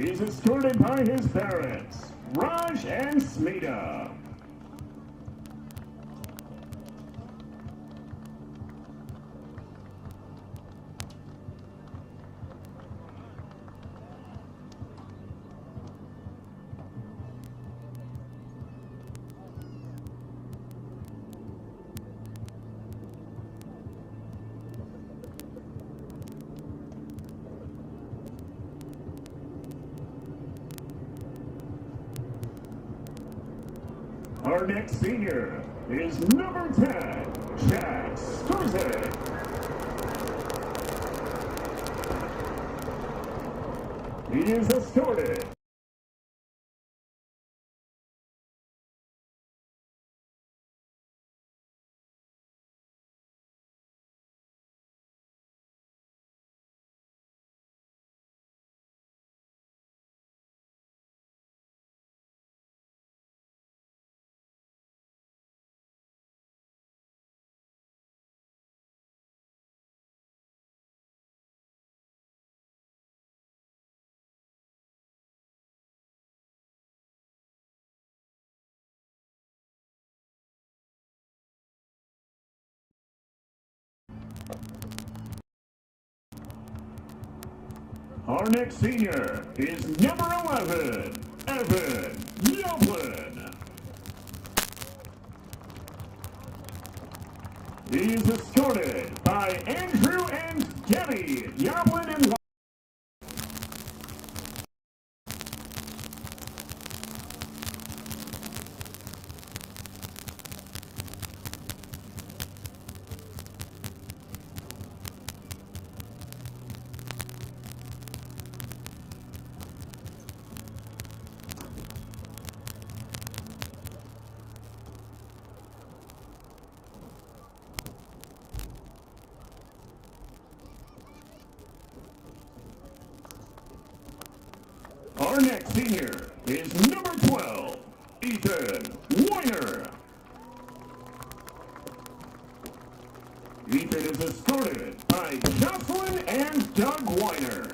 is escorted by his parents, Raj and Smita. Our next senior is number 10, Jack Sturzik. He is escorted. Our next senior is number 11, Evan Yoplin. He is escorted by Andrew and Debbie Yoplin and Our next senior is number 12, Ethan Weiner. Ethan is escorted by Jocelyn and Doug Weiner.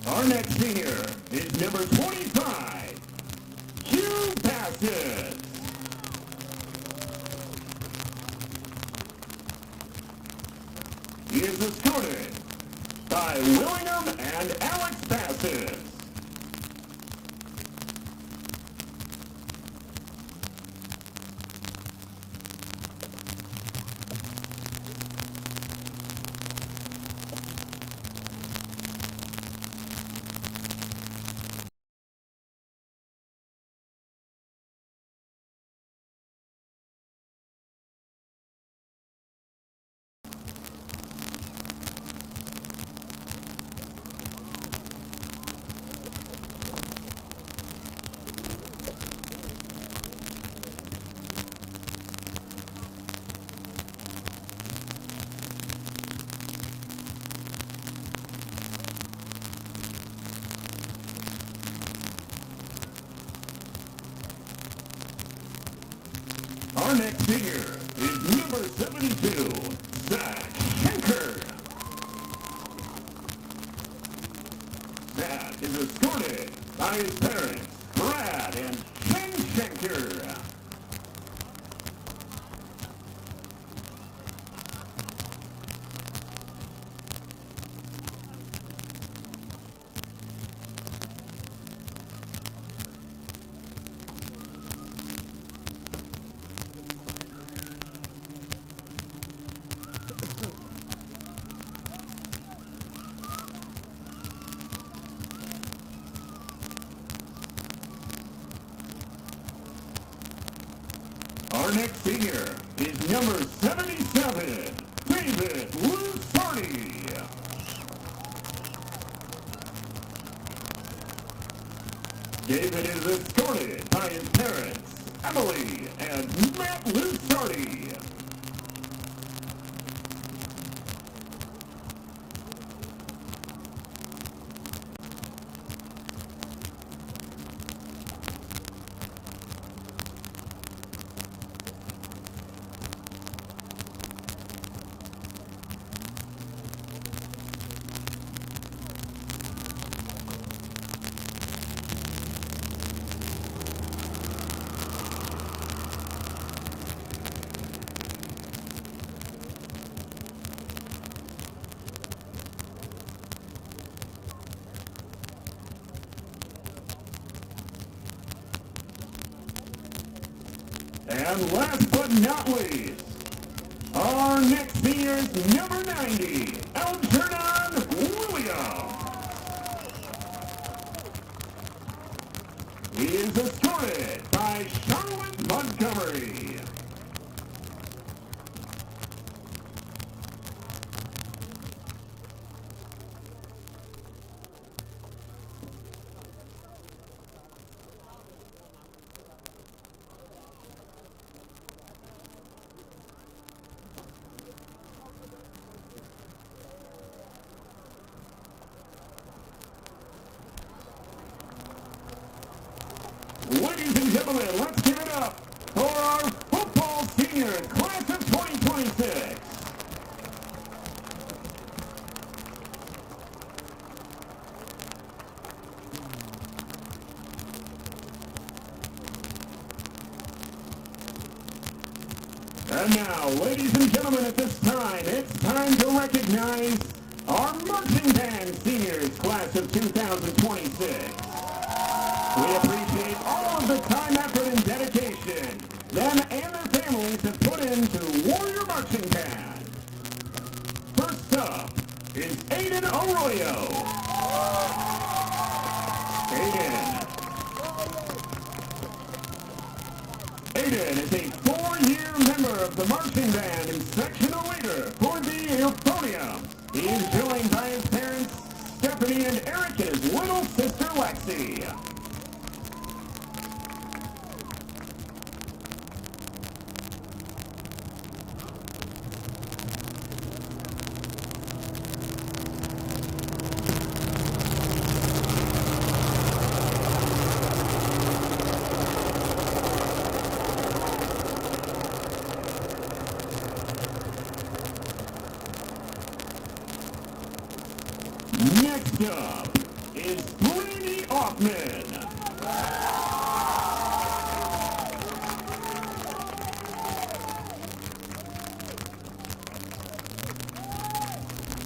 Our next senior is number 25, Hugh Bassett. He is escorted by William and Alex Bassett. Our next senior is number 72, Zach Schenker. Zach is escorted by his parents, Brad and Ken Schenker. Our next senior is number 77, David David is escorted by his parents, Emily and Matt Lusardi. And last but not least, our next senior is number 90, Algernon Williams. He is escorted by Charlotte Montgomery. Ladies and gentlemen, let's give it up for our football seniors, class of 2026. And now, ladies and gentlemen, at this time, it's time to recognize our marching band seniors, class of 2026. We appreciate all of the time, effort, and dedication them and their families have put into Warrior Marching Band. First up is Aiden Arroyo. Aiden is a 4-year member of the marching band and sectional leader for the euphonium. He is joined by his parents, Stephanie and Eric, and his little sister, Lexi. Next up is Brady Offman.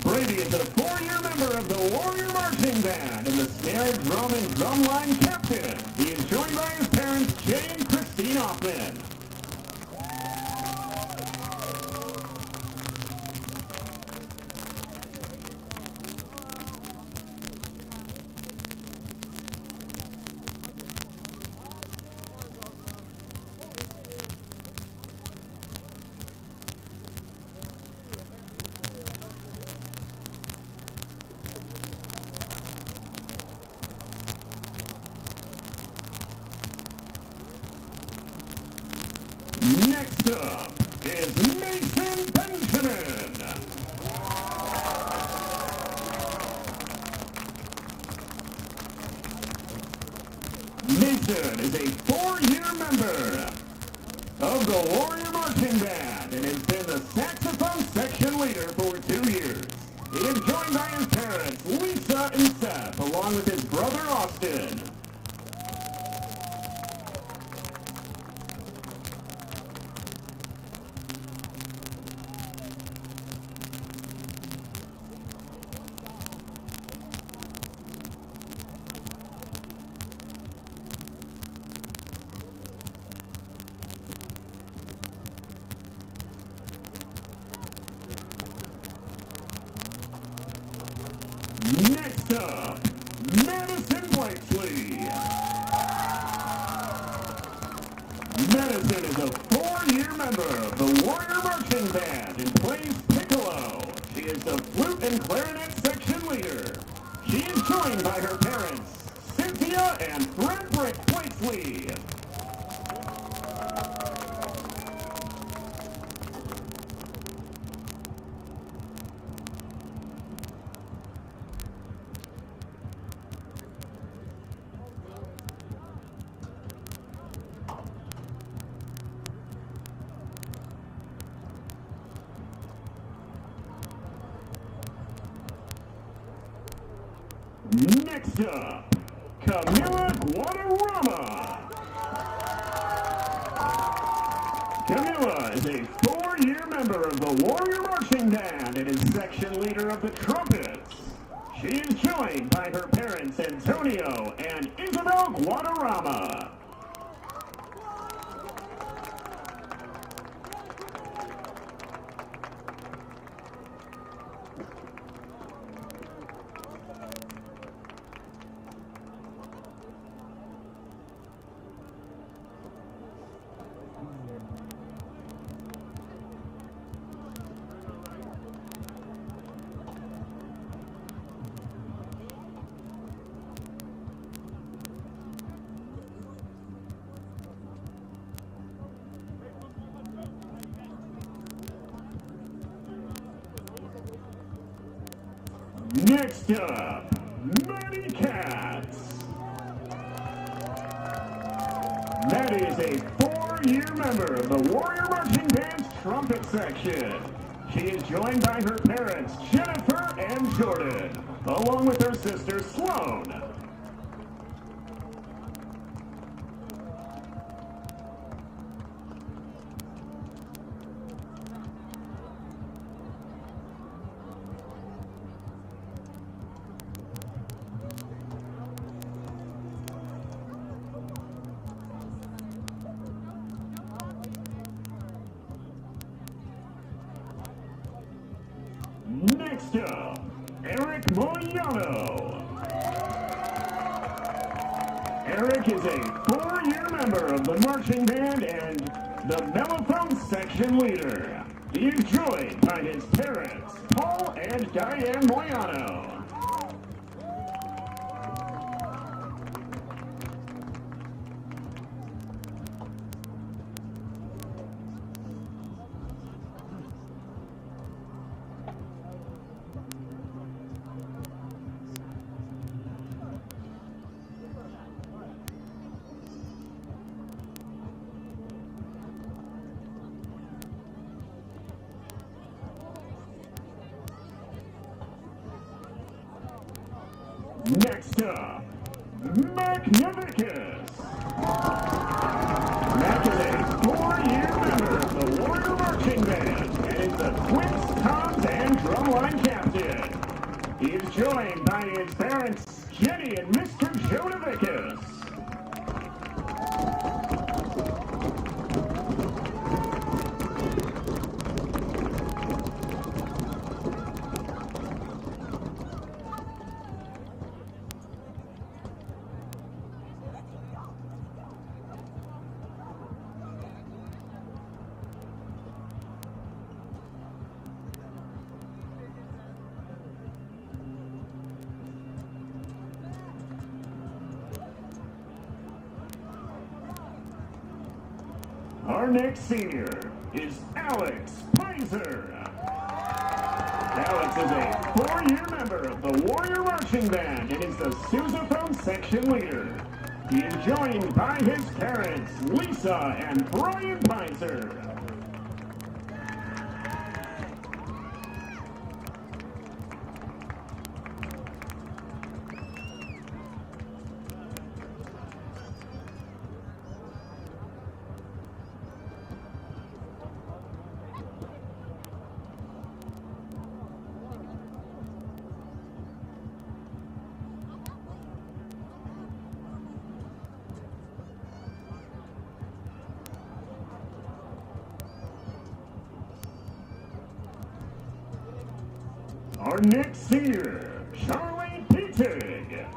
Brady is a 4-year member of the Warrior Marching Band and the snare, drum, and drumline captain. He is joined by his parents, Jay and Christine Offman. Next up is Mason Benjamin. Mason is a 4-year member of the Warrior Marching Band and has been the saxophone section leader for 2 years. He is joined by his parents, Lisa and Seth, along with his brother, Austin. Next up, Madison Blakesley. Madison is a 4-year member of the Warrior Marching Band and plays piccolo. She is the flute and clarinet section leader. She is joined by her parents, Cynthia and Fred Next up, Camila Guadarrama. Camila is a 4-year member of the Warrior Marching Band and is section leader of the trumpets. She is joined by her parents Antonio and Isabel Guadarrama. Next up, Maddie Katz. Maddie is a 4-year member of the Warrior Marching Band's trumpet section. She is joined by her parents, Jennifer and Jordan, along with her sister, Sloan. Next up, Eric Moyano. Eric is a 4-year member of the marching band and the mellophone section leader. He is joined by his parents, Paul and Diane Moyano. Next up, Mac Novikis. Mac is a 4-year member of the Warrior Marching Band and is the Twins, Toms, and drumline captain. He is joined by his parents, Jenny and Mr. Joe Novikis. Our next senior is Alex Pizer. Alex is a 4-year member of the Warrior Marching Band and is the sousaphone section leader. He is joined by his parents, Lisa and Brian Pizer. Our next senior, Charlie Petig.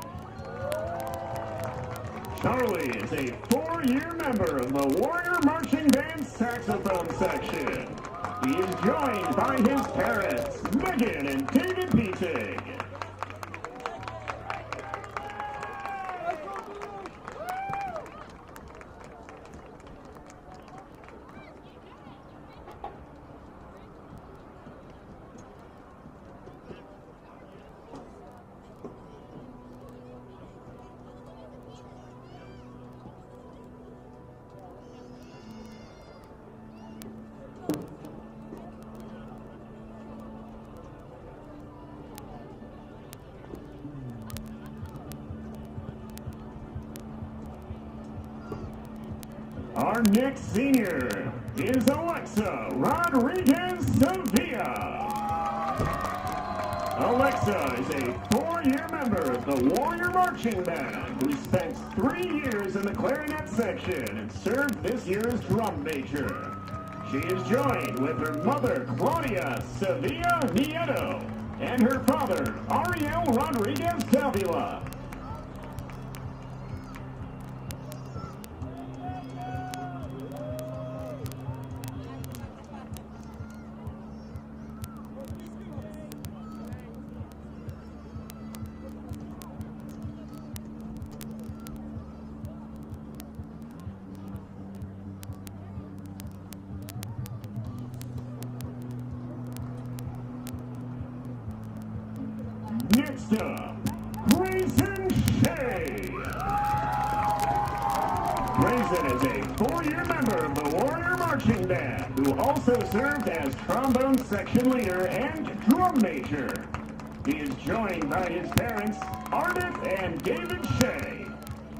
Charlie is a 4-year member of the Warrior Marching Band saxophone section. He is joined by his parents, Megan and David Petig. Our next senior is Alexa Rodriguez Sevilla. Alexa is a 4-year member of the Warrior Marching Band who spent 3 years in the clarinet section and served this year as drum major. She is joined with her mother, Claudia Sevilla Nieto, and her father, Ariel Rodriguez Davila. Next up, Grayson Shea. Grayson is a 4-year member of the Warrior Marching Band who also served as trombone section leader and drum major. He is joined by his parents, Ardith and David Shea.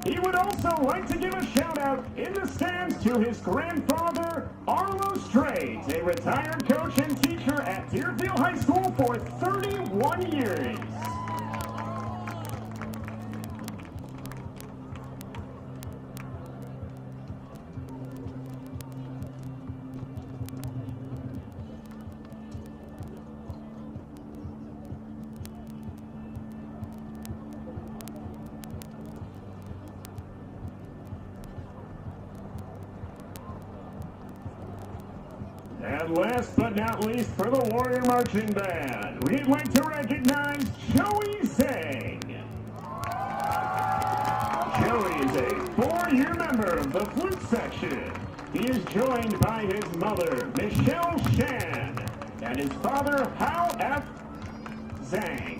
He would also like to give a shout out in the stands to his grandfather, Arlo Strait, a retired coach and teacher at Deerfield High School for 31 years. And last but not least for the Warrior Marching Band, we'd like to recognize Joey Zhang. Joey is a 4-year member of the flute section. He is joined by his mother, Michelle Shan, and his father, Hao F. Zhang.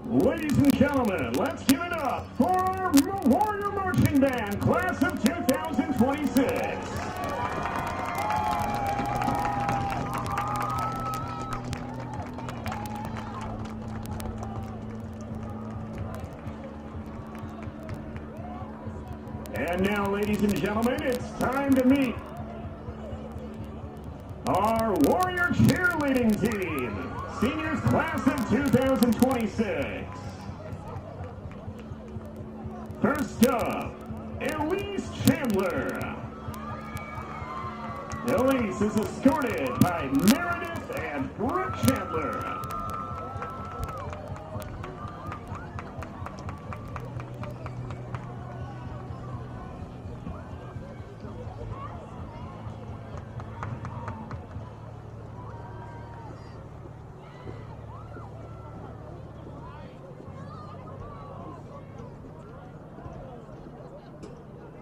Ladies and gentlemen, let's give it up for our Warrior Marching Band, class of 2026. And now, ladies and gentlemen, it's time to meet our Warrior Cheerleading team, seniors class of 2026. First up, Elise Chandler. Elise is escorted by Meredith and Brooke Chandler.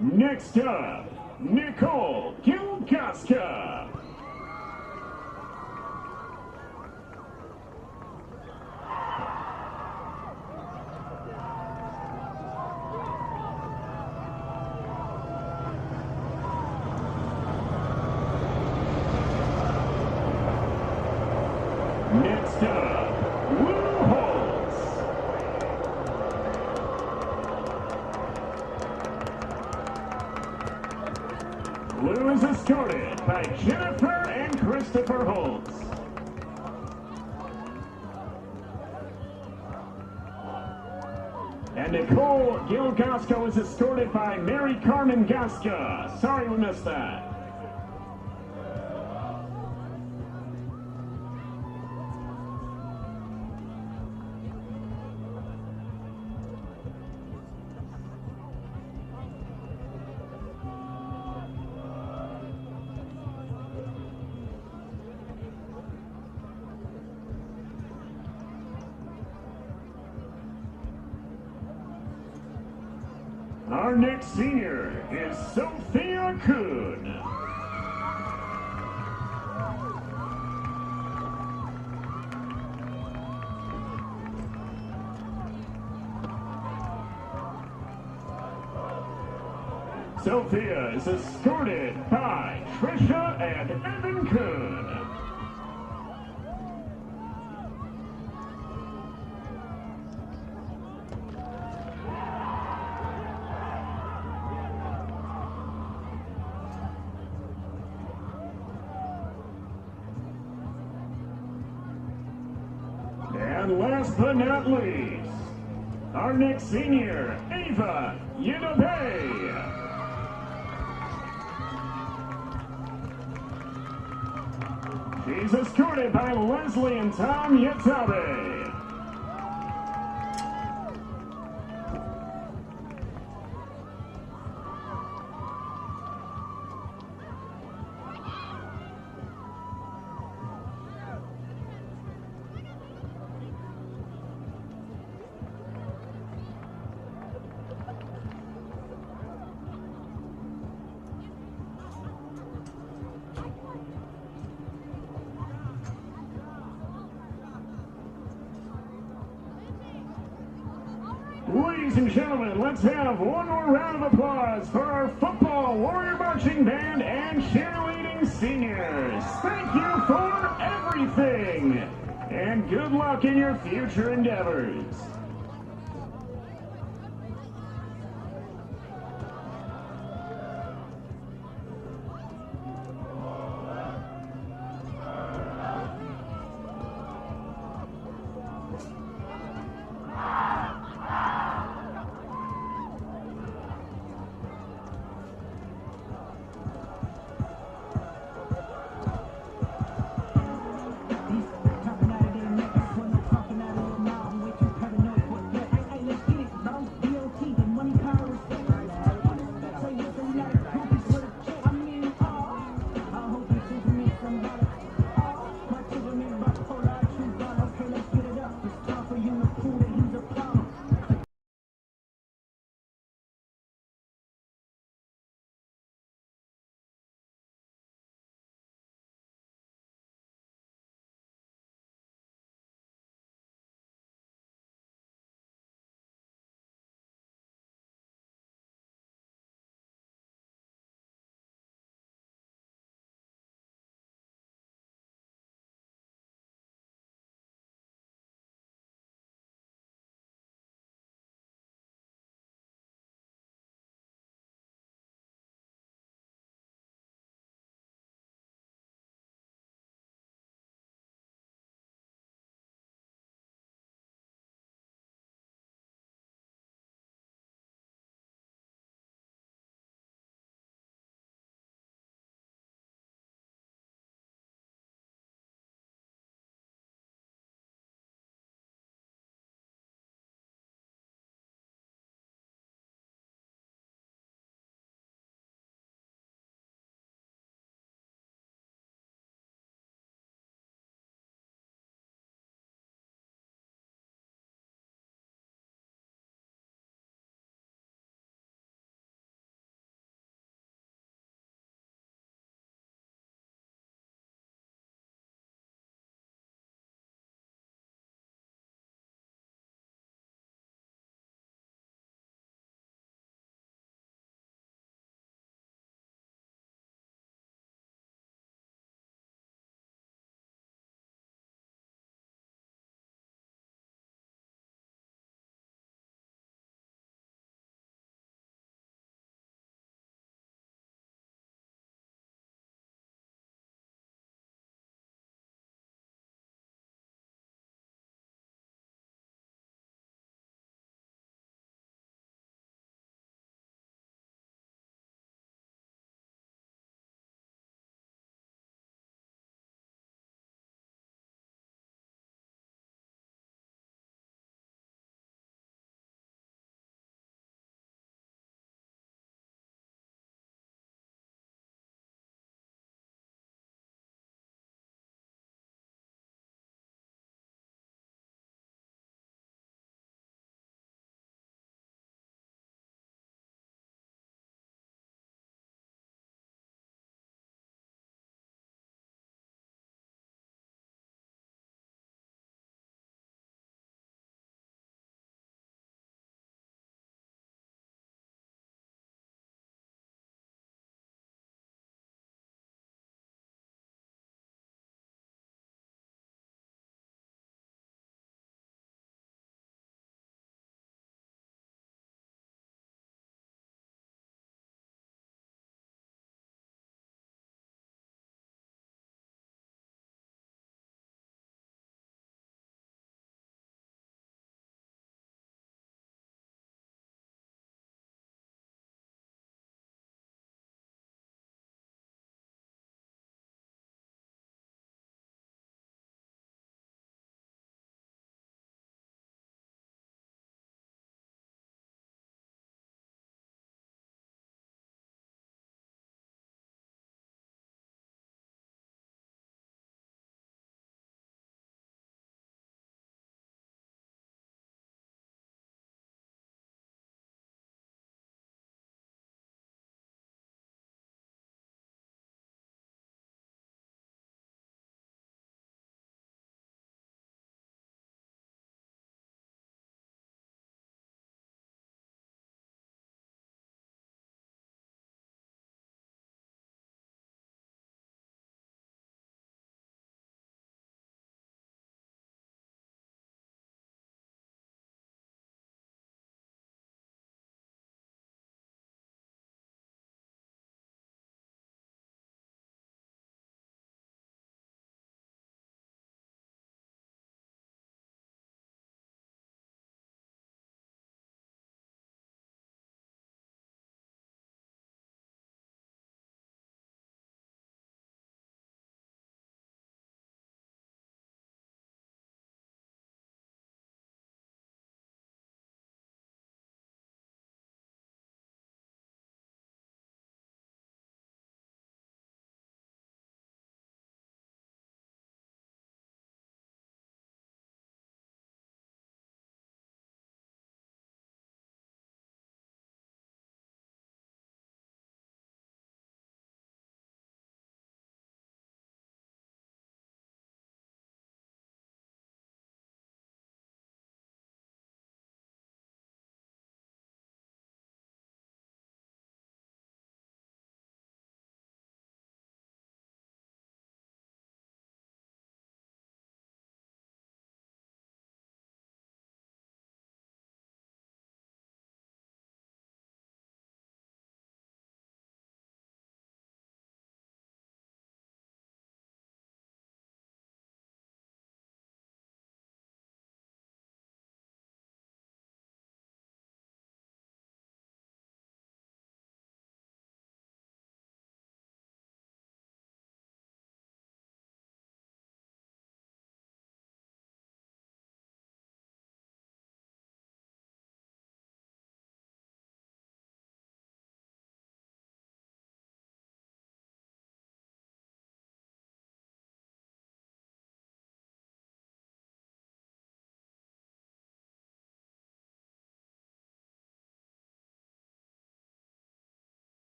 Next up, Nicole Gilgaska. Next up, Lou Holtz. Lou is escorted by Jennifer and Christopher Holtz. And Nicole Gilgaska is escorted by Mary Carmen Gaska. Sorry we missed that. Our next senior is Sophia Kuhn. Sophia is escorted by Trisha and Evan Kuhn. And last but not least, our next senior, Ava Yinobe. She's escorted by Leslie and Tom Yatabe. Ladies and gentlemen, let's have one more round of applause for our football, warrior marching band, and cheerleading seniors. Thank you for everything, and good luck in your future endeavors. Talking out of their necks when I'm talking out of your mouth. Way too paranoid.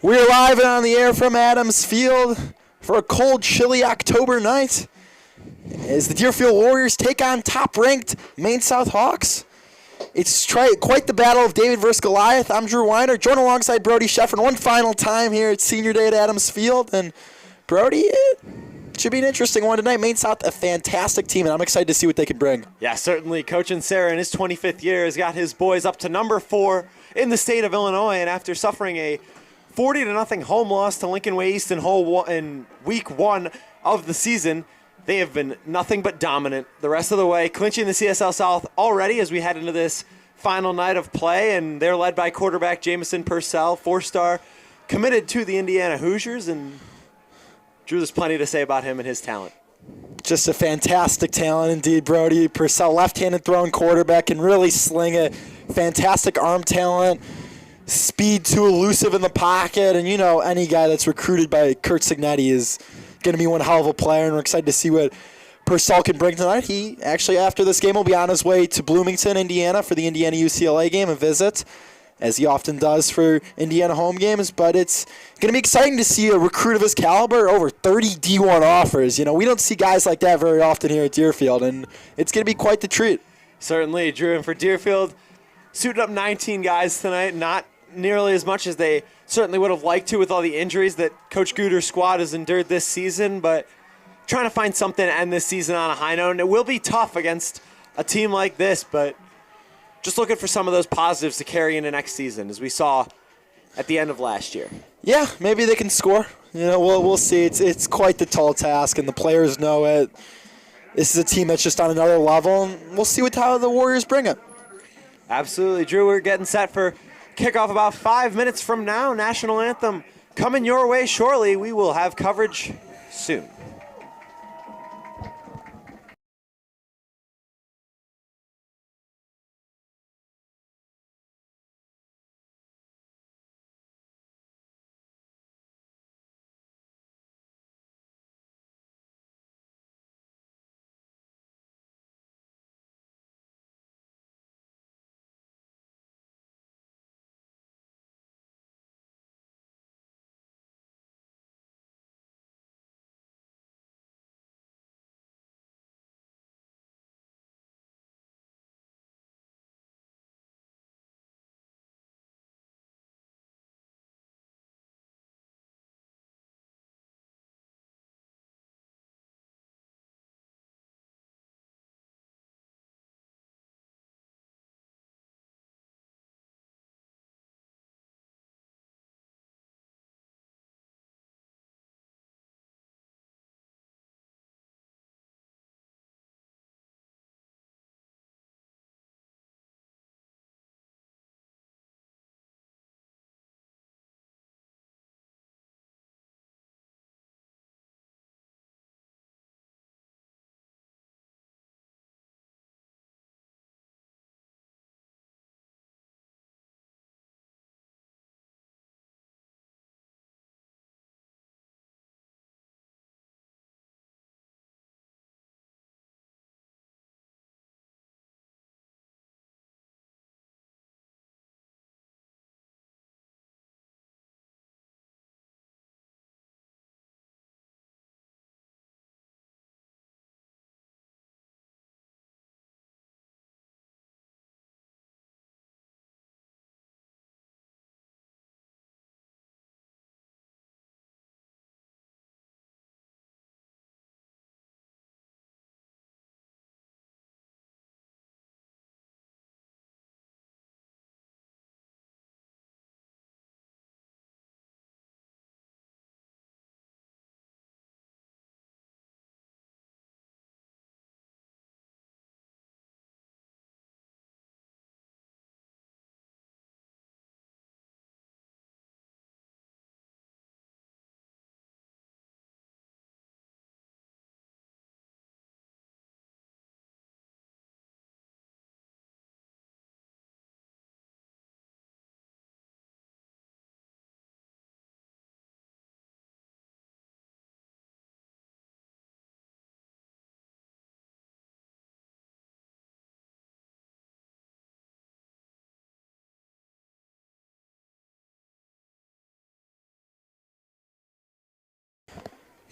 We're live and on the air from Adams Field for a cold, chilly October night as the Deerfield Warriors take on top-ranked Maine South Hawks. It's quite the battle of David versus Goliath. I'm Drew Weiner, joined alongside Brody Sheffrin one final time here at Senior Day at Adams Field. And Brody, it should be an interesting one tonight. Maine South, a fantastic team, and I'm excited to see what they can bring. Yeah, certainly. Coach Sarah in his 25th year has got his boys up to number 4 in the state of Illinois, and after suffering a 40-0 home loss to Lincoln Way East in week 1 of the season, they have been nothing but dominant the rest of the way, clinching the CSL South already as we head into this final night of play, and they're led by quarterback Jamison Purcell, 4-star, committed to the Indiana Hoosiers, and Drew, there's plenty to say about him and his talent. Just a fantastic talent indeed, Brody. Purcell, left-handed throwing quarterback, can really sling it. Fantastic arm talent. Speed too elusive in the pocket, and any guy that's recruited by Kurt Signetti is going to be one hell of a player, and we're excited to see what Purcell can bring tonight. He actually, after this game, will be on his way to Bloomington, Indiana for the Indiana-UCLA game, a visit, as he often does for Indiana home games, but it's going to be exciting to see a recruit of his caliber, over 30 D1 offers. We don't see guys like that very often here at Deerfield, and it's going to be quite the treat. Certainly, Drew, and for Deerfield, suited up 19 guys tonight, not nearly as much as they certainly would have liked to with all the injuries that Coach Guter's squad has endured this season, but trying to find something to end this season on a high note, and it will be tough against a team like this, but just looking for some of those positives to carry into next season, as we saw at the end of last year. Yeah, maybe they can score. We'll see. It's quite the tall task, and the players know it. This is a team that's just on another level, and we'll see how the Warriors bring it. Absolutely, Drew. We're getting set for kickoff about 5 minutes from now. National anthem coming your way shortly. We will have coverage soon.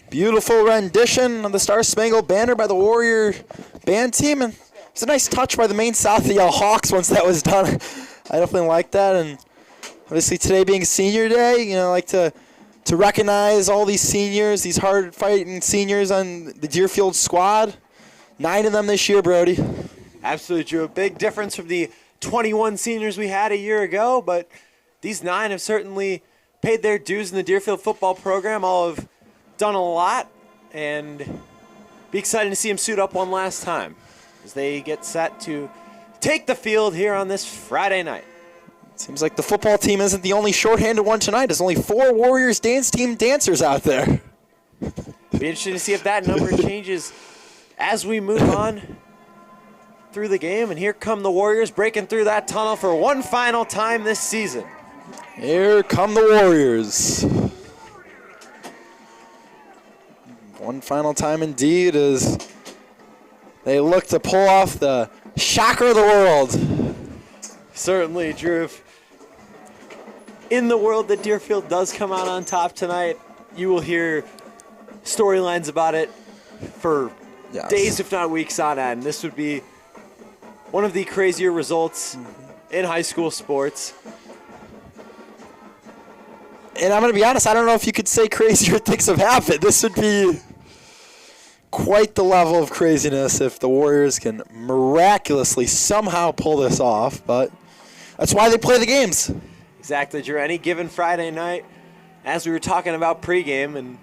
Beautiful rendition of the Star Spangled Banner by the Warrior band team. And it's a nice touch by the Maine South Yell Hawks once that was done. I definitely like that. And obviously today being Senior Day, I like to recognize all these seniors, these hard-fighting seniors on the Deerfield squad. 9 of them this year, Brody. Absolutely, Drew. A big difference from the 21 seniors we had a year ago, but these 9 have certainly paid their dues in the Deerfield football program. All have done a lot, and be excited to see them suit up one last time as they get set to take the field here on this Friday night. Seems like the football team isn't the only shorthanded one tonight. There's only 4 Warriors dance team dancers out there. Be interesting to see if that number changes as we move on through the game. And here come the Warriors breaking through that tunnel for one final time this season. Here come the Warriors. One final time indeed as they look to pull off the shocker of the world. Certainly, Drew. If in the world that Deerfield does come out on top tonight, you will hear storylines about it for days, if not weeks on end. This would be one of the crazier results in high school sports. And I'm going to be honest, I don't know if you could say crazier things have happened. This would be quite the level of craziness if the Warriors can miraculously somehow pull this off. But that's why they play the games. Exactly, Drew. Any given Friday night, as we were talking about pregame, and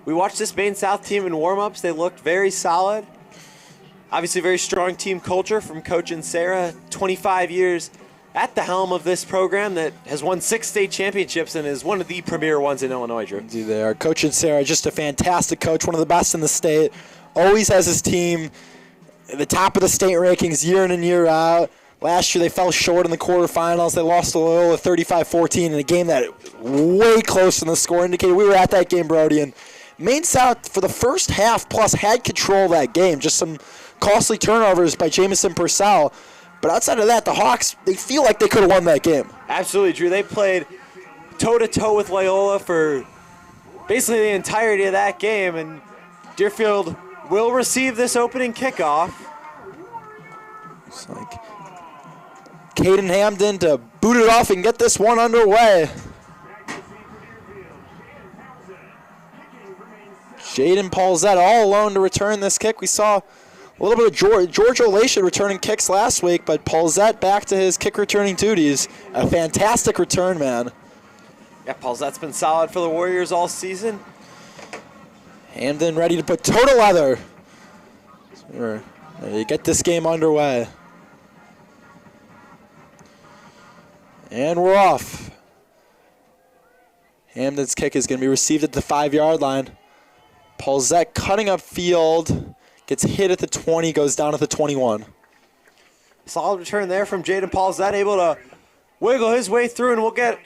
we watched this Maine South team in warm-ups. They looked very solid. Obviously, very strong team culture from Coach and Sarah. 25 years at the helm of this program that has won 6 state championships and is one of the premier ones in Illinois, Drew. Indeed they are. Coach and Sarah, just a fantastic coach, one of the best in the state. Always has his team at the top of the state rankings year in and year out. Last year they fell short in the quarterfinals. They lost to Loyola 35-14 in a game that way close in the score indicated. We were at that game, Brody, and Maine South for the first half plus had control of that game. Just some costly turnovers by Jamison Purcell. But outside of that, the Hawks, they feel like they could have won that game. Absolutely, Drew. They played toe-to-toe with Loyola for basically the entirety of that game, and Deerfield will receive this opening kickoff. It's like Caden Hamden to boot it off and get this one underway. Jaden Paulzette all alone to return this kick. We saw a little bit of George Olation returning kicks last week, but Paulzette back to his kick returning duties. A fantastic return, man. Yeah, Paulzette's been solid for the Warriors all season. Hamden ready to put toe to leather. So you get this game underway. And we're off. Hamden's kick is going to be received at the 5-yard line. Paulzette cutting up field. Gets hit at the 20, goes down at the 21. Solid return there from Jaden Paulzette, able to wiggle his way through, and we'll get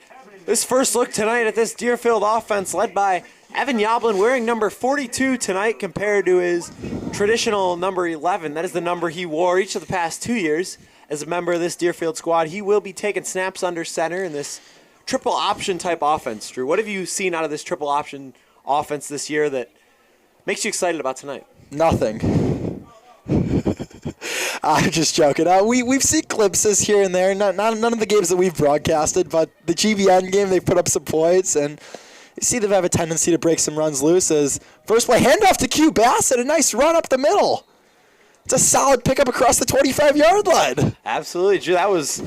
this first look tonight at this Deerfield offense led by Evan Yoblin, wearing number 42 tonight compared to his traditional number 11. That is the number he wore each of the past 2 years as a member of this Deerfield squad. He will be taking snaps under center in this triple option type offense. Drew, what have you seen out of this triple option offense this year that makes you excited about tonight? Nothing. I'm just joking. We've seen glimpses here and there. None of the games that we've broadcasted, but the GBN game, they put up some points, and you see them have a tendency to break some runs loose. As first play, handoff to Q Bassett, a nice run up the middle. It's a solid pickup across the 25-yard line. Absolutely, Drew. That was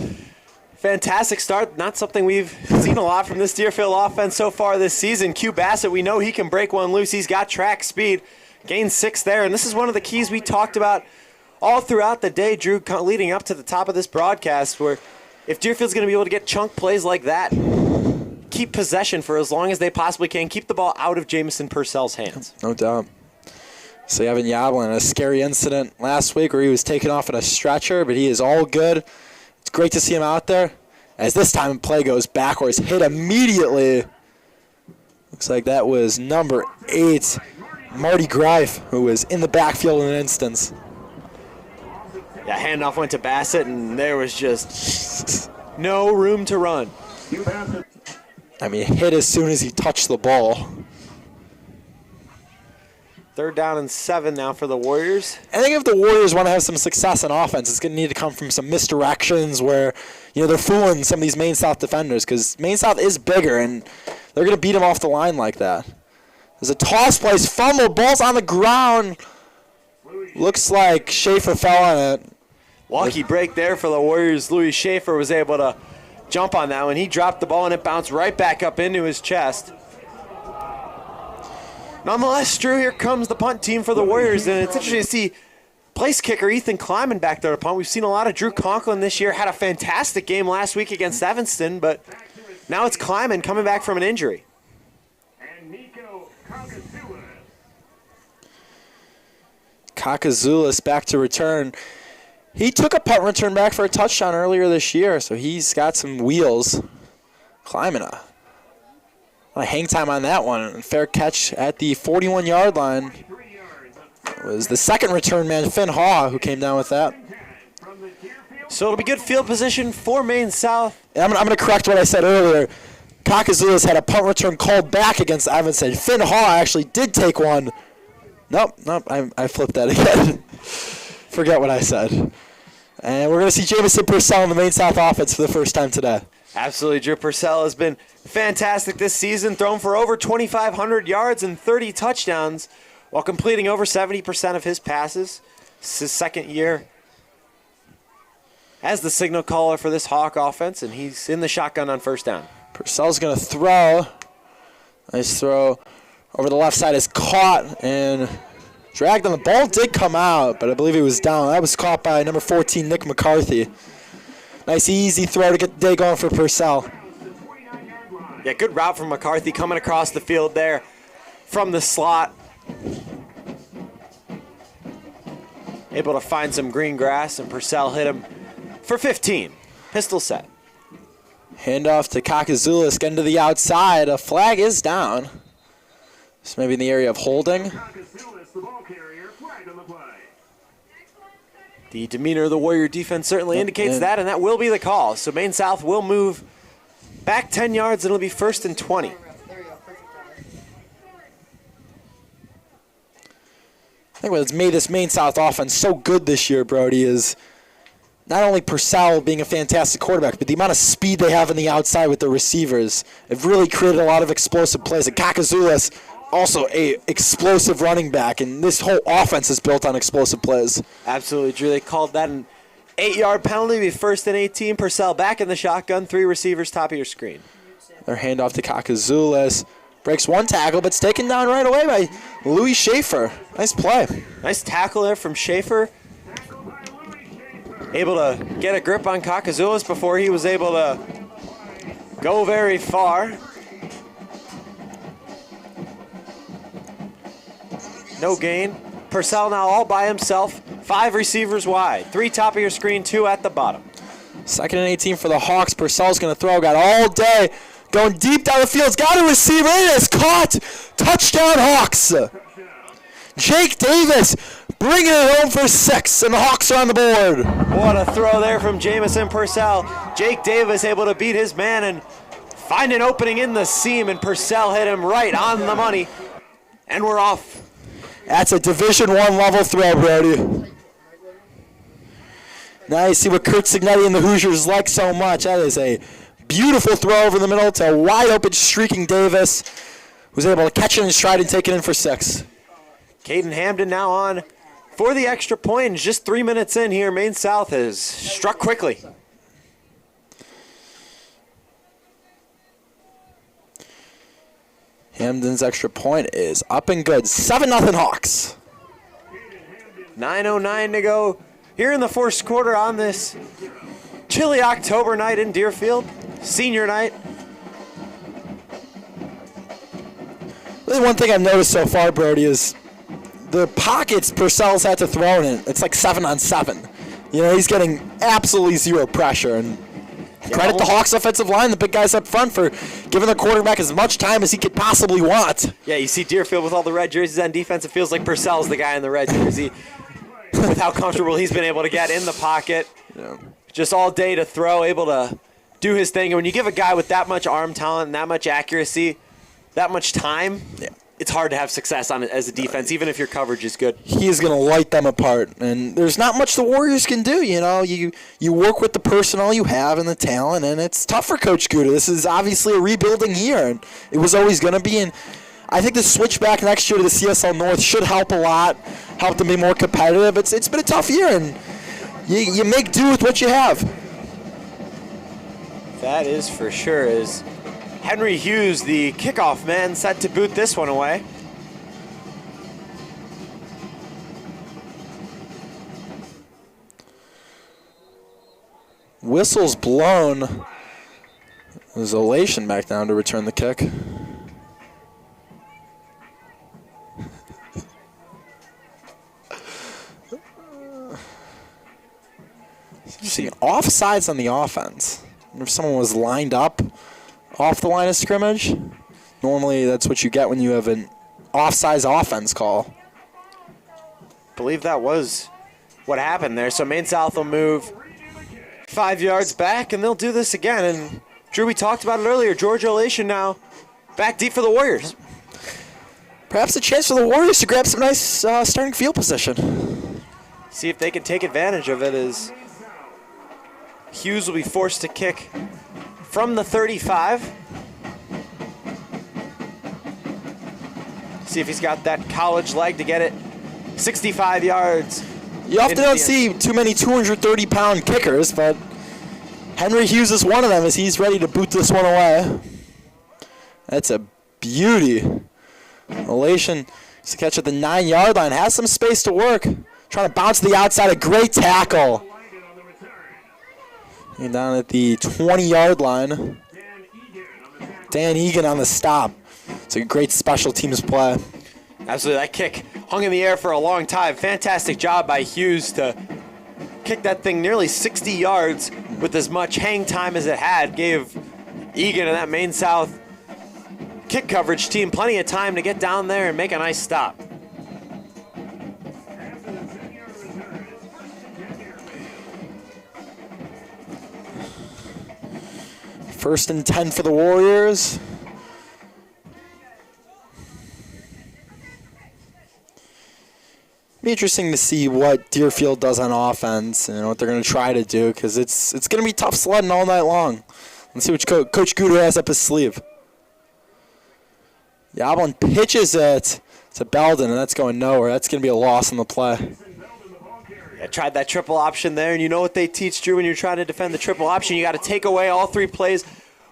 fantastic start. Not something we've seen a lot from this Deerfield offense so far this season. Q Bassett, we know he can break one loose. He's got track speed. Gained 6 there, and this is one of the keys we talked about all throughout the day, Drew, leading up to the top of this broadcast, where if Deerfield's going to be able to get chunk plays like that, keep possession for as long as they possibly can, keep the ball out of Jamison Purcell's hands. No doubt. So Evan Yoblin, a scary incident last week where he was taken off in a stretcher, but he is all good. It's great to see him out there. As this time play goes backwards, hit immediately. Looks like that was number 8. Marty Greif, who was in the backfield in an instance. Yeah, handoff went to Bassett, and there was just no room to run. I mean, hit as soon as he touched the ball. 3rd down and 7 now for the Warriors. I think if the Warriors want to have some success on offense, it's going to need to come from some misdirections where, they're fooling some of these Maine South defenders because Maine South is bigger, and they're going to beat them off the line like that. There's a toss place, fumble, ball's on the ground. Looks like Schaefer fell on it. Lucky break there for the Warriors. Louis Schaefer was able to jump on that one. He dropped the ball, and it bounced right back up into his chest. Nonetheless, Drew, here comes the punt team for the Warriors, and it's interesting to see place kicker Ethan Kleiman back there to punt. We've seen a lot of Drew Conklin this year. Had a fantastic game last week against Evanston, but now it's Kleiman coming back from an injury. Kakazoulis back to return. He took a punt return back for a touchdown earlier this year, so he's got some wheels. Kleiman, a hang time on that one. Fair catch at the 41-yard line. It was the second return man, Finn Haw, who came down with that. So it'll be good field position for Maine South. And I'm going to correct what I said earlier. Kakazoulis had a punt return called back against Evanston. Finn Haw actually did take one. Nope, I flipped that again. Forget what I said. And we're going to see Jamison Purcell in the Maine South offense for the first time today. Absolutely. Drew Purcell has been fantastic this season, thrown for over 2,500 yards and 30 touchdowns while completing over 70% of his passes. It's his second year as the signal caller for this Hawk offense, and he's in the shotgun on first down. Purcell's going to throw. Nice throw. Over the left side is caught and dragged on. The ball did come out, but I believe he was down. That was caught by number 14, Nick McCarthy. Nice easy throw to get the day going for Purcell. Yeah, good route from McCarthy coming across the field there from the slot. Able to find some green grass, and Purcell hit him for 15. Pistol set. Handoff to Kakazoulis, getting to the outside. A flag is down. It's maybe in the area of holding. The demeanor of the Warrior defense certainly indicates that, and that will be the call. So Maine South will move back 10 yards, and it'll be 1st and 20. I think what's made this Maine South offense so good this year, Brody, is not only Purcell being a fantastic quarterback, but the amount of speed they have on the outside with the receivers. They've really created a lot of explosive plays. And Kakazoulis, also a explosive running back, and this whole offense is built on explosive plays. Absolutely, Drew. They called that an 8-yard penalty. Be 1st and 18. Purcell back in the shotgun. 3 receivers, top of your screen. Their handoff to Kakazoulis. Breaks one tackle, but it's taken down right away by Louis Schaefer. Nice play. Nice tackle there from Schaefer. Able to get a grip on Kakazoulis before he was able to go very far. No gain. Purcell now all by himself. 5 receivers wide. 3 top of your screen, 2 at the bottom. 2nd and 18 for the Hawks. Purcell's going to throw. Got all day. Going deep down the field. Got a receiver. It is caught. Touchdown Hawks. Jake Davis bringing it home for 6, and the Hawks are on the board. What a throw there from Jamison Purcell. Jake Davis able to beat his man and find an opening in the seam, and Purcell hit him right on the money. And we're off. That's a Division I level throw, Brody. Now you see what Kurt Signetti and the Hoosiers like so much. That is a beautiful throw over the middle to a wide open streaking Davis, who's able to catch it in stride and take it in for 6. Caden Hamden now on for the extra point. Just 3 minutes in here, Maine South has struck quickly. Hamden's extra point is up and good. 7-0 Hawks. 9:09 to go here in the first quarter on this chilly October night in Deerfield, senior night. Really, one thing I've noticed so far, Brody, is the pockets Purcell's had to throw in. It's like 7-on-7. You know, he's getting absolutely zero pressure. And credit the Hawks offensive line, the big guys up front, for giving the quarterback as much time as he could possibly want. Yeah, you see Deerfield with all the red jerseys on defense. It feels like Purcell's the guy in the red jersey with how comfortable he's been able to get in the pocket. Yeah. Just all day to throw, able to do his thing. And when you give a guy with that much arm talent and that much accuracy, that much time, it's hard to have success on it as a defense, even if your coverage is good. He's going to light them apart, and there's not much the Warriors can do. You work with the personnel you have and the talent, and it's tough for Coach Guda. This is obviously a rebuilding year, and it was always going to be. And I think the switch back next year to the CSL North should help a lot, help them be more competitive. It's been a tough year, and you make do with what you have. That is for sure. Is Henry Hughes, the kickoff man, set to boot this one away. Whistle's blown. There's elation back down to return the kick. See, offsides on the offense. If someone was lined up off the line of scrimmage, normally that's what you get when you have an offsides offense call. I believe that was what happened there. So Maine South will move 5 yards back, and they'll do this again. And Drew, we talked about it earlier. George Elation now back deep for the Warriors. Perhaps a chance for the Warriors to grab some nice starting field position. See if they can take advantage of it, as Hughes will be forced to kick from the 35. See if he's got that college leg to get it 65 yards. You often don't see too many 230-pound kickers, but Henry Hughes is one of them as he's ready to boot this one away. That's a beauty. Elation to catch at the 9-yard line. Has some space to work. Trying to bounce to the outside. A great tackle. And down at the 20-yard line. Dan Egan on the stop. It's a great special teams play. Absolutely. That kick hung in the air for a long time. Fantastic job by Hughes to kick that thing nearly 60 yards with as much hang time as it had. Gave Egan and that Maine South kick coverage team plenty of time to get down there and make a nice stop. First and 10 for the Warriors. Be interesting to see what Deerfield does on offense and what they're going to try to do, because it's going to be tough sledding all night long. Let's see what Coach Guda has up his sleeve. Yablon pitches it to Belden, and that's going nowhere. That's going to be a loss on the play. Yeah, tried that triple option there, and you know what they teach, Drew, when you're trying to defend the triple option. You got to take away all three plays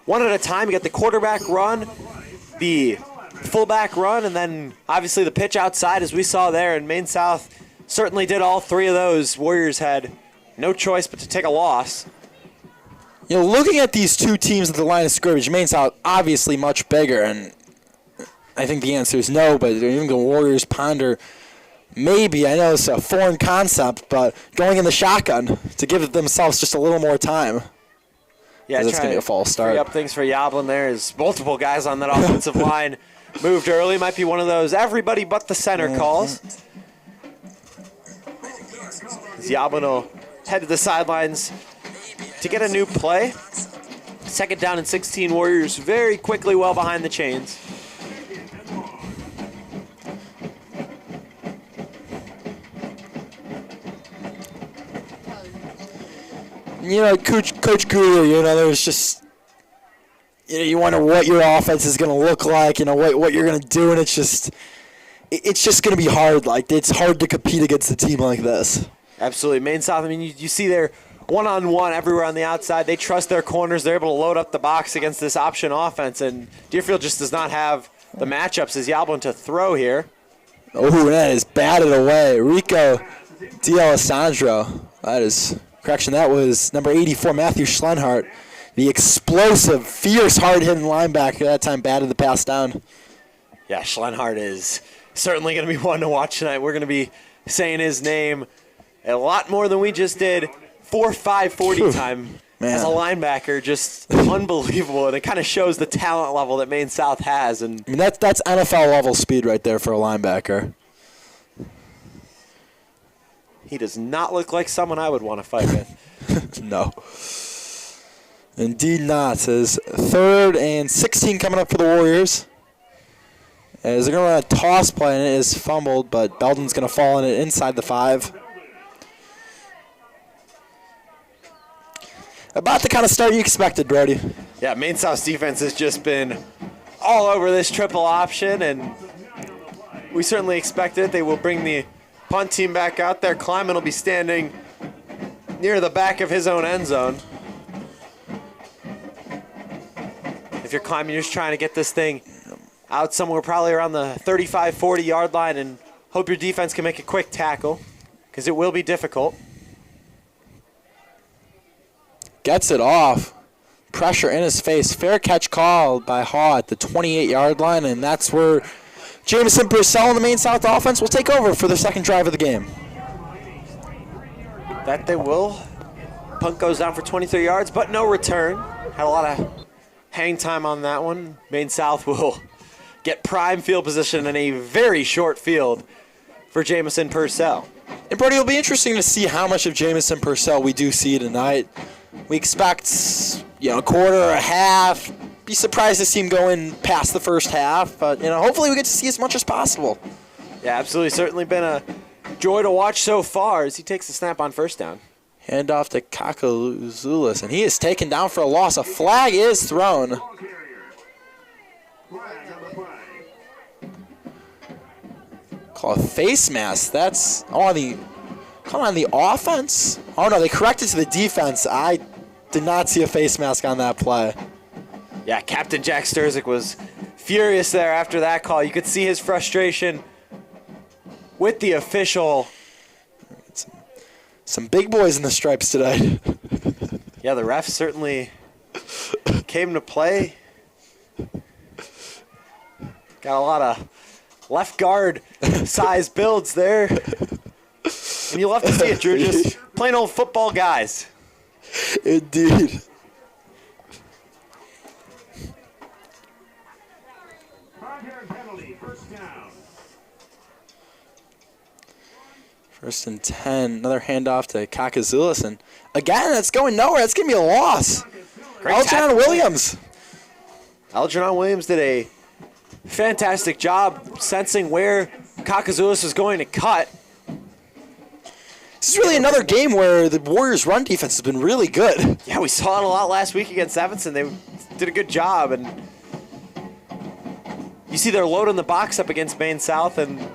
one at a time. You got the quarterback run, the fullback run, and then obviously the pitch outside, as we saw there. And Maine South certainly did all three of those. Warriors had no choice but to take a loss. You know, looking at these two teams at the line of scrimmage, Maine South obviously much bigger, and I think the answer is no, but even the Warriors ponder maybe, I know it's a foreign concept, but going in the shotgun to give themselves just a little more time. Yeah, it's going to be a false start. Free up things for Yablon there, as multiple guys on that offensive line moved early. Might be one of those everybody but the center calls. As Yablon will head to the sidelines to get a new play. Second down and 16, Warriors very quickly well behind the chains. You know, Coach Guda, you know, there's just, you know, you wonder what your offense is going to look like, you know, what you're going to do, and it's just going to be hard. Like, it's hard to compete against a team like this. Absolutely. Maine South, I mean, you see their one-on-one everywhere on the outside. They trust their corners. They're able to load up the box against this option offense, and Deerfield just does not have the matchups as Yablon to throw here. Oh, that is batted away. Rico D'Alessandro. That was number 84, Matthew Schlenhart. The explosive, fierce, hard-hitting linebacker that time batted the pass down. Yeah, Schlenhart is certainly going to be one to watch tonight. We're going to be saying his name a lot more than we just did. 4.5 40 time as a linebacker, just unbelievable. And it kind of shows the talent level that Maine South has. And I mean, that's NFL-level speed right there for a linebacker. He does not look like someone I would want to fight with. No. Indeed not. It's 3rd and 16 coming up for the Warriors. As they're going to run a toss play, and it is fumbled, but Belden's going to fall in it inside the 5. About the kind of start you expected, Brody. Yeah, Maine South's defense has just been all over this triple option, and we certainly expect it. They will bring the punt team back out there. Kleiman will be standing near the back of his own end zone. If you're Kleiman, you're just trying to get this thing out somewhere probably around the 35, 40-yard line and hope your defense can make a quick tackle, because it will be difficult. Gets it off. Pressure in his face. Fair catch called by Haw at the 28-yard line, and that's where Jamison Purcell and the Maine South offense will take over for the second drive of the game. That they will. Punt goes down for 23 yards, but no return. Had a lot of hang time on that one. Maine South will get prime field position in a very short field for Jamison Purcell. And Brody, it'll be interesting to see how much of Jamison Purcell we do see tonight. We expect, a quarter or a half. Be surprised to see him go in past the first half, but hopefully we get to see as much as possible. Yeah, absolutely. Certainly been a joy to watch so far as he takes the snap on first down. Hand off to Kakazoulis, and he is taken down for a loss. A flag is thrown. Call a face mask. That's on the offense. Oh no, they corrected to the defense. I did not see a face mask on that play. Yeah, Captain Jack Sturzik was furious there after that call. You could see his frustration with the official. Some big boys in the stripes today. Yeah, the refs certainly came to play. Got a lot of left guard size builds there. And you love to see it, Drew. Just plain old football guys. Indeed. First and 10. Another handoff to Kakazoulis. And again, that's going nowhere. That's going to be a loss. Algernon Williams. Algernon Williams did a fantastic job sensing where Kakazoulis was going to cut. This is really another game where the Warriors' run defense has been really good. Yeah, we saw it a lot last week against Evanston. They did a good job, and you see they're loading the box up against Maine South, and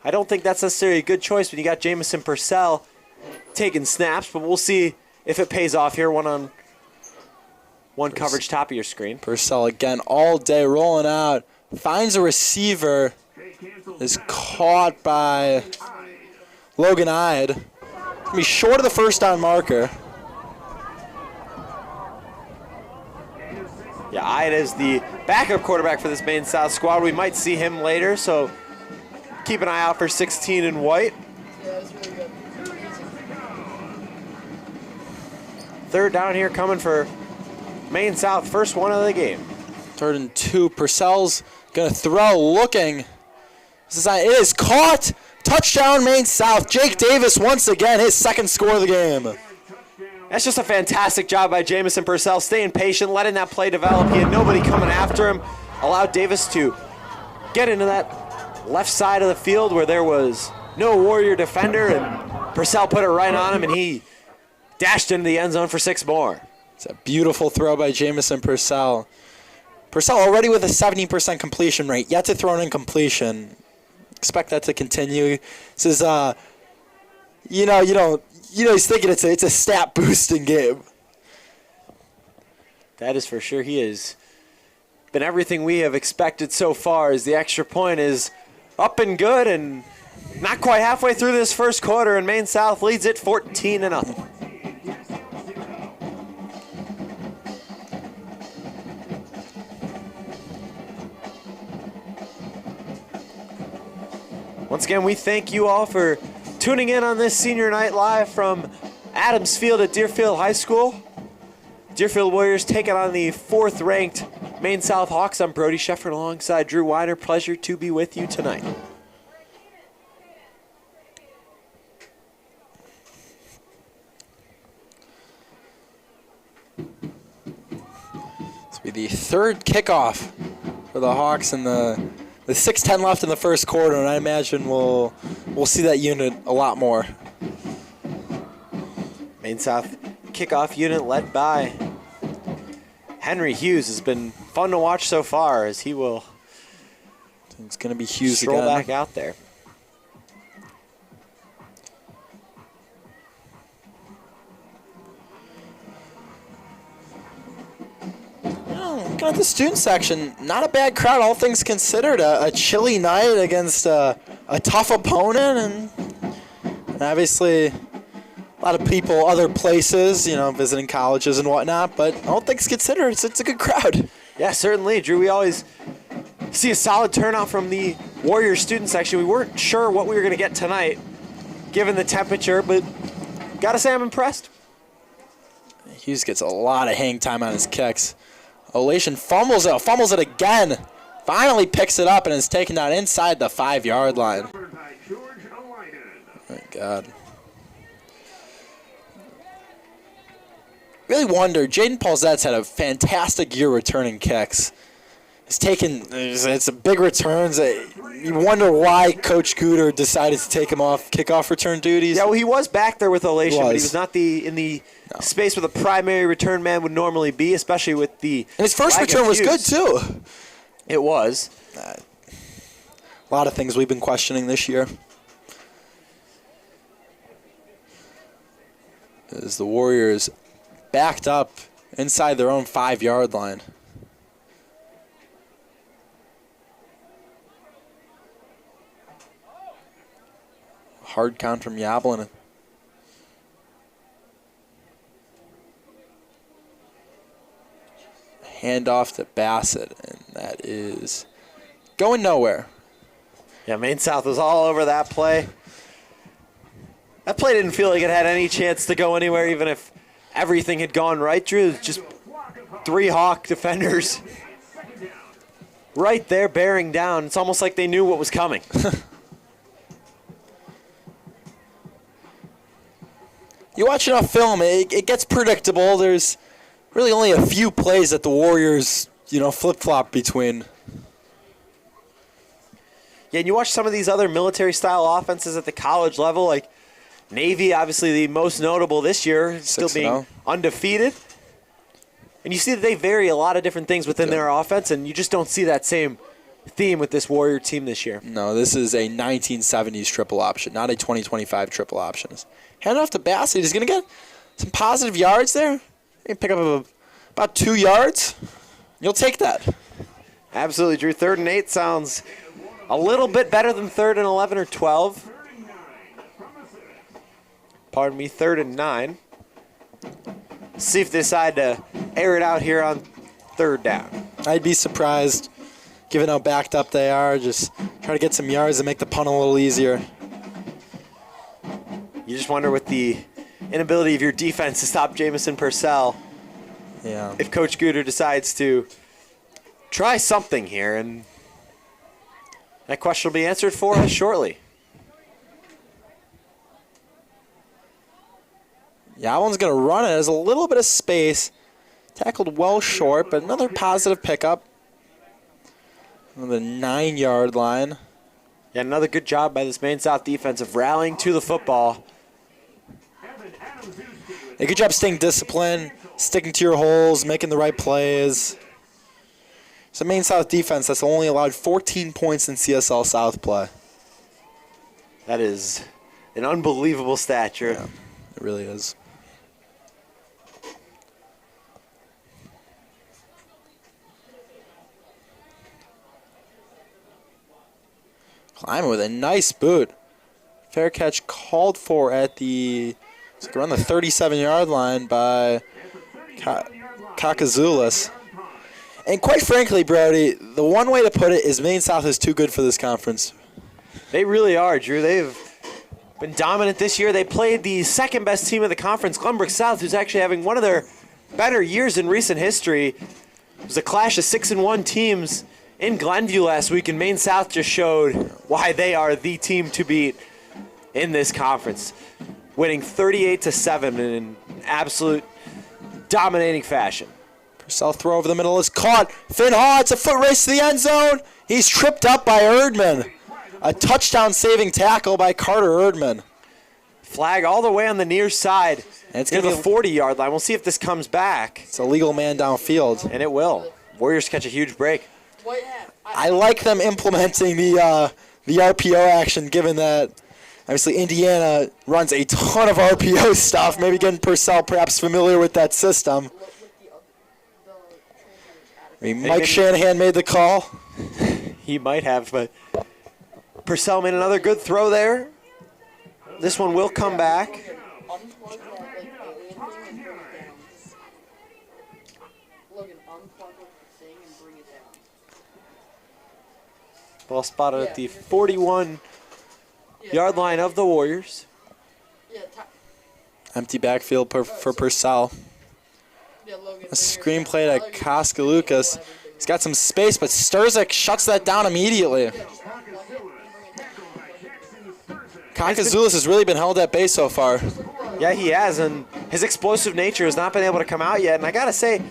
I don't think that's necessarily a good choice when you got Jamison Purcell taking snaps, but we'll see if it pays off here. One coverage top of your screen. Purcell again all day rolling out. Finds a receiver. Is caught by Logan Ide. Going to be short of the first down marker. Yeah, Ide is the backup quarterback for this Maine South squad. We might see him later, so keep an eye out for 16 in white. Third down here coming for Maine South, first one of the game. 3rd and 2. Purcell's going to throw, looking. It is caught. Touchdown, Maine South. Jake Davis once again, his second score of the game. That's just a fantastic job by Jamison Purcell, staying patient, letting that play develop. He had nobody coming after him. Allowed Davis to get into that left side of the field where there was no Warrior defender, and Purcell put it right on him, and he dashed into the end zone for 6 more. It's a beautiful throw by Jamison Purcell. Purcell already with a 70% completion rate, yet to throw an incompletion. Expect that to continue. This is, he's thinking it's a stat boosting game. That is for sure. He has been everything we have expected so far, as the extra point is up and good, and not quite halfway through this first quarter, and Maine South leads it 14-0. Once again, we thank you all for tuning in on this senior night live from Adams Field at Deerfield High School. Deerfield Warriors taking on the 4th-ranked Maine South Hawks. I'm Brody Shefford alongside Drew Weiner. Pleasure to be with you tonight. This will be the 3rd kickoff for the Hawks in the with 6:10 left in the first quarter, and I imagine we'll see that unit a lot more. Maine South kickoff unit led by Henry Hughes has been fun to watch so far as he will It's going to be Hughes stroll again. back out there. Looking at the student section, not a bad crowd, all things considered. A chilly night against a tough opponent, and obviously a lot of people, other places, visiting colleges and whatnot. But all things considered, it's a good crowd. Yeah, certainly, Drew. We always see a solid turnout from the Warriors student section. We weren't sure what we were going to get tonight, given the temperature, but gotta say I'm impressed. Hughes gets a lot of hang time on his kicks. Olation fumbles it again. Finally picks it up and is taken down inside the 5-yard line. Oh my God. Really wonder, Jaden Paulzette's had a fantastic year returning kicks. It's a big returns. You wonder why Coach Cooter decided to take him off kickoff return duties. Yeah, well, he was back there with Elation, but he was not in the space where the primary return man would normally be, especially with the. And his first return was good too. It was. A lot of things we've been questioning this year. As the Warriors backed up inside their own 5-yard line. Hard count from Yablin. Handoff to Bassett, and that is going nowhere. Yeah, Maine South was all over that play. That play didn't feel like it had any chance to go anywhere, even if everything had gone right, Drew. Just 3 Hawk defenders right there bearing down. It's almost like they knew what was coming. You watch enough film, it gets predictable. There's really only a few plays that the Warriors, flip-flop between. Yeah, and you watch some of these other military-style offenses at the college level, like Navy, obviously the most notable this year, still being undefeated. And you see that they vary a lot of different things within their offense, and you just don't see that same theme with this Warrior team this year. No, this is a 1970s triple option, not a 2025 triple option. Hand off to Bassett. He's going to get some positive yards there. He pick up about 2 yards. You'll take that. Absolutely, Drew. 3rd and 8 sounds a little bit better than 3rd and 11 or 12. Pardon me, 3rd and 9. See if they decide to air it out here on 3rd down. I'd be surprised, given how backed up they are. Just try to get some yards and make the punt a little easier. You just wonder with the inability of your defense to stop Jamison Purcell. Yeah. If Coach Gooder decides to try something here, and that question will be answered for us shortly. Yawlin's going to run it. There's a little bit of space. Tackled well short, but another positive pickup. On the 9-yard line. Yeah, another good job by this Maine South defense of rallying to the football. A good job staying disciplined, sticking to your holes, making the right plays. It's a Maine South defense that's only allowed 14 points in CSL South play. That is an unbelievable stat, Drew. Yeah, it really is. Climbing with a nice boot. Fair catch called for at the around the 37-yard line by Kakazoulis. And quite frankly, Brody, the one way to put it is Maine South is too good for this conference. They really are, Drew. They've been dominant this year. They played the second-best team of the conference, Glenbrook South, who's actually having one of their better years in recent history. It was a clash of 6-1 teams in Glenview last week, and Maine South just showed why they are the team to beat in this conference, winning 38-7 in an absolute dominating fashion. Purcell throw over the middle is caught. Finn Haw, it's a foot race to the end zone. He's tripped up by Erdman. A touchdown-saving tackle by Carter Erdman. Flag all the way on the near side. And it's near going the to 40-yard line. We'll see if this comes back. It's a legal man downfield. And it will. Warriors catch a huge break. I like them implementing the RPO action, given that obviously Indiana runs a ton of RPO stuff. Maybe getting Purcell perhaps familiar with that system. I mean, Mike Shanahan made the call. He might have, but Purcell made another good throw there. This one will come back. Ball spotted at the 41-yard line of the Warriors. Empty backfield for Purcell. A screenplay to Koskalukas. He's got some space, but Sturzik shuts that down immediately. Kakazoulis has really been held at bay so far. Yeah, he has, and his explosive nature has not been able to come out yet. And I got to say,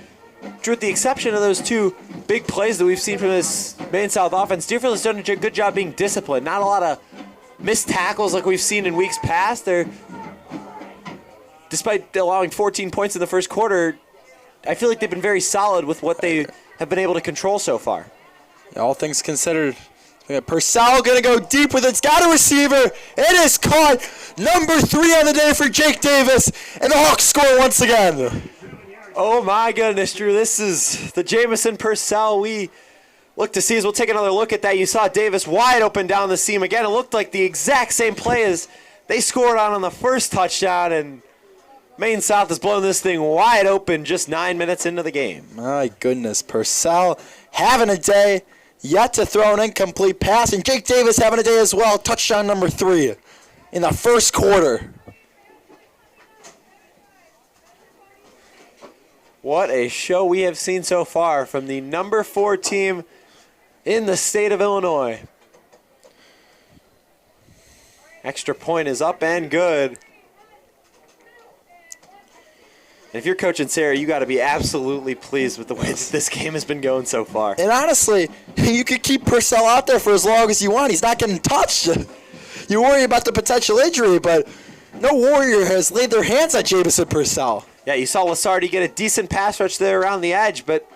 Drew, with the exception of those two big plays that we've seen from this Maine South offense, Deerfield has done a good job being disciplined. Not a lot of missed tackles like we've seen in weeks past. Despite allowing 14 points in the first quarter, I feel like they've been very solid with what they have been able to control so far. Yeah, all things considered. Purcell going to go deep with it. It's got a receiver. It is caught. Number 3 on the day for Jake Davis. And the Hawks score once again. Oh, my goodness, Drew. This is the Jamison Purcell we look to see as we'll take another look at that. You saw Davis wide open down the seam again. It looked like the exact same play as they scored on the first touchdown, and Maine South has blown this thing wide open just 9 minutes into the game. My goodness, Purcell having a day, yet to throw an incomplete pass, and Jake Davis having a day as well. Touchdown number 3 in the first quarter. What a show we have seen so far from the number 4 team in the state of Illinois. Extra point is up and good. And if you're coaching Sarah, you got to be absolutely pleased with the way that this game has been going so far. And honestly, you could keep Purcell out there for as long as you want. He's not getting touched. You worry about the potential injury, but no Warrior has laid their hands on Jamison Purcell. Yeah, you saw Lasardi get a decent pass rush there around the edge, but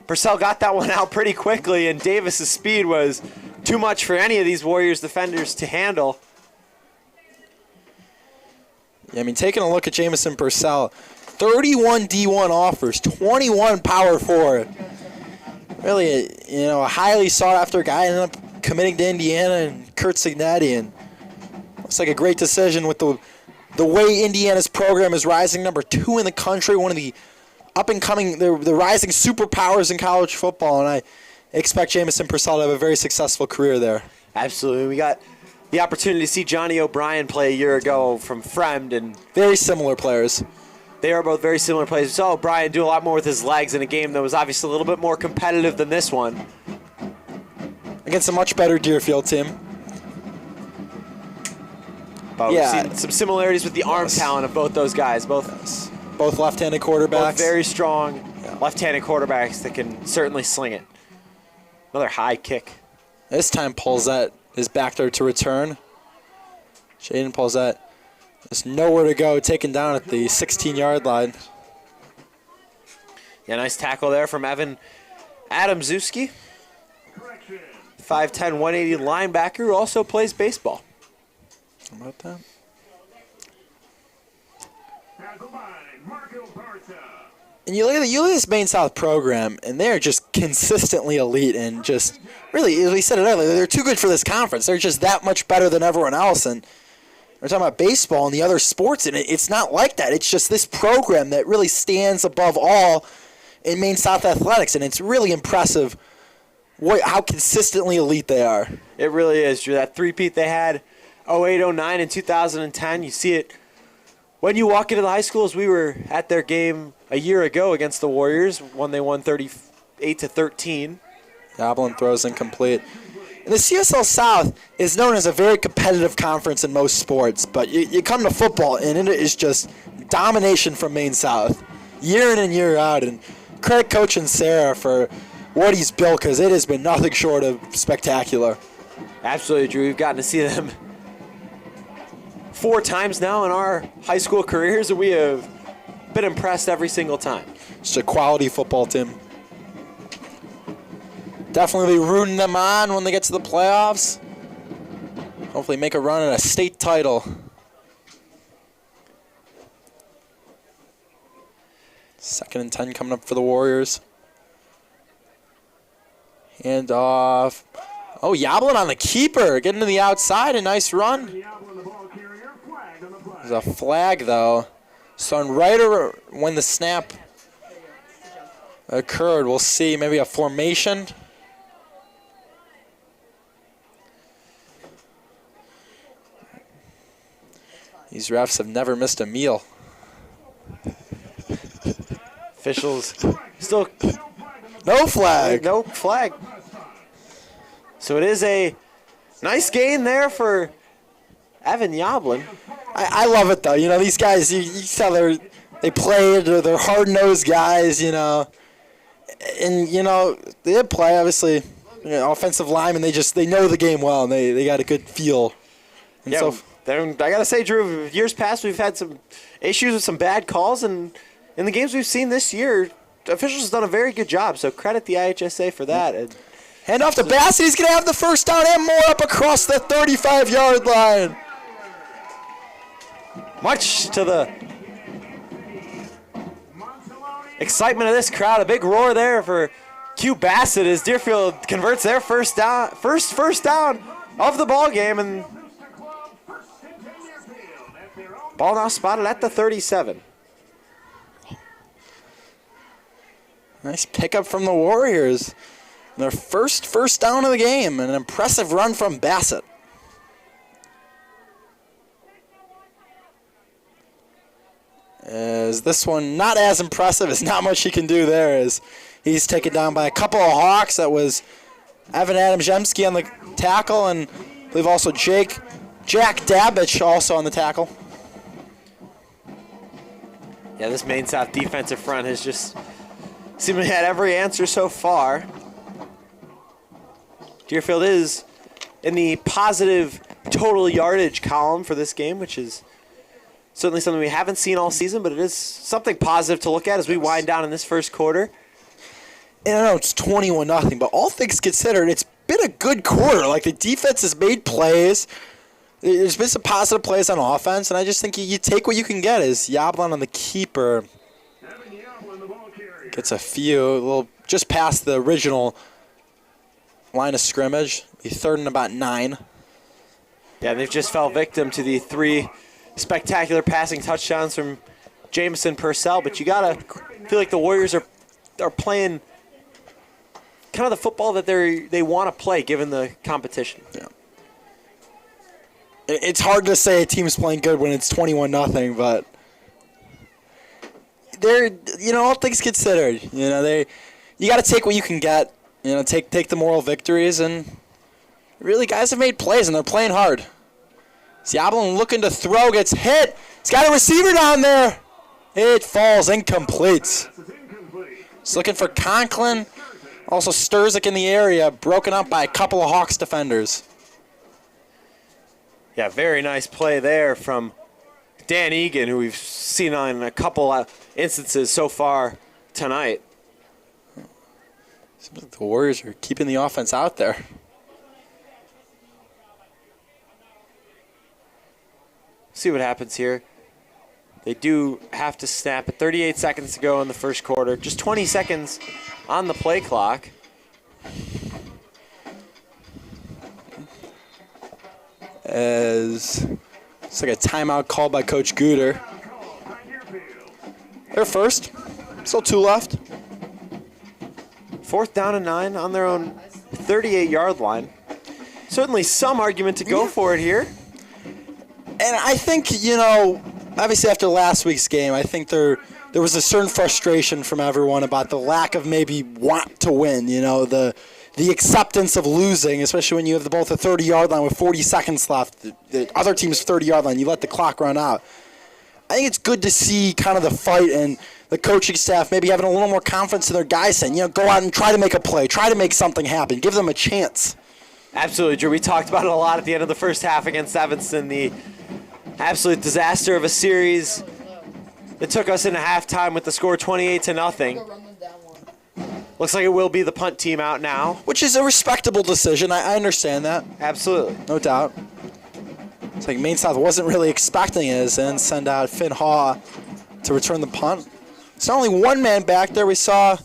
Purcell got that one out pretty quickly, and Davis's speed was too much for any of these Warriors defenders to handle. Yeah, I mean, taking a look at Jamison Purcell, 31 D1 offers, 21 Power 4. Really, a highly sought-after guy. Ended up committing to Indiana and Kurt Signetti, and looks like a great decision with the way Indiana's program is rising, number 2 in the country, one of the up-and-coming, the rising superpowers in college football, and I expect Jamison Purcell to have a very successful career there. Absolutely. We got the opportunity to see Johnny O'Brien play a year ago from Fremd, and very similar players. They are both very similar players. We saw O'Brien do a lot more with his legs in a game that was obviously a little bit more competitive than this one. Against a much better Deerfield team. But we've seen some similarities with the arm talent of both those guys. Both left-handed quarterbacks. Both very strong left-handed quarterbacks that can certainly sling it. Another high kick. This time Paulzette is back there to return. Shaden Paulzette has nowhere to go, taken down at the 16-yard line. Yeah, nice tackle there from Evan Adamczewski. 5'10", 180 linebacker who also plays baseball. How about that? And you look at this Maine South program, and they're just consistently elite, and just really, as we said it earlier, they're too good for this conference. They're just that much better than everyone else. And we're talking about baseball and the other sports, and it's not like that. It's just this program that really stands above all in Maine South athletics, and it's really impressive how consistently elite they are. It really is, Drew. That three-peat they had 08, 09, and 2010, you see it when you walk into the high schools. We were at their game a year ago against the Warriors when they won 38-13. Goblin throws incomplete. And the CSL South is known as a very competitive conference in most sports, but you come to football, and it is just domination from Maine South, year in and year out. And credit Coach and Sarah for what he's built, because it has been nothing short of spectacular. Absolutely, Drew. We've gotten to see them 4 times now in our high school careers, and we have been impressed every single time. It's a quality football team. Definitely be rooting them on when they get to the playoffs. Hopefully make a run at a state title. Second and 10 coming up for the Warriors. Hand off. Oh, Yoblin on the keeper. Getting to the outside. A nice run. There's a flag, though. So right when the snap occurred, we'll see maybe a formation. These refs have never missed a meal. Officials still no flag. No flag. So it is a nice gain there for Evan Yoblin. I love it, though. You know, these guys, you tell they played, they're hard-nosed guys, you know. And, you know, they did play, obviously, offensive linemen. They know the game well, and they got a good feel. And yeah, I got to say, Drew, years past we've had some issues with some bad calls, and in the games we've seen this year, officials have done a very good job, so credit the IHSA for that. And hand off to Bassett. He's going to have the first down and more up across the 35-yard line. Much to the excitement of this crowd, a big roar there for Q Bassett as Deerfield converts their first down of the ball game, and ball now spotted at the 37. Nice pickup from the Warriors. Their first down of the game, and an impressive run from Bassett. As this one not as impressive, as not much he can do there, as he's taken down by a couple of Hawks. That was Evan Adamzemski on the tackle, and I believe also Jack Dabich also on the tackle. Yeah, this Maine South defensive front has just seemingly had every answer so far. Deerfield is in the positive total yardage column for this game, which is certainly something we haven't seen all season, but it is something positive to look at as we wind down in this first quarter. And I know it's 21-0, but all things considered, it's been a good quarter. Like, the defense has made plays. There's been some positive plays on offense, and I just think you take what you can get. As Yoblin on the keeper gets a little just past the original line of scrimmage. The third and about 9. Yeah, they've just fell victim to the 3 spectacular passing touchdowns from Jamison Purcell, but you gotta feel like the Warriors are playing kind of the football that they want to play given the competition. Yeah. It's hard to say a team's playing good when it's 21-0, but they're, all things considered, you got to take what you can get, take the moral victories, and really guys have made plays and they're playing hard. Yoblin looking to throw, gets hit. He's got a receiver down there. It falls incomplete. He's looking for Conklin. Also Sturzik in the area, broken up by a couple of Hawks defenders. Yeah, very nice play there from Dan Egan, who we've seen on a couple instances so far tonight. Seems like the Warriors are keeping the offense out there. See what happens here. They do have to snap at 38 seconds to go in the first quarter. Just 20 seconds on the play clock. As it's like a timeout called by Coach Guter. They're first. Still 2 left. 4th down and 9 on their own 38-yard line. Certainly some argument to go for it here. And I think, obviously after last week's game, I think there was a certain frustration from everyone about the lack of maybe want to win, the acceptance of losing, especially when you have both a 30-yard line with 40 seconds left. The other team's 30-yard line, you let the clock run out. I think it's good to see kind of the fight and the coaching staff maybe having a little more confidence in their guys saying, go out and try to make a play, try to make something happen, give them a chance. Absolutely, Drew. We talked about it a lot at the end of the first half against Evanston, the absolute disaster of a series that took us into halftime with the score 28-0. Looks like it will be the punt team out now. Which is a respectable decision. I understand that. Absolutely. No doubt. It's like Maine South wasn't really expecting it and send out Finn Haw to return the punt. It's not only one man back there. We saw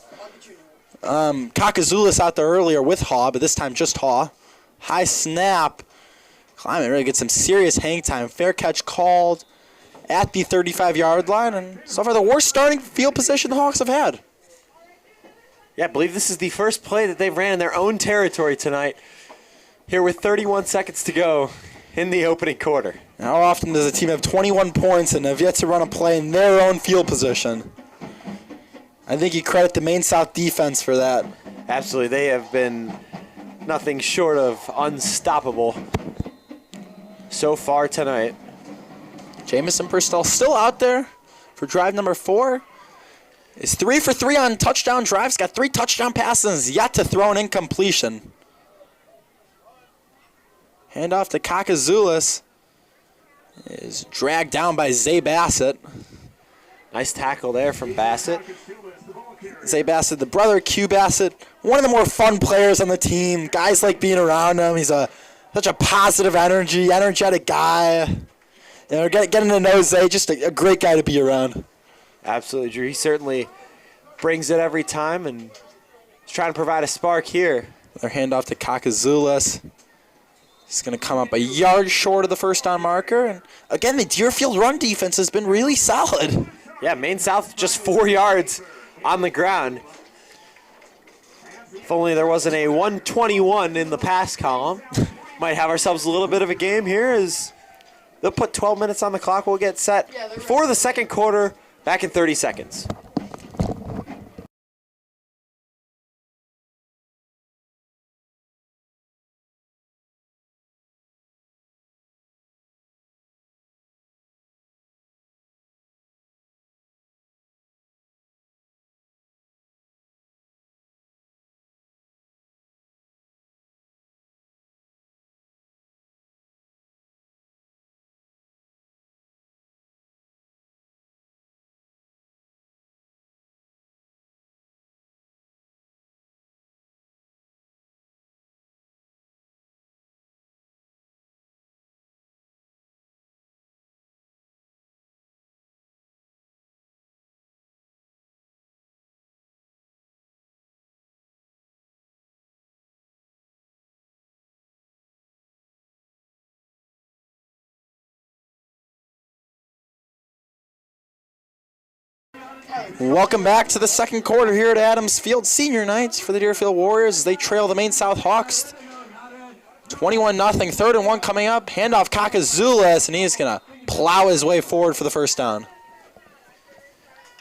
Kakazulis out there earlier with Haw, but this time just Haw. High snap. Kleiman really gets some serious hang time. Fair catch called at the 35-yard line. And so far the worst starting field position the Hawks have had. Yeah, I believe this is the first play that they've ran in their own territory tonight. Here with 31 seconds to go in the opening quarter. How often does a team have 21 points and have yet to run a play in their own field position? I think you credit the Maine South defense for that. Absolutely. They have been nothing short of unstoppable so far tonight. Jamison Purcell still out there for drive number 4. Is 3 for 3 on touchdown drives. Got 3 touchdown passes, yet to throw an incompletion. Hand off to Kakazulis. Is dragged down by Zay Bassett. Nice tackle there from Bassett. Zay Bassett, the brother of Q Bassett, one of the more fun players on the team. Guys like being around him. He's such a positive energetic guy. Getting to know Zay, just a great guy to be around. Absolutely, Drew. He certainly brings it every time and is trying to provide a spark here. Their handoff to Kakazulis. He's going to come up a yard short of the first down marker. And again, the Deerfield run defense has been really solid. Yeah, Maine South just 4 yards on the ground. If only there wasn't a 121 in the pass column. Might have ourselves a little bit of a game here as they'll put 12 minutes on the clock. We'll get set for the second quarter. Back in 30 seconds. Welcome back to the second quarter here at Adams Field. Senior nights for the Deerfield Warriors as they trail the Maine South Hawks 21-0. 3rd and 1 coming up. Handoff Kakazulis, and he's going to plow his way forward for the first down.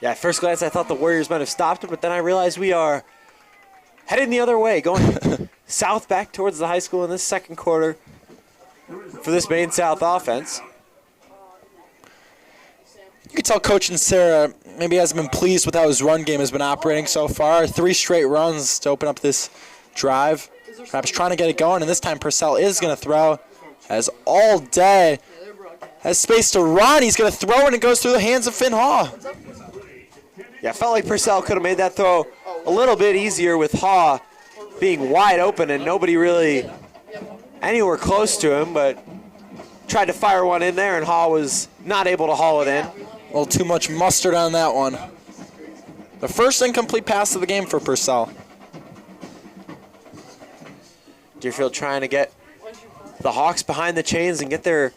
Yeah, at first glance I thought the Warriors might have stopped it, but then I realized we are heading the other way, going south back towards the high school in this second quarter for this Maine South offense. You can tell Coach Sarah maybe hasn't been pleased with how his run game has been operating so far. 3 straight runs to open up this drive. Perhaps trying to get it going, and this time Purcell is going to throw. As all day has space to run. He's going to throw, and it goes through the hands of Finn Haw. Yeah, felt like Purcell could have made that throw a little bit easier with Haw being wide open and nobody really anywhere close to him, but tried to fire one in there, and Haw was not able to haul it in. A little too much mustard on that one. The first incomplete pass of the game for Purcell. Deerfield trying to get the Hawks behind the chains and get their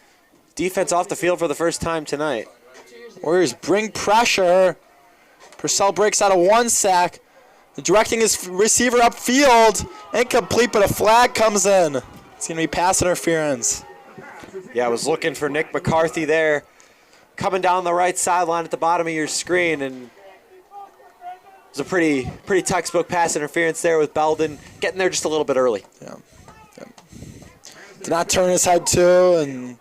defense off the field for the first time tonight. Warriors bring pressure. Purcell breaks out of 1 sack. Directing his receiver upfield. Incomplete, but a flag comes in. It's going to be pass interference. Yeah, I was looking for Nick McCarthy there, coming down the right sideline at the bottom of your screen, and it was a pretty textbook pass interference there with Belden getting there just a little bit early. Yeah. Did not turn his head too, and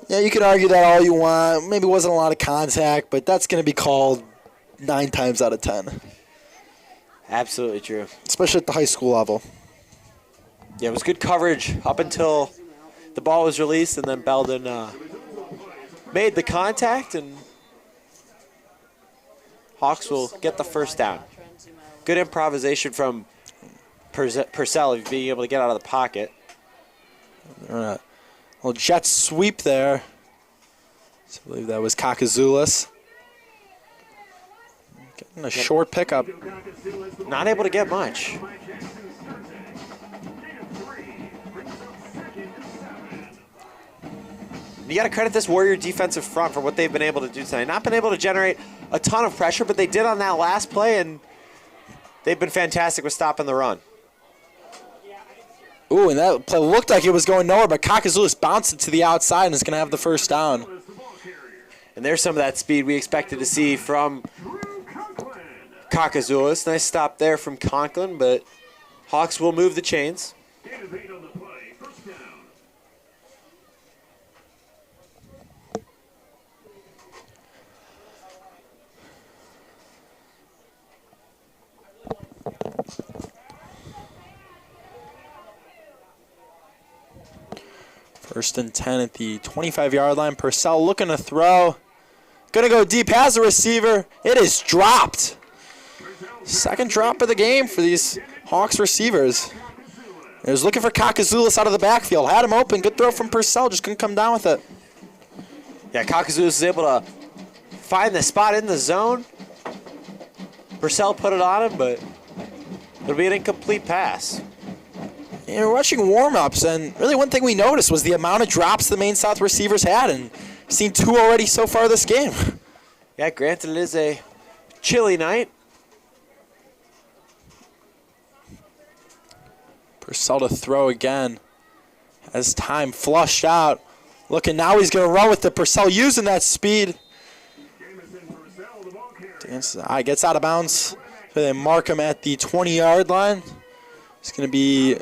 yeah, you can argue that all you want. Maybe wasn't a lot of contact, but that's going to be called 9 times out of 10, Absolutely true. especially at the high school level. Yeah, it was good coverage up until the ball was released, and then Belden made the contact, and Hawks will get the first down. Good improvisation from Purcell being able to get out of the pocket. A little jet sweep there. So I believe that was Kakazoulis. Getting a short pickup. Not able to get much. You got to credit this Warrior defensive front for what they've been able to do tonight. Not been able to generate a ton of pressure, but they did on that last play, and they've been fantastic with stopping the run. Ooh, and that play looked like it was going nowhere, but Kakazoulis bounced it to the outside and is going to have the first down. And there's some of that speed we expected to see from Kakazoulis. Nice stop there from Conklin, but Hawks will move the chains. First and 10 at the 25-yard line. Purcell looking to throw. Going to go deep. Has the receiver. It is dropped. Second drop of the game for these Hawks receivers. He was looking for Kakazoulis out of the backfield. Had him open. Good throw from Purcell. Just couldn't come down with it. Yeah, Kakazoulis is able to find the spot in the zone. Purcell put it on him, but it'll be an incomplete pass. You know, we're watching warm-ups, and really one thing we noticed was the amount of drops the Maine South receivers had, and seen 2 already so far this game. Yeah, granted it is a chilly night. Purcell to throw again. As time flushed out. Looking now he's going to run with the Purcell using that speed. Gets out of bounds. They mark him at the 20-yard line. It's going to be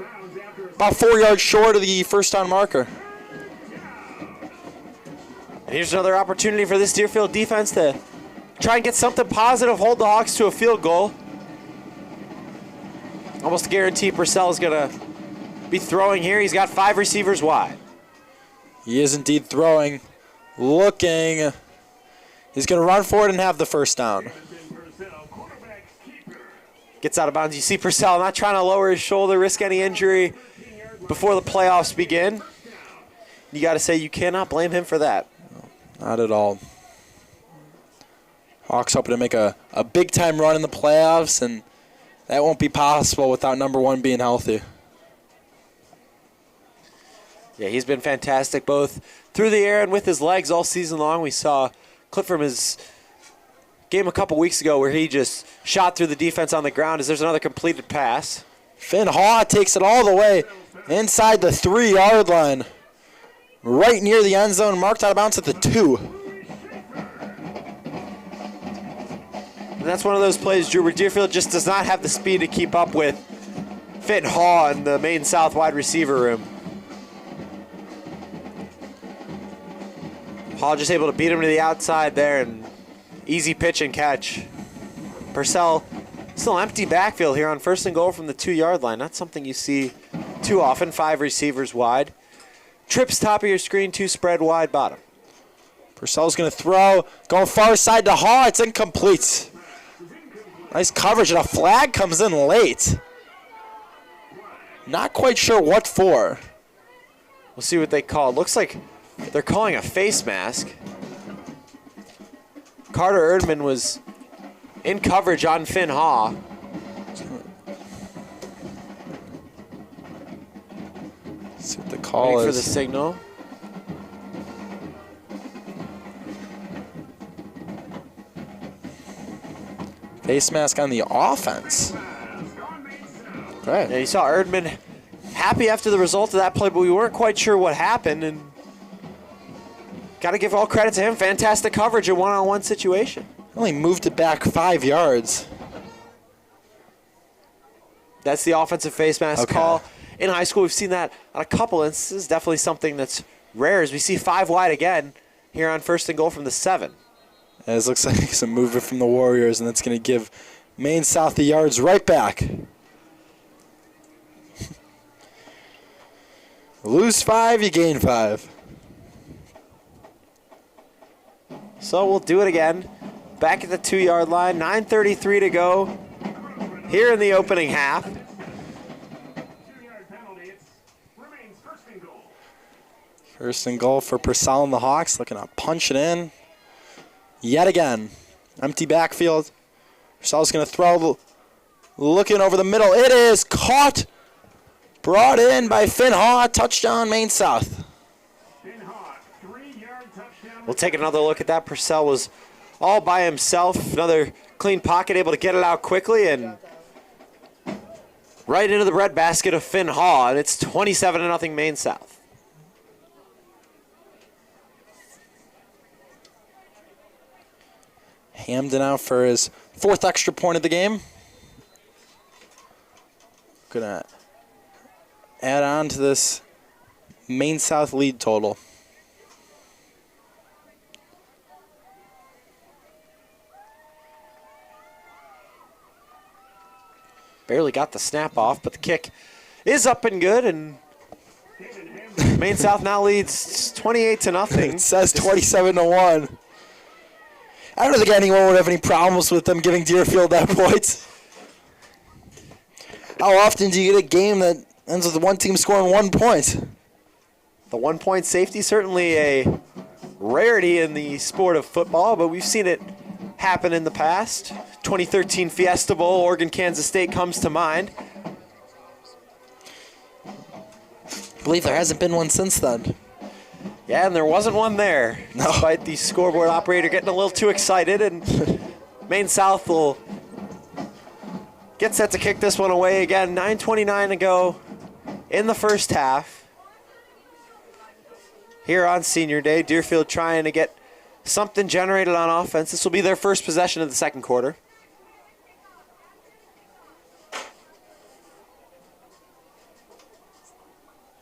about 4 yards short of the first down marker. And here's another opportunity for this Deerfield defense to try and get something positive, hold the Hawks to a field goal. Almost guarantee Purcell is going to be throwing here. He's got 5 receivers wide. He is indeed throwing. Looking. He's going to run for it and have the first down. Gets out of bounds. You see Purcell not trying to lower his shoulder, risk any injury before the playoffs begin. You got to say you cannot blame him for that. Not at all. Hawks hoping to make a big-time run in the playoffs, and that won't be possible without number 1 being healthy. Yeah, he's been fantastic both through the air and with his legs all season long. We saw a clip from his game a couple weeks ago where he just shot through the defense on the ground as there's another completed pass. Finn Haw takes it all the way inside the 3-yard line. Right near the end zone, marked out of bounds at the 2. And that's one of those plays, Drew, where Deerfield just does not have the speed to keep up with Finn Haw in the Maine South wide receiver room. Haw just able to beat him to the outside there, and easy pitch and catch. Purcell still empty backfield here on first and goal from the 2-yard line. Not something you see too often. 5 receivers wide. Trips top of your screen, 2 spread wide bottom. Purcell's going to throw. Going far side to Haw. It's incomplete. Nice coverage, and a flag comes in late. Not quite sure what for. We'll see what they call. Looks like they're calling a face mask. Carter Erdman was in coverage on Finn Haw. See what the call Waiting is. for the signal. Face mask on the offense. Right. Yeah, you saw Erdman happy after the result of that play, but we weren't quite sure what happened. And got to give all credit to him. Fantastic coverage in one-on-one situation. Only moved it back 5 yards. That's the offensive face mask Okay. call. In high school, we've seen that on a couple instances. Definitely something that's rare as we see 5 wide again here on first and goal from the 7. As looks like some movement from the Warriors, and that's going to give Maine South the yards right back. Lose 5, you gain 5. So we'll do it again. Back at the 2-yard line, 9:33 to go here in the opening half. 2-yard penalty. It remains first and goal. First and goal for Purcell and the Hawks, looking to punch it in. Yet again, empty backfield. Purcell's going to throw, looking over the middle. It is caught, brought in by Finn Haw. Touchdown, Maine South. Finn Haw, 3-yard touchdown. We'll take another look at that. Purcell was all by himself. Another clean pocket, able to get it out quickly and right into the breadbasket of Finn Haw, and it's 27-0 Maine South. Hamden out for his 4th extra point of the game. Gonna add on to this Maine South lead total. Barely got the snap off, but the kick is up and good, and Maine South now leads 28-0. It says 27-1. I don't think anyone would have any problems with them giving Deerfield that point. How often do you get a game that ends with one team scoring 1 point? The 1-point safety, certainly a rarity in the sport of football, but we've seen it happen in the past. 2013 Fiesta Bowl, Oregon-Kansas State comes to mind. I believe there hasn't been one since then. Yeah, and there wasn't one there, No. despite the scoreboard operator getting a little too excited, and Maine South will get set to kick this one away again. 9:29 to go in the first half. Here on Senior Day, Deerfield trying to get something generated on offense. This will be their first possession of the second quarter.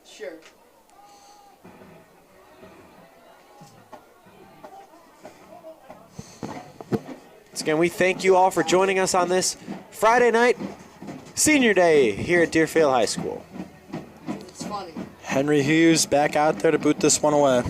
Sure. Once again, we thank you all for joining us on this Friday night Senior Day here at Deerfield High School. It's funny. Henry Hughes back out there to boot this one away.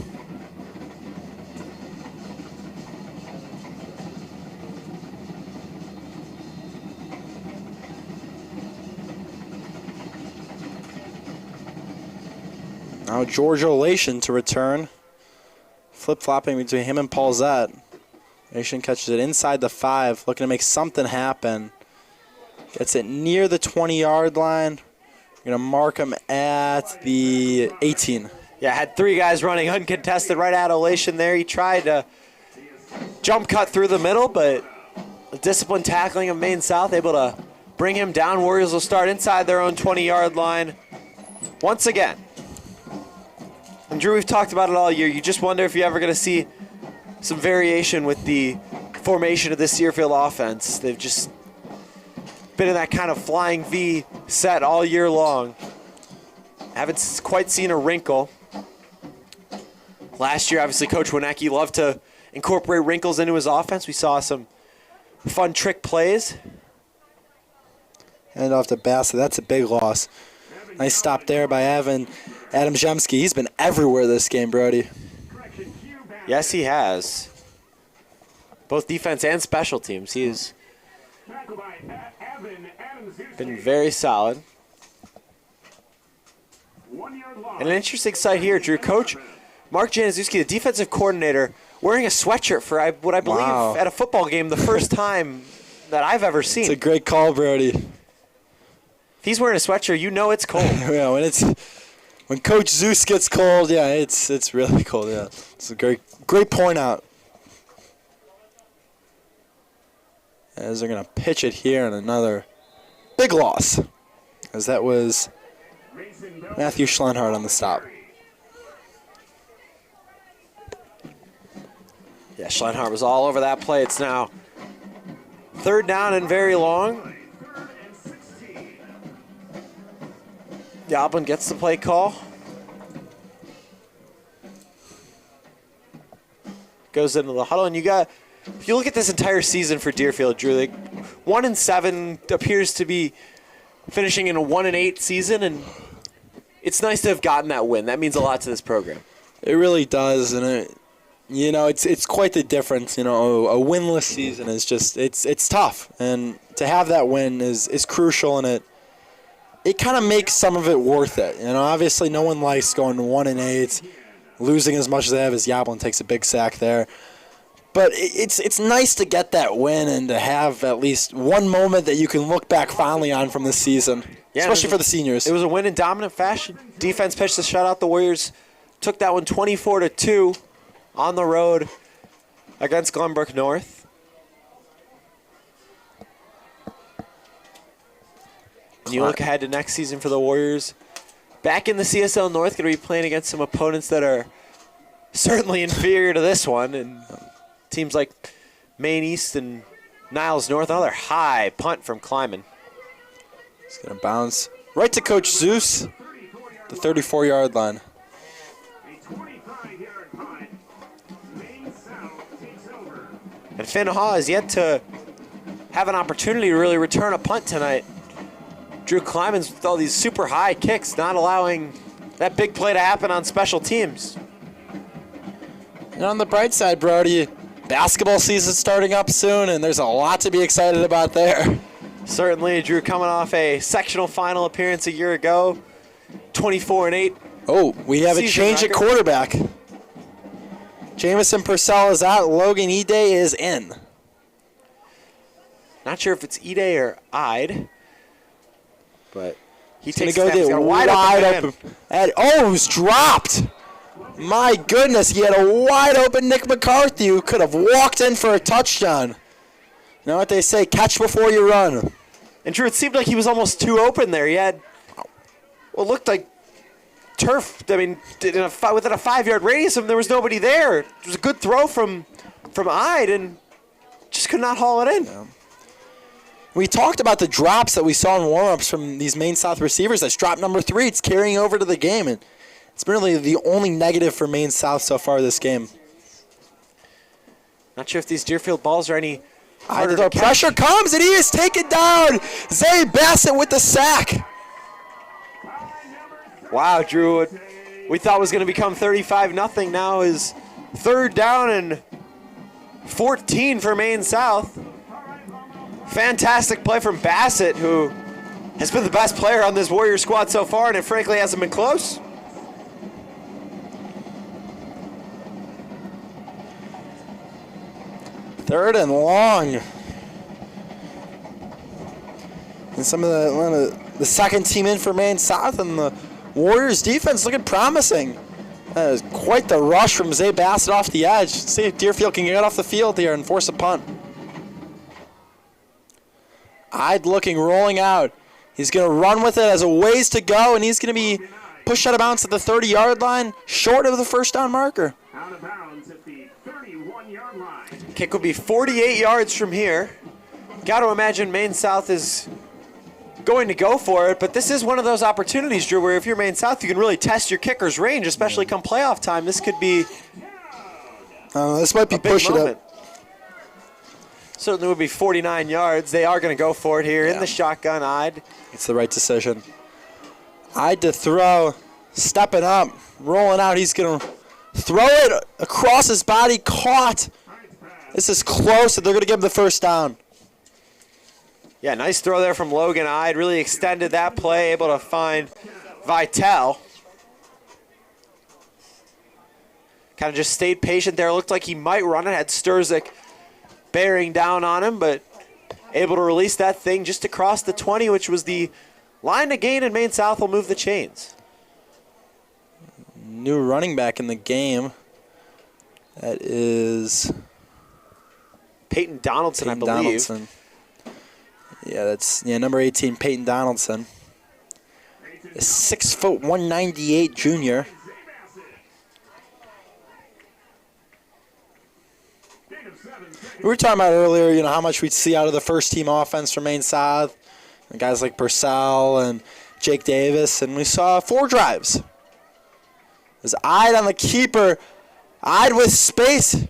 Now George Olation to return. Flip-flopping between him and Paulzette. Olation catches it inside the 5, looking to make something happen. Gets it near the 20-yard line. We're going to mark him at the 18. Yeah, had 3 guys running uncontested right at Olation there. He tried to jump cut through the middle, but a disciplined tackling of Maine South able to bring him down. Warriors will start inside their own 20-yard line once again. And Drew, we've talked about it all year. You just wonder if you're ever going to see some variation with the formation of this Deerfield offense. They've just been in that kind of flying V set all year long. Haven't quite seen a wrinkle. Last year, obviously, Coach Winecki loved to incorporate wrinkles into his offense. We saw some fun trick plays. Hand off to Bassett. That's a big loss. Nice stop there by Adam Zemsky. He's been everywhere this game, Brody. Yes, he has. Both defense and special teams. He's been very solid. And an interesting sight here, Drew. Coach Mark Januszewski, the defensive coordinator, wearing a sweatshirt for what I believe Wow. at a football game the first time that I've ever seen. It's a great call, Brody. If he's wearing a sweatshirt, you know it's cold. Yeah, when Coach Zeus gets cold, yeah, it's really cold. Yeah, it's a great point out. As they're gonna pitch it here, and another big loss, as that was Matthew Schlenhardt on the stop. Yeah, Schlenhardt was all over that play. It's now 3rd down and very long. Yoblin gets the play call. Goes into the huddle, and you got if you look at this entire season for Deerfield, Drew, like 1-7 appears to be finishing in a 1-8 season, and it's nice to have gotten that win. That means a lot to this program. It really does, and it's quite the difference. A winless season is just it's tough, and to have that win is crucial, and it kind of makes some of it worth it. Obviously no one likes going 1-8, losing as much as they have as Yablin takes a big sack there. But it's nice to get that win and to have at least one moment that you can look back fondly on from this season, especially for the seniors. It was a win in dominant fashion. Defense pitched the shutout. The Warriors took that one 24-2 on the road against Glenbrook North. And you look ahead to next season for the Warriors. Back in the CSL North, going to be playing against some opponents that are certainly inferior to this one. And teams like Maine East and Niles North. Another high punt from Kleiman. It's going to bounce right to Coach Zeus, the 34-yard line. And Finn Haw is yet to have an opportunity to really return a punt tonight. Drew Kleiman's with all these super high kicks, not allowing that big play to happen on special teams. And on the bright side, Brody, basketball season starting up soon, and there's a lot to be excited about there. Certainly, Drew coming off a sectional final appearance a year ago, 24-8. Oh, we have a change at quarterback. Jamison Purcell is out. Logan Ide is in. Not sure if it's Ide or Ide, but he's going to go there wide open. It was dropped. My goodness, he had a wide open Nick McCarthy who could have walked in for a touchdown. You know what they say, catch before you run. And Drew, it seemed like he was almost too open there. He had what looked like turf. I mean, within a 5-yard radius of him, there was nobody there. It was a good throw from Ide, and just could not haul it in. Yeah. We talked about the drops that we saw in warm-ups from these Maine South receivers. That's drop number 3. It's carrying over to the game, and it's been really the only negative for Maine South so far this game. Not sure if these Deerfield balls are any harder to catch. Pressure comes, and he is taken down. Zay Bassett with the sack. Wow, Drew, what we thought was going to become 35-0 now is 3rd down and 14 for Maine South. Fantastic play from Bassett, who has been the best player on this Warrior squad so far, and it frankly hasn't been close. Third and long. And some of the second team in for Maine South, and the Warriors defense looking promising. That is quite the rush from Zay Bassett off the edge. See if Deerfield can get off the field here and force a punt. Ide looking, rolling out. He's going to run with it as a ways to go, and he's going to be pushed out of bounds at the 30-yard line, short of the first down marker. Out of bounds at the 31-yard line. Kick will be 48 yards from here. Got to imagine Maine South is going to go for it, but this is one of those opportunities, Drew, where if you're Maine South, you can really test your kicker's range, especially come playoff time. This could be this might be pushing it up. Certainly would be 49 yards. They are going to go for it here in the shotgun. Ide. It's the right decision. Ide to throw, stepping up, rolling out. He's going to throw it across his body, caught. This is close, and they're going to give him the first down. Yeah, nice throw there from Logan Ide. Really extended that play, able to find Vitale. Kind of just stayed patient there. Looked like he might run it. Had Sturzik bearing down on him, but able to release that thing just across the 20, which was the line to gain, and Maine South will move the chains. New running back in the game. That is Peyton Donaldson, I believe. Donaldson. Yeah, that's number 18, Peyton Donaldson. A 6', 198 junior. We were talking about earlier, how much we'd see out of the first team offense from Maine South. And guys like Purcell and Jake Davis, and we saw 4 drives. There's Ide on the keeper. Ide with space.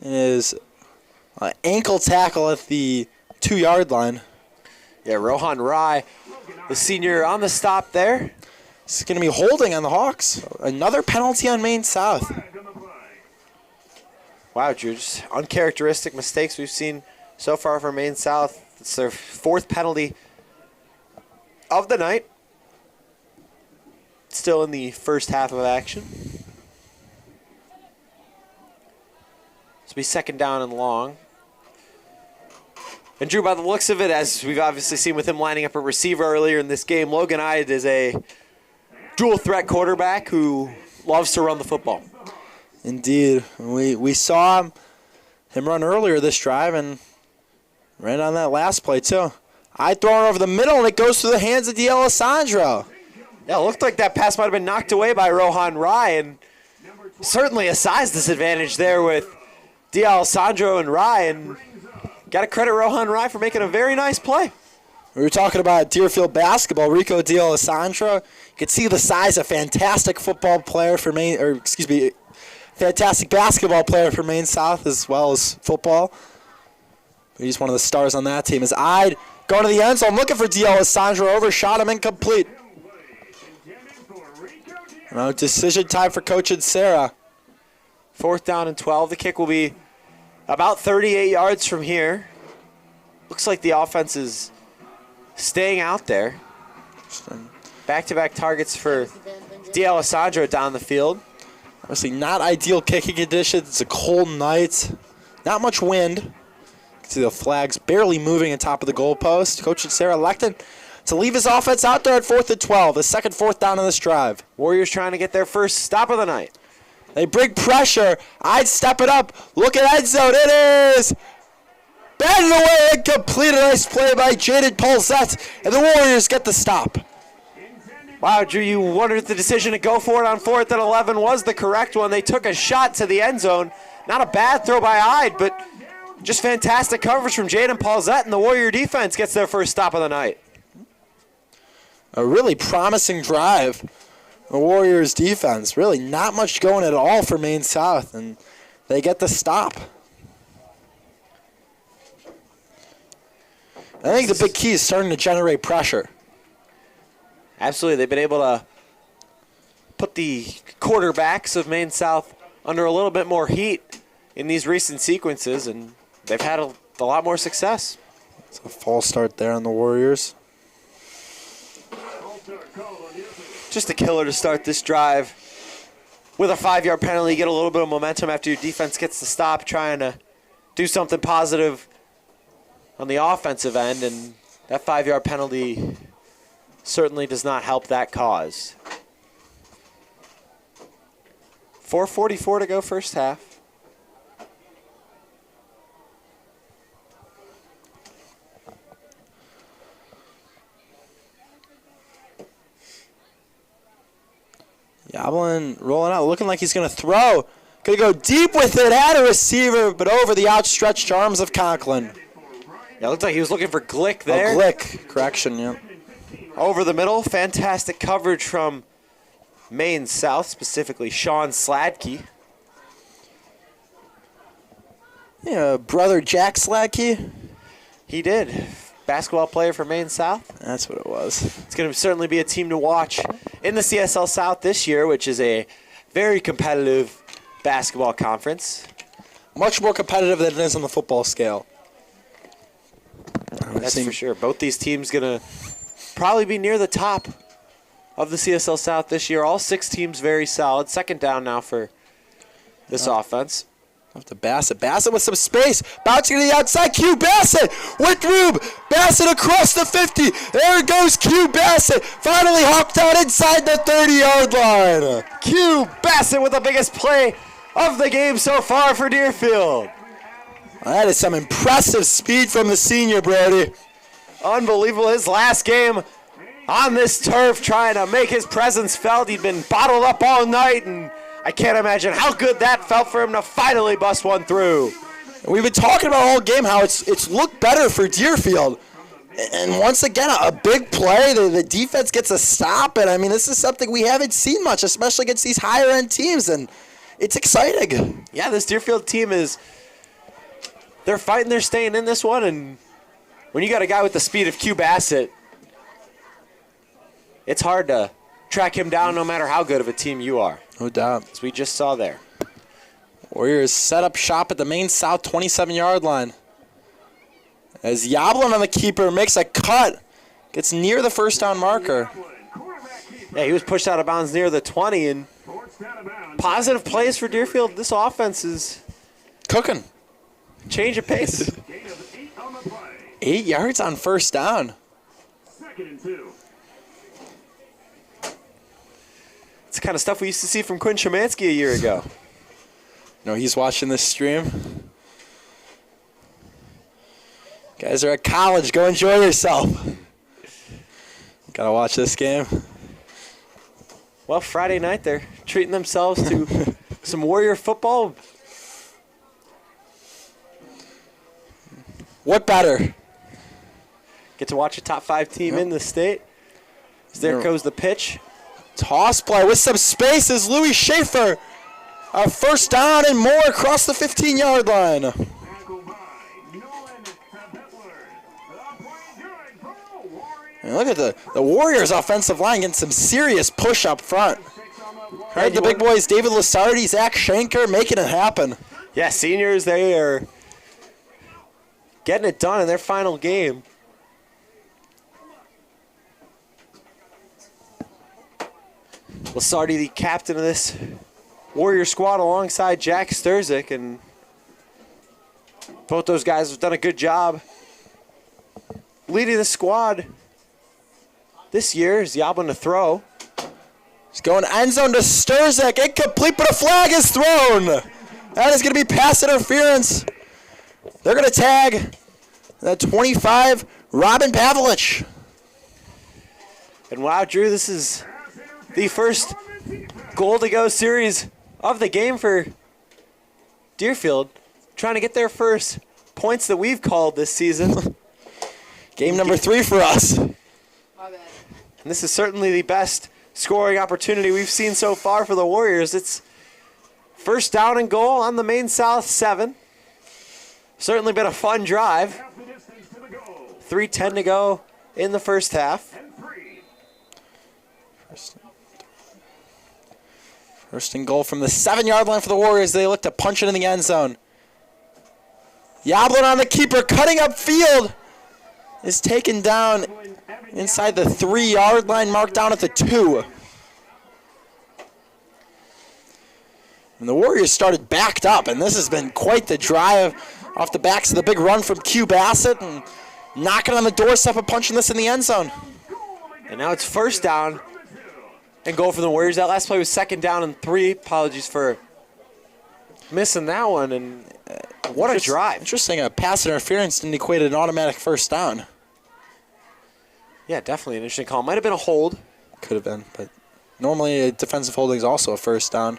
in his ankle tackle at the 2-yard line. Yeah, Rohan Rai, the senior, on the stop there. It's going to be holding on the Hawks. Another penalty on Maine South. Wow, Drew, just uncharacteristic mistakes we've seen so far from Maine South. It's their 4th penalty of the night. Still in the first half of action. This will be 2nd down and long. And Drew, by the looks of it, as we've obviously seen with him lining up a receiver earlier in this game, Logan Ide is a dual threat quarterback who loves to run the football. Indeed. We saw him run earlier this drive and ran on that last play too. I throw it over the middle and it goes through the hands of D'Alessandro. Yeah, it looked like that pass might have been knocked away by Rohan Rai, and certainly a size disadvantage there with D'Alessandro and Rai, and got to credit Rohan Rai for making a very nice play. We were talking about Deerfield basketball. Rico D'Alessandro, you could see the size, a fantastic football player for Maine, or excuse me, fantastic basketball player for Maine South as well as football. He's one of the stars on that team. As Ide going to the end zone, looking for D'Alessandro, overshot him, incomplete. Decision time for Coach Sarah. 4th down and 12. The kick will be about 38 yards from here. Looks like the offense is staying out there. Back-to-back targets for D'Alessandro down the field. Obviously not ideal kicking conditions. It's a cold night. Not much wind. You can see the flags barely moving on top of the goalpost. Coach Sarah elected to leave his offense out there at 4th and 12. The second 4th down on this drive. Warriors trying to get their first stop of the night. They bring pressure. I'd step it up. Look at end zone. It is batted away, incomplete. A nice play by Jaden Paulsett, and the Warriors get the stop. Wow, Drew, you wondered if the decision to go for it on 4th and 11 was the correct one. They took a shot to the end zone. Not a bad throw by Ide, but just fantastic coverage from Jaden Paulsett, and the Warrior defense gets their first stop of the night. A really promising drive. The Warriors defense, really not much going at all for Maine South, and they get the stop. I think the big key is starting to generate pressure. Absolutely. They've been able to put the quarterbacks of Maine South under a little bit more heat in these recent sequences, and they've had a lot more success. It's a false start there on the Warriors. Just a killer to start this drive. With a 5-yard penalty, you get a little bit of momentum after your defense gets to stop, trying to do something positive on the offensive end, and that 5-yard penalty certainly does not help that cause. 4:44 to go first half. Yoblin rolling out, looking like he's going to throw. Going to go deep with it, at a receiver, but over the outstretched arms of Conklin. Yeah, it looked like he was looking for Glick there. Oh, Glick. Correction, yeah. Over the middle, fantastic coverage from Maine South, specifically Sean Sladkey. Yeah, brother Jack Sladkey. He did. Basketball player for Maine South. That's what it was. It's going to certainly be a team to watch in the CSL South this year, which is a very competitive basketball conference. Much more competitive than it is on the football scale. That's for sure. Both these teams going to probably be near the top of the CSL South this year. All 6 teams very solid. Second down now for this offense. Off to Bassett. Bassett with some space. Bouncing to the outside. Q Bassett with room. Bassett across the 50. There goes Q Bassett. Finally hopped out inside the 30-yard line. Q Bassett with the biggest play of the game so far for Deerfield. That is some impressive speed from the senior, Brody. Unbelievable. His last game on this turf, trying to make his presence felt. He'd been bottled up all night, and I can't imagine how good that felt for him to finally bust one through. We've been talking about all game how it's looked better for Deerfield. And once again, a big play. The defense gets a stop. And, I mean, this is something we haven't seen much, especially against these higher-end teams. And it's exciting. Yeah, this Deerfield team is they're fighting, they're staying in this one, and when you got a guy with the speed of Q Bassett, it's hard to track him down no matter how good of a team you are. No doubt. As we just saw there. Warriors set up shop at the Maine South 27-yard line. As Yablon on the keeper makes a cut, gets near the first down marker. Yeah, he was pushed out of bounds near the 20, and positive plays for Deerfield. This offense is cooking. Change of pace. 8 yards on first down. 2nd and 2. It's the kind of stuff we used to see from Quinn Szymanski a year ago. You know, he's watching this stream. Guys are at college. Go enjoy yourself. Gotta watch this game. Well, Friday night they're treating themselves to some Warrior football. What better? Get to watch a top 5 team in the state. As there goes the pitch. Toss play with some space is Louis Schaefer. A first down and more across the 15-yard line. And look at the Warriors' offensive line getting some serious push up front. Heard the big boys, David Lasardi, Zach Schenker, making it happen. Yeah, seniors, they are getting it done in their final game. Lasardi, the captain of this Warrior squad, alongside Jack Sturzik, and both those guys have done a good job leading the squad this year. Is Yablon to throw. He's going end zone to Sturzik. Incomplete, but a flag is thrown. That is going to be pass interference. They're going to tag that 25, Robin Pavlich. And wow, Drew, this is the first goal-to-go series of the game for Deerfield, trying to get their first points that we've called this season. Game number 3 for us. My bad. And this is certainly the best scoring opportunity we've seen so far for the Warriors. It's first down and goal on the Maine South 7. Certainly been a fun drive. 3:10 to go in the first half. First and goal from the 7-yard line for the Warriors. They look to punch it in the end zone. Yablon on the keeper, cutting up field, is taken down inside the 3-yard line, marked down at the 2. And the Warriors started backed up, and this has been quite the drive off the backs of the big run from Q Bassett, and knocking on the doorstep and punching this in the end zone. And now it's first down and goal for the Warriors. That last play was 2nd down and 3. Apologies for missing that one. And what a drive. Interesting, a pass interference didn't equate an automatic first down. Yeah, definitely an interesting call. Might have been a hold. Could have been, but normally a defensive holding is also a first down.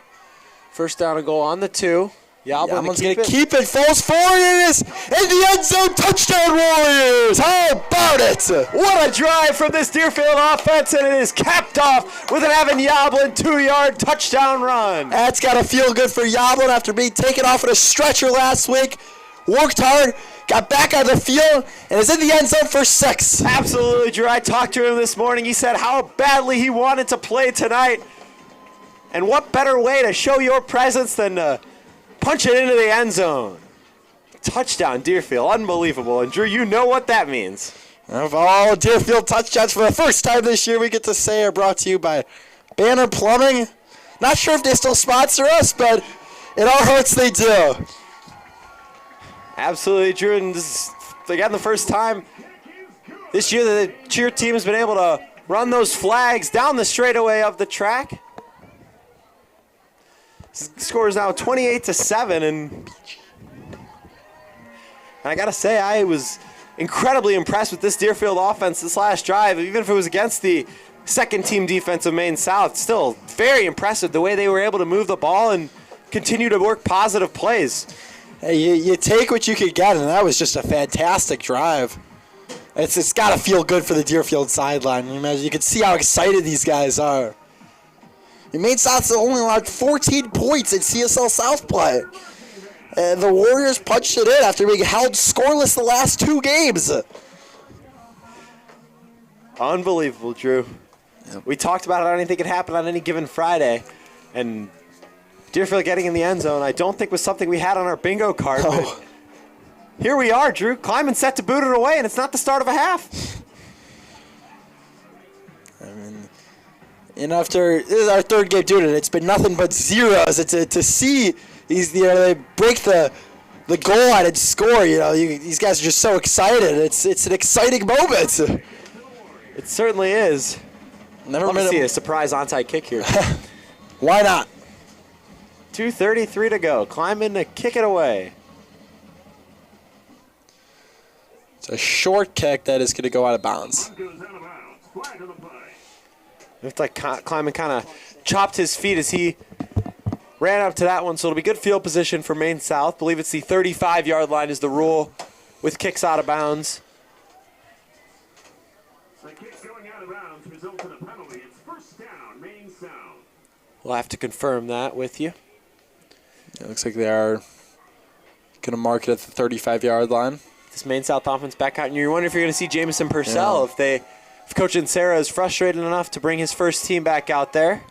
First down and goal on the 2. Yablon's going to keep it. Falls forward. It is in the end zone. Touchdown, Warriors. How about it? What a drive from this Deerfield offense, and it is capped off with an Evan Yablon 2-yard touchdown run. That's got to feel good for Yablon after being taken off at a stretcher last week. Worked hard, got back on the field, and is in the end zone for 6. Absolutely, Drew. I talked to him this morning. He said how badly he wanted to play tonight. And what better way to show your presence than to punch it into the end zone. Touchdown, Deerfield. Unbelievable. And, Drew, you know what that means. Of all Deerfield touchdowns for the first time this year, we get to say are brought to you by Banner Plumbing. Not sure if they still sponsor us, but in our hearts they do. Absolutely, Drew. And this is, again, the first time this year that the cheer team has been able to run those flags down the straightaway of the track. Score is now 28-7, and I gotta say, I was incredibly impressed with this Deerfield offense this last drive. Even if it was against the second-team defense of Maine South, still very impressive the way they were able to move the ball and continue to work positive plays. Hey, you take what you could get, and that was just a fantastic drive. It's got to feel good for the Deerfield sideline. You can see how excited these guys are. Maine South's only allowed 14 points in CSL South play. And the Warriors punched it in after being held scoreless the last 2 games. Unbelievable, Drew. Yep. We talked about how anything could happen on any given Friday, and Deerfield getting in the end zone I don't think was something we had on our bingo card. Oh. But here we are, Drew. Kleiman set to boot it away, and it's not the start of a half. After this is our 3rd game doing it, it's been nothing but zeros. It's to see these, they break the goal line and score. These guys are just so excited. It's an exciting moment. It certainly is. Never Let me been see a surprise onside kick here. Why not? 2:33 to go. Kleiman to kick it away. It's a short kick that is going to go out of bounds. Looks like Kleiman kind of chopped his feet as he ran up to that one, so it'll be good field position for Maine South. Believe it's the 35-yard line is the rule with kicks out of bounds. The kick going out of bounds results in a penalty. It's first down, Maine South. We'll have to confirm that with you. It looks like they are going to mark it at the 35-yard line. This Maine South offense back out, and you're wondering if you're going to see Jamison Purcell, if Coach Insera is frustrated enough to bring his first team back out there.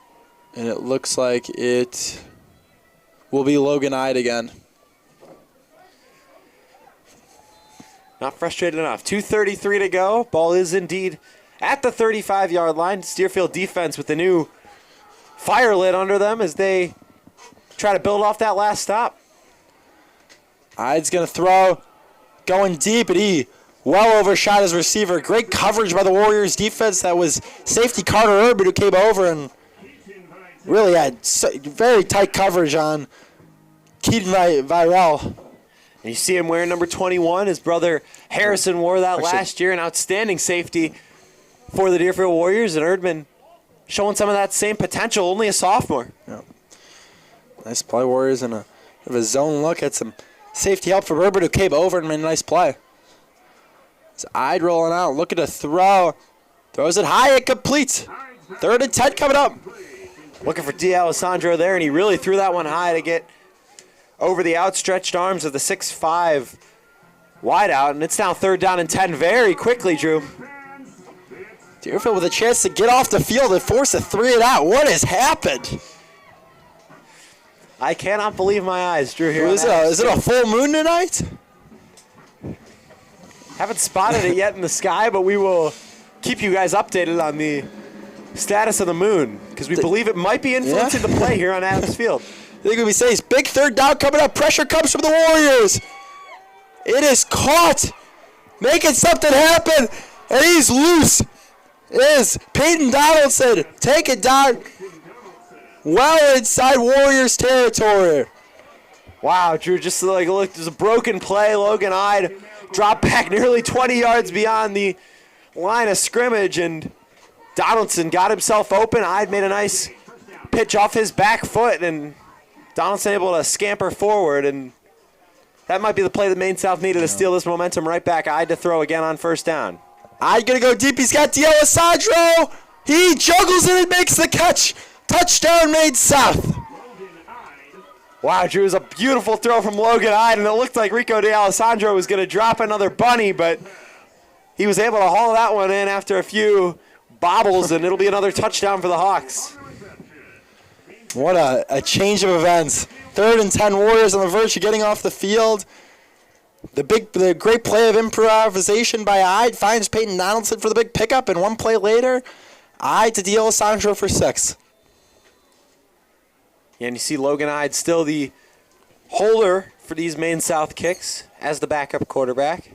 And it looks like it will be Logan Ide again. Not frustrated enough. 2:33 to go. Ball is indeed at the 35-yard line. Deerfield defense with the new fire lit under them as they try to build off that last stop. Ide's going to throw, going deep, and he well overshot his receiver. Great coverage by the Warriors defense. That was safety Carter Urban who came over and really had very tight coverage on Keaton Virel. And you see him wearing number 21. His brother Harrison wore that last year. An outstanding safety for the Deerfield Warriors. And Erdman showing some of that same potential, only a sophomore. Yeah. Nice play, Warriors, and a zone look. Had some safety help from Urban who came over and made a nice play. It's Ide rolling out, looking to throw. Throws it high, it completes. 3rd and 10 coming up. Looking for D'Alessandro there, and he really threw that one high to get over the outstretched arms of the 6'5" wideout, and it's now 3rd down and 10 very quickly, Drew. Deerfield with a chance to get off the field and force a 3-and-out. What has happened? I cannot believe my eyes, Drew. Here, Is it a full moon tonight? Haven't spotted it yet in the sky, but we will keep you guys updated on the status of the moon because we believe it might be influencing the play here on Adams Field. I think we say it's big 3rd down coming up. Pressure comes from the Warriors. It is caught, making something happen, and he's loose. It is Peyton Donaldson taken down well inside Warriors territory. Wow, Drew, just like look, there's a broken play. Logan Ide dropped back nearly 20 yards beyond the line of scrimmage, and Donaldson got himself open. Ide made a nice pitch off his back foot, and Donaldson able to scamper forward, and that might be the play that Maine South needed to steal this momentum right back. Ide to throw again on 1st down. Ide going to go deep. He's got D'Alessandro. He juggles it and makes the catch. Touchdown, Maine South. Wow, Drew, it was a beautiful throw from Logan Ide, and it looked like Rico D'Alessandro was going to drop another bunny, but he was able to haul that one in after a few bobbles, and it'll be another touchdown for the Hawks. What a change of events. 3rd and 10 Warriors on the verge of getting off the field. The great play of improvisation by Ide finds Peyton Donaldson for the big pickup, and one play later, Ide to D'Alessandro for 6. Yeah, and you see Logan Ide still the holder for these Maine South kicks as the backup quarterback.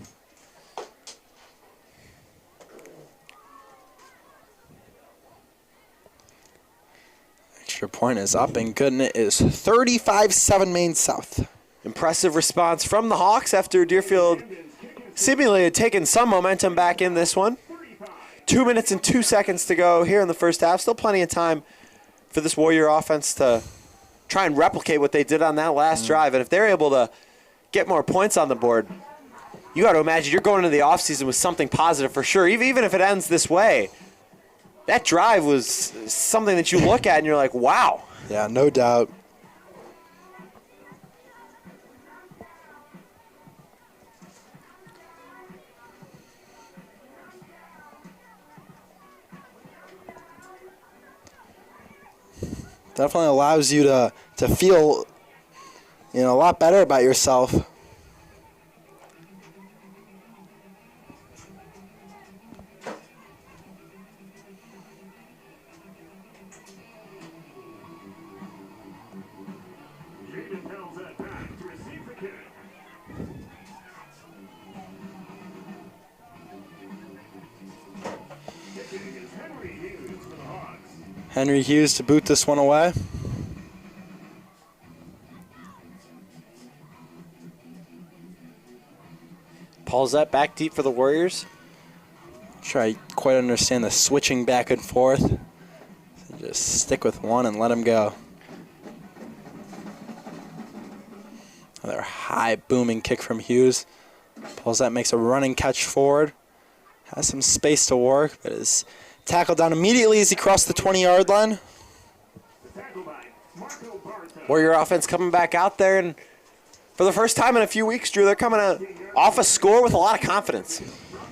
Extra point is up and good, and it is 35-7 Maine South. Impressive response from the Hawks after Deerfield seemingly had taken some momentum back in this one. 2 minutes and 2 seconds to go here in the first half. Still plenty of time for this Warrior offense to try and replicate what they did on that last drive. And if they're able to get more points on the board, you got to imagine you're going into the offseason with something positive for sure. Even if it ends this way, that drive was something that you look at and you're like, wow. Yeah, no doubt. Definitely allows you to feel, a lot better about yourself. Henry Hughes to boot this one away. Paulsette back deep for the Warriors. Try quite understand the switching back and forth. So just stick with one and let him go. Another high booming kick from Hughes. Paulsette makes a running catch forward. Has some space to work, but is tackled down immediately as he crossed the 20-yard line. Warrior offense coming back out there, and for the first time in a few weeks, Drew, they're coming off a score with a lot of confidence.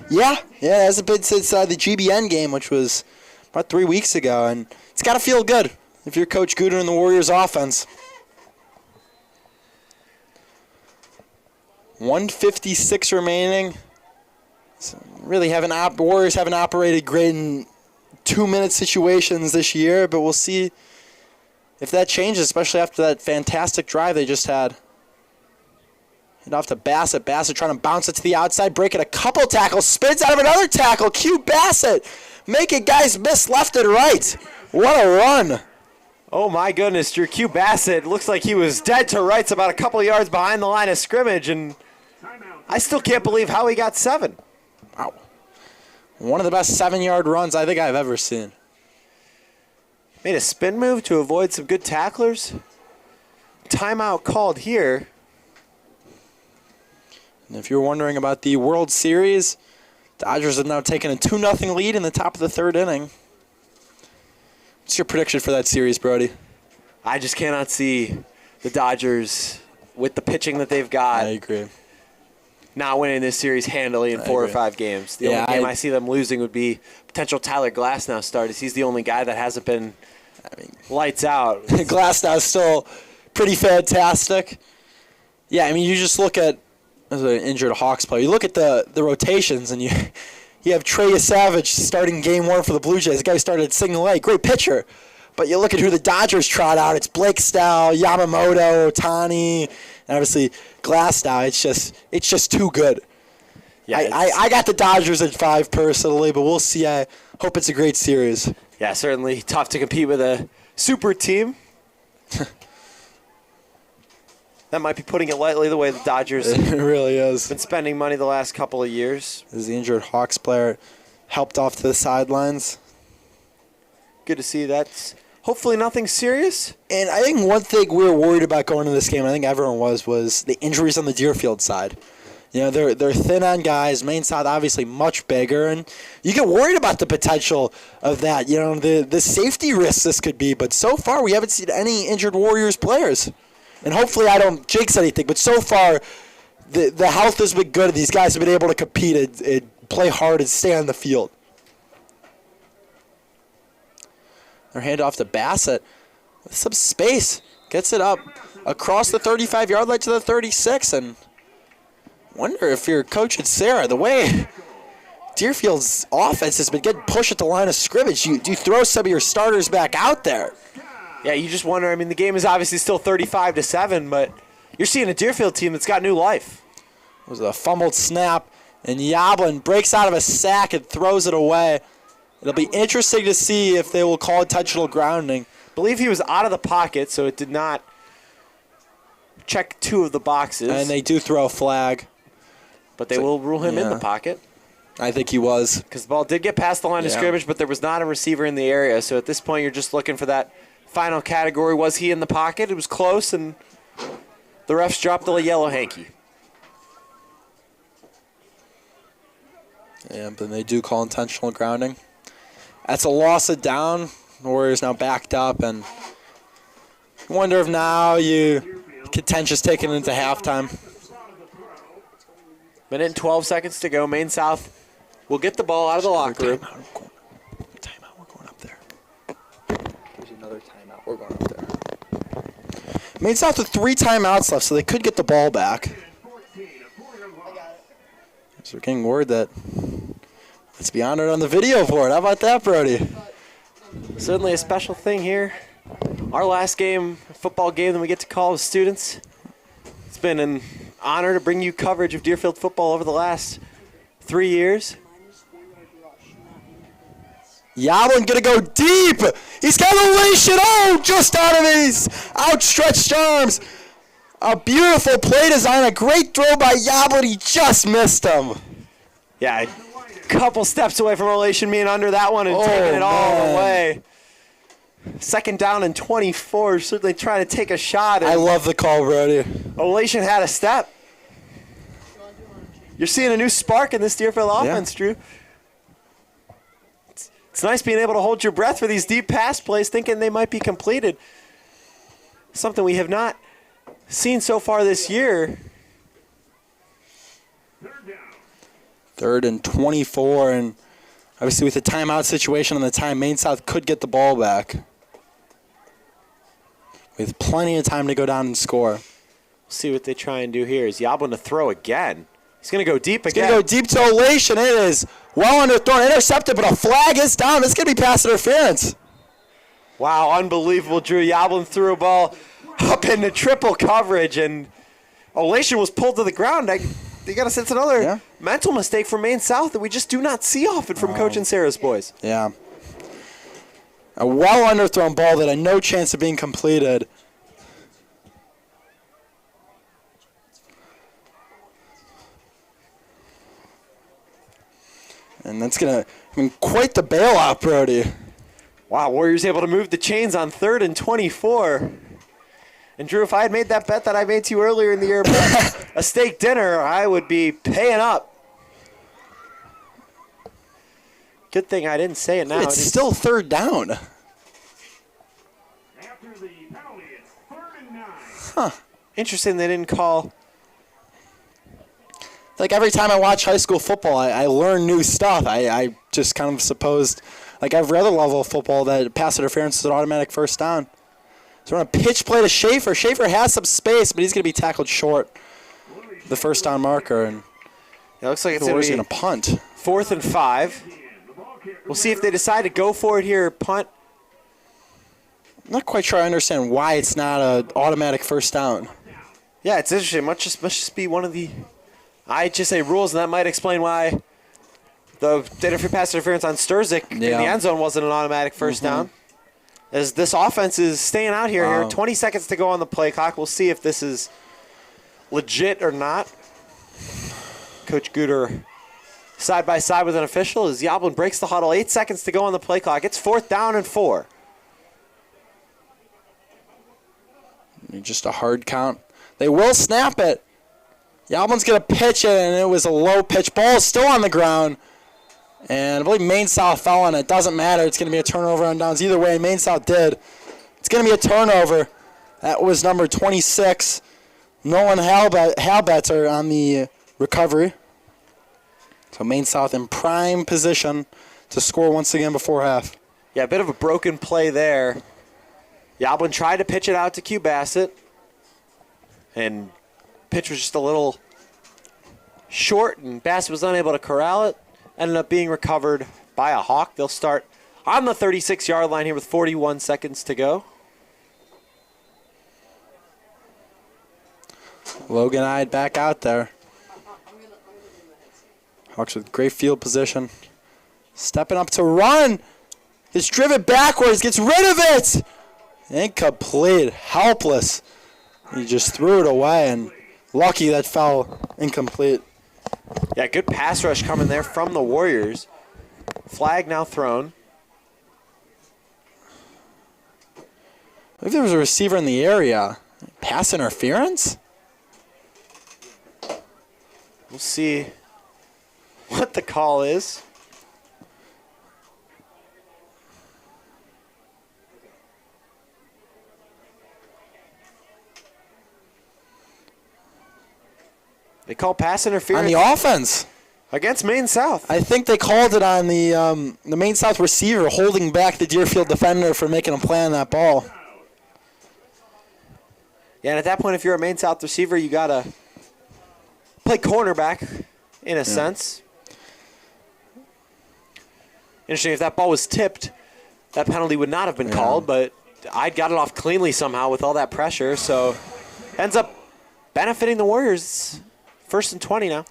Yeah, it hasn't been since the GBN game, which was about 3 weeks ago, and it's got to feel good if you're Coach Gooder and the Warriors offense. 1:56 remaining. So really Warriors haven't operated great in 2-minute situations this year, but we'll see if that changes, especially after that fantastic drive they just had. Hand off to Bassett. Bassett trying to bounce it to the outside, breaking a couple tackles, spins out of another tackle. Q Bassett making guys miss left and right. What a run. Oh my goodness, Drew. Q Bassett looks like he was dead to rights about a couple of yards behind the line of scrimmage, and I still can't believe how he got 7. Wow. One of the best 7-yard runs I think I've ever seen. Made a spin move to avoid some good tacklers. Timeout called here. And if you're wondering about the World Series, Dodgers have now taken a 2-0 lead in the top of the 3rd inning. What's your prediction for that series, Brody? I just cannot see the Dodgers, with the pitching that they've got, I agree. not winning this series handily in 4 or 5 games. The only game I see them losing would be potential Tyler Glasnow start, as he's the only guy that hasn't been lights out. Glasnow's still pretty fantastic. Yeah, I mean, you just look at, as an injured Hawks player, you look at the rotations, and you have Trey Savage starting game 1 for the Blue Jays. The guy who started at single A, great pitcher. But you look at who the Dodgers trot out. It's Blake Snell, Yamamoto, Ohtani, and obviously Glasnow. It's just too good. Yeah, I got the Dodgers at 5 personally, but we'll see. I hope it's a great series. Yeah, certainly tough to compete with a super team. That might be putting it lightly, the way the Dodgers it really is. Been spending money the last couple of years. As the injured Hawks player helped off to the sidelines. Good to see that. Hopefully nothing serious. And I think one thing we were worried about going into this game, I think everyone was the injuries on the Deerfield side. You know, they're thin on guys. Maine South obviously much bigger, and you get worried about the potential of that. You know, the safety risks this could be. But so far, we haven't seen any injured Warriors players. And hopefully I don't jinx anything, but so far the health has been good. These guys have been able to compete and play hard and stay on the field. Their handoff to Bassett with some space. Gets it up across the 35-yard line to the 36. And wonder if you're coaching Sarah, the way Deerfield's offense has been getting pushed at the line of scrimmage, do you throw some of your starters back out there? Yeah, you just wonder. I mean, the game is obviously still 35-7, but you're seeing a Deerfield team that's got new life. It was a fumbled snap, and Yablin breaks out of a sack and throws it away. It'll be interesting to see if they will call intentional grounding. I believe he was out of the pocket, so it did not check 2 of the boxes. And they do throw a flag. But they will rule him in the pocket. I think he was. Because the ball did get past the line of scrimmage, but there was not a receiver in the area. So at this point, you're just looking for that final category. Was he in the pocket? It was close, and the refs dropped the yellow hanky. Yeah, but they do call intentional grounding. That's a loss of down. The Warriors now backed up, and I wonder if now contentious taken into halftime. Minute and 12 seconds to go. Maine South will get the ball out of the locker room. Timeout. We're going up there. another timeout. We're going up there. Maine South with 3 timeouts left, so they could get the ball back. I got it. So we're getting word that let's be honored on the video for it. How about that, Brody? Certainly a special thing here. Our last game, football game that we get to call with students. It's been an honor to bring you coverage of Deerfield football over the last 3 years. Yoblin gonna go deep. He's got elation. Oh, just out of his outstretched arms. A beautiful play design. A great throw by Yoblin. He just missed him. Yeah, a couple steps away from Elation being under that one and taking it all the way. 2nd down and 24. Certainly trying to take a shot. I love the call, Brody. Elation had a step. You're seeing a new spark in this Deerfield offense, Drew. It's nice being able to hold your breath for these deep pass plays, thinking they might be completed. Something we have not seen so far this year. 3rd and 24, and obviously with the timeout situation and the time, Maine South could get the ball back. With plenty of time to go down and score. See what they try and do here. Is Yoblin to throw again? He's going to go deep again. He's going to go deep to Elation. It is well underthrown, intercepted, but a flag is down. This is going to be pass interference. Wow, unbelievable, Drew. Yoblin threw a ball up into triple coverage, and Elation was pulled to the ground. You got to sense another mental mistake from Maine South that we just do not see often from Coach and Sarah's boys. Yeah. A well underthrown ball that had no chance of being completed. And that's going to, quite the bailout, Brody. Wow, Warriors able to move the chains on 3rd and 24. And Drew, if I had made that bet that I made to you earlier in the year, a steak dinner, I would be paying up. Good thing I didn't say it now. It's still 3rd down. After the penalty, it's 3rd and 9. Huh. Interesting they didn't call. Like every time I watch high school football, I learn new stuff. I just kind of supposed, like every other level of football, that pass interference is an automatic 1st down. So we're going to pitch play to Schaefer. Schaefer has some space, but he's going to be tackled short. The 1st down marker. And it looks like it's going going to punt. 4th and 5. We'll see if they decide to go for it here, punt. I'm not quite sure I understand why it's not an automatic 1st down. Yeah, it's interesting. It must just be one of the IHSA rules, and that might explain why the pass interference on Sturzik in the end zone wasn't an automatic 1st down. As this offense is staying out here, 20 seconds to go on the play clock. We'll see if this is legit or not. Coach Gooder side by side with an official as Yoblin breaks the huddle. 8 seconds to go on the play clock. It's 4th down and 4. Just a hard count. They will snap it. Yoblin's going to pitch it, and it was a low pitch. Ball is still on the ground. And I believe Maine South fell on it. Doesn't matter. It's going to be a turnover on downs. Either way, Maine South did. It's going to be a turnover. That was number 26. Nolan Halbetzer on the recovery. So Maine South in prime position to score once again before half. Yeah, a bit of a broken play there. Yoblin tried to pitch it out to Q Bassett. And pitch was just a little short, and Bassett was unable to corral it. Ended up being recovered by a Hawk. They'll start on the 36-yard line here with 41 seconds to go. Logan Ide back out there. Hawks with great field position. Stepping up to run. It's driven backwards. Gets rid of it. Incomplete. Helpless. He just threw it away, and lucky that fell incomplete. Yeah, good pass rush coming there from the Warriors. Flag now thrown. I believe there was a receiver in the area. Pass interference? We'll see what the call is. They call pass interference. On the offense. against Maine South. I think they called it on the Maine South receiver holding back the Deerfield defender for making a play on that ball. Yeah, and at that point, if you're a Maine South receiver, you got to play cornerback in a sense. Interesting, if that ball was tipped, that penalty would not have been called, but I got it off cleanly somehow with all that pressure, so ends up benefiting the Warriors. 1st and 20 now.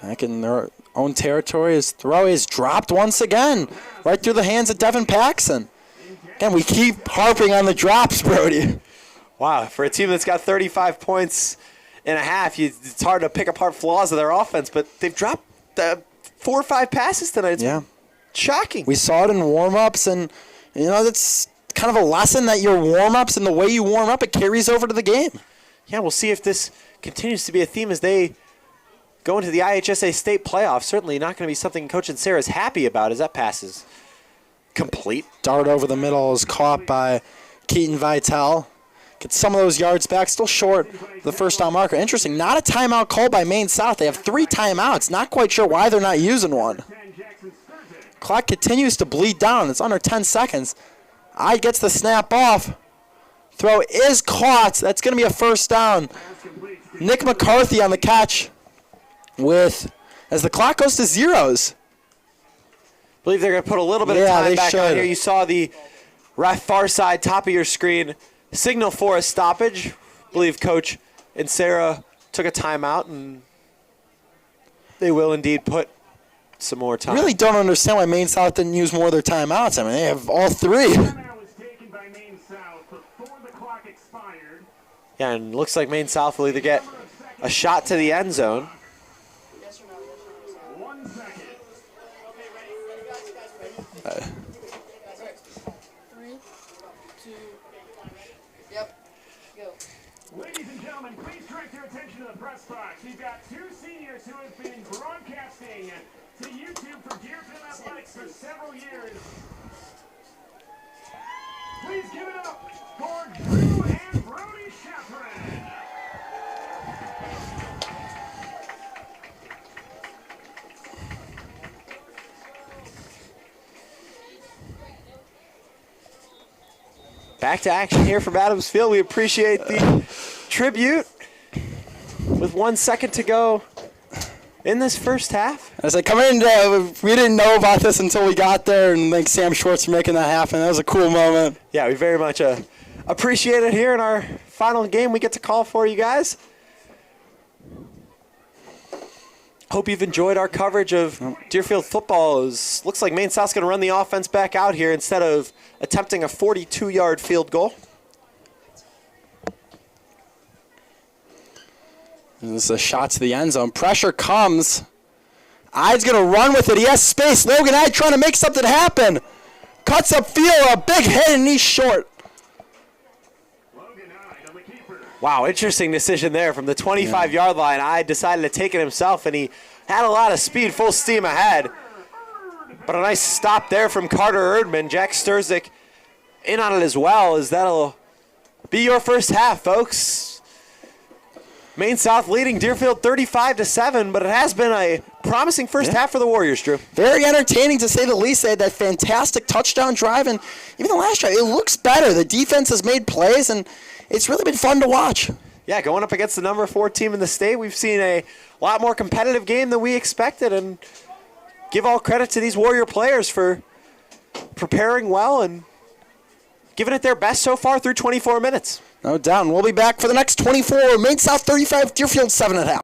Back in their own territory, his throw is dropped once again, right through the hands of Devin Paxson. Again, we keep harping on the drops, Brody. Wow, for a team that's got 35 points and a half, it's hard to pick apart flaws of their offense, but they've dropped 4 or 5 passes tonight. It's shocking. We saw it in warm-ups, and, that's kind of a lesson that your warm-ups and the way you warm up, it carries over to the game. Yeah, we'll see if this continues to be a theme as they go into the IHSA state playoffs. Certainly not going to be something Coach and Sarah is happy about as that passes complete. Dart over the middle is caught by Keaton Vitale. Gets some of those yards back, still short the first down marker. Interesting, not a timeout called by Maine South. They have 3 timeouts. Not quite sure why they're not using one. Clock continues to bleed down. It's under 10 seconds. I gets the snap off. Throw is caught. That's going to be a first down. Nick McCarthy on the catch as the clock goes to zeros. I believe they're going to put a little bit of time back should. on here. You saw the ref far side, top of your screen, signal for a stoppage. I believe Coach and Sarah took a timeout, and they will indeed put some more time. Really don't understand why Maine South didn't use more of their timeouts. I mean, they have all 3. Timeout was taken by Maine South before the clock expired. Yeah, and looks like Maine South will either get a shot to the end zone. 1 second. Okay, ready? 3, 2, yep, go. Ladies and gentlemen, please direct your attention to the press box. We've got 2 seniors who have been broadcasting to YouTube for Deerfield Athletics for several years. Please give it up for Drew and Brody Sheffrin. Back to action here from Adams Field. We appreciate the tribute with 1 second to go in this first half. As I come in, we didn't know about this until we got there, and thanks Sam Schwartz for making that happen. That was a cool moment. Yeah, we very much appreciate it here in our final game we get to call for you guys. Hope you've enjoyed our coverage of Deerfield football. Looks like Maine South's going to run the offense back out here instead of attempting a 42-yard field goal. This is a shot to the end zone. Pressure comes. Ide's going to run with it. He has space. Logan Ide trying to make something happen. Cuts up field. A big hit, and he's short. Logan Ide on the keeper. Wow, interesting decision there from the 25-yard line. Ide decided to take it himself, and he had a lot of speed, full steam ahead. But a nice stop there from Carter Erdman. Jack Sturzik in on it as well, as that'll be your first half, folks. Maine South leading Deerfield 35-7, but it has been a promising first half for the Warriors, Drew. Very entertaining, to say the least. They had that fantastic touchdown drive, and even the last drive, it looks better. The defense has made plays, and it's really been fun to watch. Yeah, going up against the number 4 team in the state, we've seen a lot more competitive game than we expected, and give all credit to these Warrior players for preparing well and giving it their best so far through 24 minutes. No doubt. And we'll be back for the next 24. Maine South 35, Deerfield 7.5.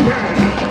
Washington.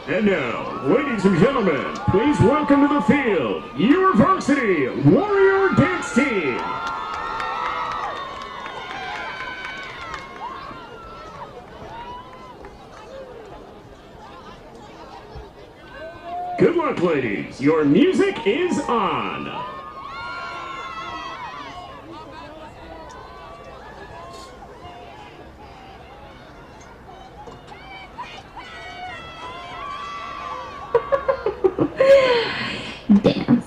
And now, ladies and gentlemen, please welcome to the field your Varsity Warrior Dance Team. Good luck, ladies. Your music is on. Dance.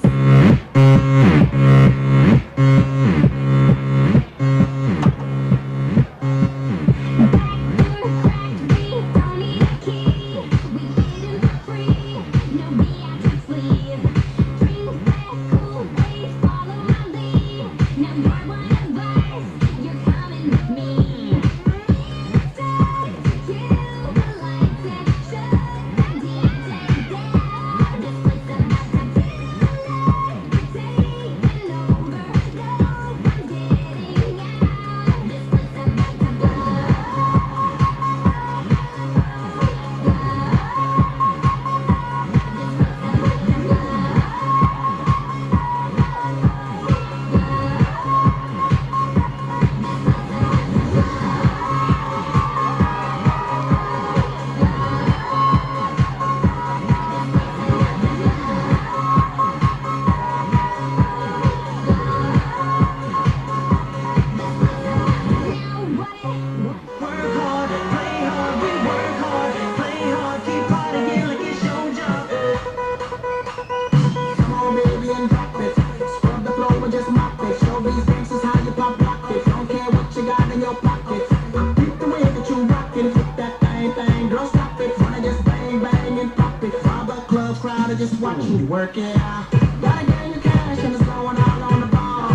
Just watching you work it out. Gotta gain your cash and it's going all on the ball.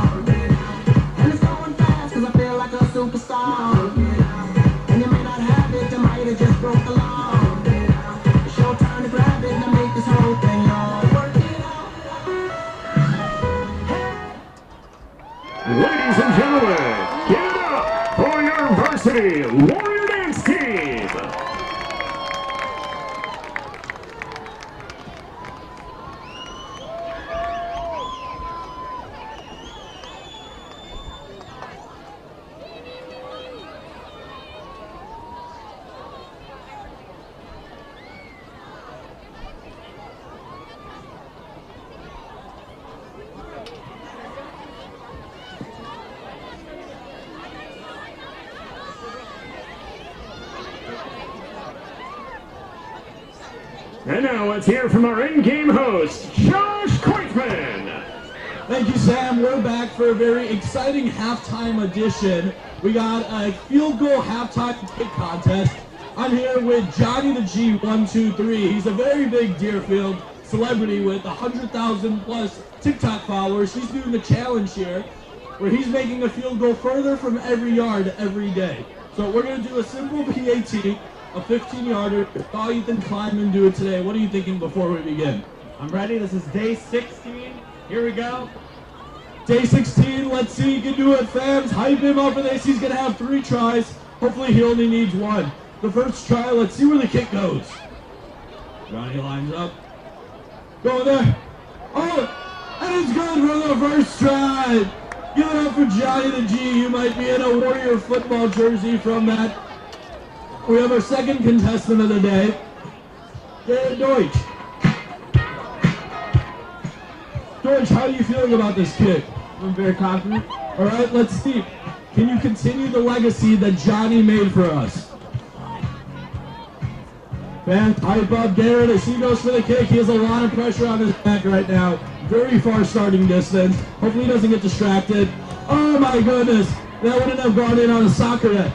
And it's going fast cause I feel like a superstar. And you may not have it, you might have just broke the law. It's your turn to grab it and make this whole thing all work it out. Ladies and gentlemen, give it up for your Varsity Warrior Dance Team. And now let's hear from our in-game host, Josh Koitman. Thank you, Sam. We're back for a very exciting halftime edition. We got a field goal halftime kick contest. I'm here with Johnny the G123. He's a very big Deerfield celebrity with 100,000 plus TikTok followers. He's doing the challenge here where he's making a field goal further from every yard every day. So we're going to do a simple PAT, a 15-yarder. All you can climb and do it today. What are you thinking before we begin? I'm ready. This is day 16. Here we go. Day 16, let's see, you can do it, fans. Hype him up for this. He's going to have 3 tries. Hopefully he only needs 1. The first try, let's see where the kick goes. Johnny lines up. Go there. Oh, and it's good for the first try. Give it up for Johnny the G. You might be in a Warrior football jersey from that. We have our second contestant of the day, Jared Deutsch. Deutsch, how are you feeling about this kick? I'm very confident. All right, let's see. Can you continue the legacy that Johnny made for us? Fans, hype up Garrett as he goes for the kick. He has a lot of pressure on his back right now. very far starting distance. Hopefully he doesn't get distracted. Oh my goodness, that wouldn't have gone in on a soccer net.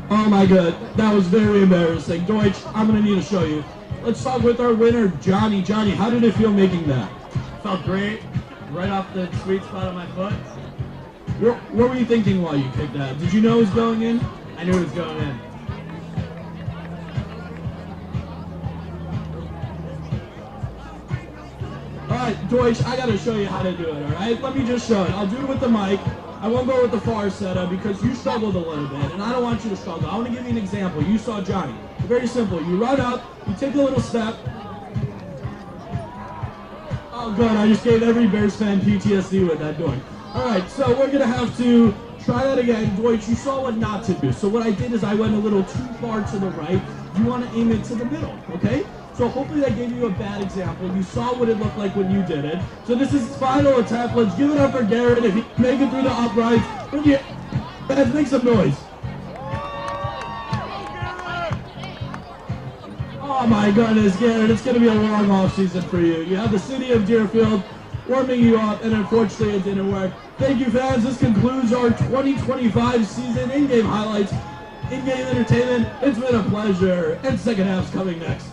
Oh my god, that was very embarrassing. Deutsch, I'm gonna need to show you. Let's talk with our winner, Johnny. Johnny, how did it feel making that? Felt great. Right off the sweet spot of my foot. What were you thinking while you kicked that? Did you know it was going in? I knew it was going in. Alright, Deutsch, I gotta show you how to do it, alright? Let me just show it. I'll do it with the mic. I won't go with the far setup because you struggled a little bit, and I don't want you to struggle. I want to give you an example. You saw Johnny. Very simple. You run up, you take a little step. Oh, good. I just gave every Bears fan PTSD with that doing. Alright, so we're going to have to try that again. Deutsch, you saw what not to do. So what I did is I went a little too far to the right. You want to aim it to the middle, okay? So hopefully that gave you a bad example. You saw what it looked like when you did it. So this is his final attempt. Let's give it up for Garrett. If he can make it through the uprights, let's make some noise. Oh my goodness, Garrett, it's going to be a long off season for you. You have the city of Deerfield warming you up, and unfortunately it didn't work. Thank you, fans. This concludes our 2025 season in-game highlights, in-game entertainment. It's been a pleasure, and second half's coming next.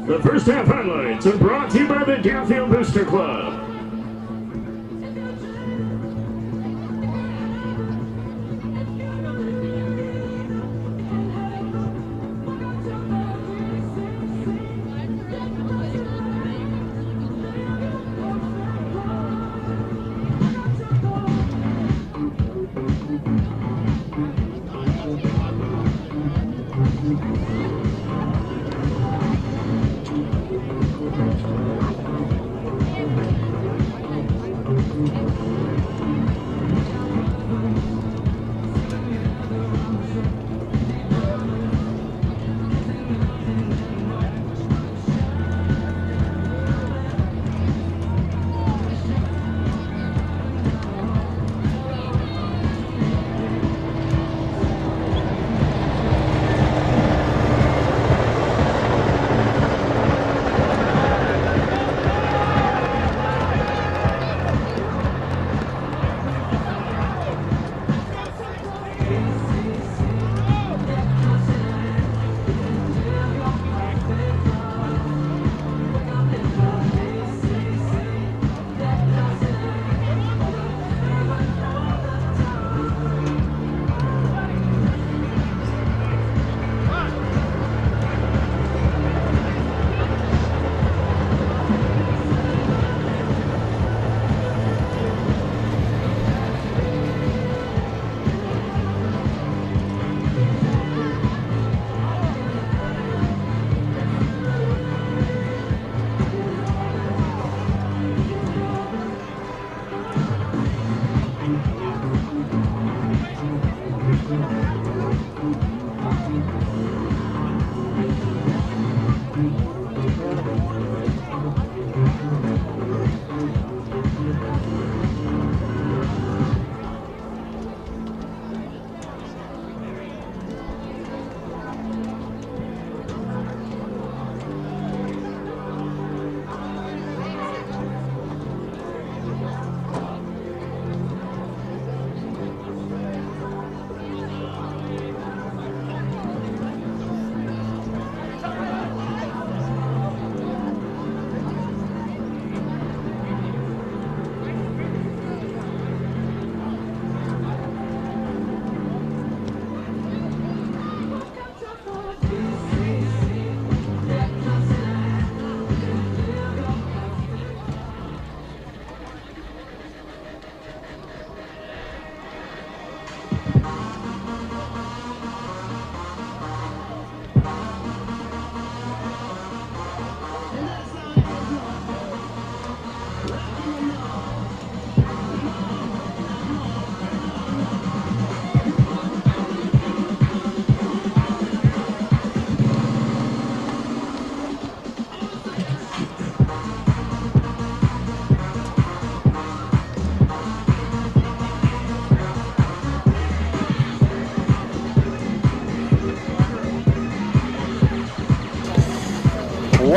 The first half highlights are brought to you by the Deerfield Booster Club.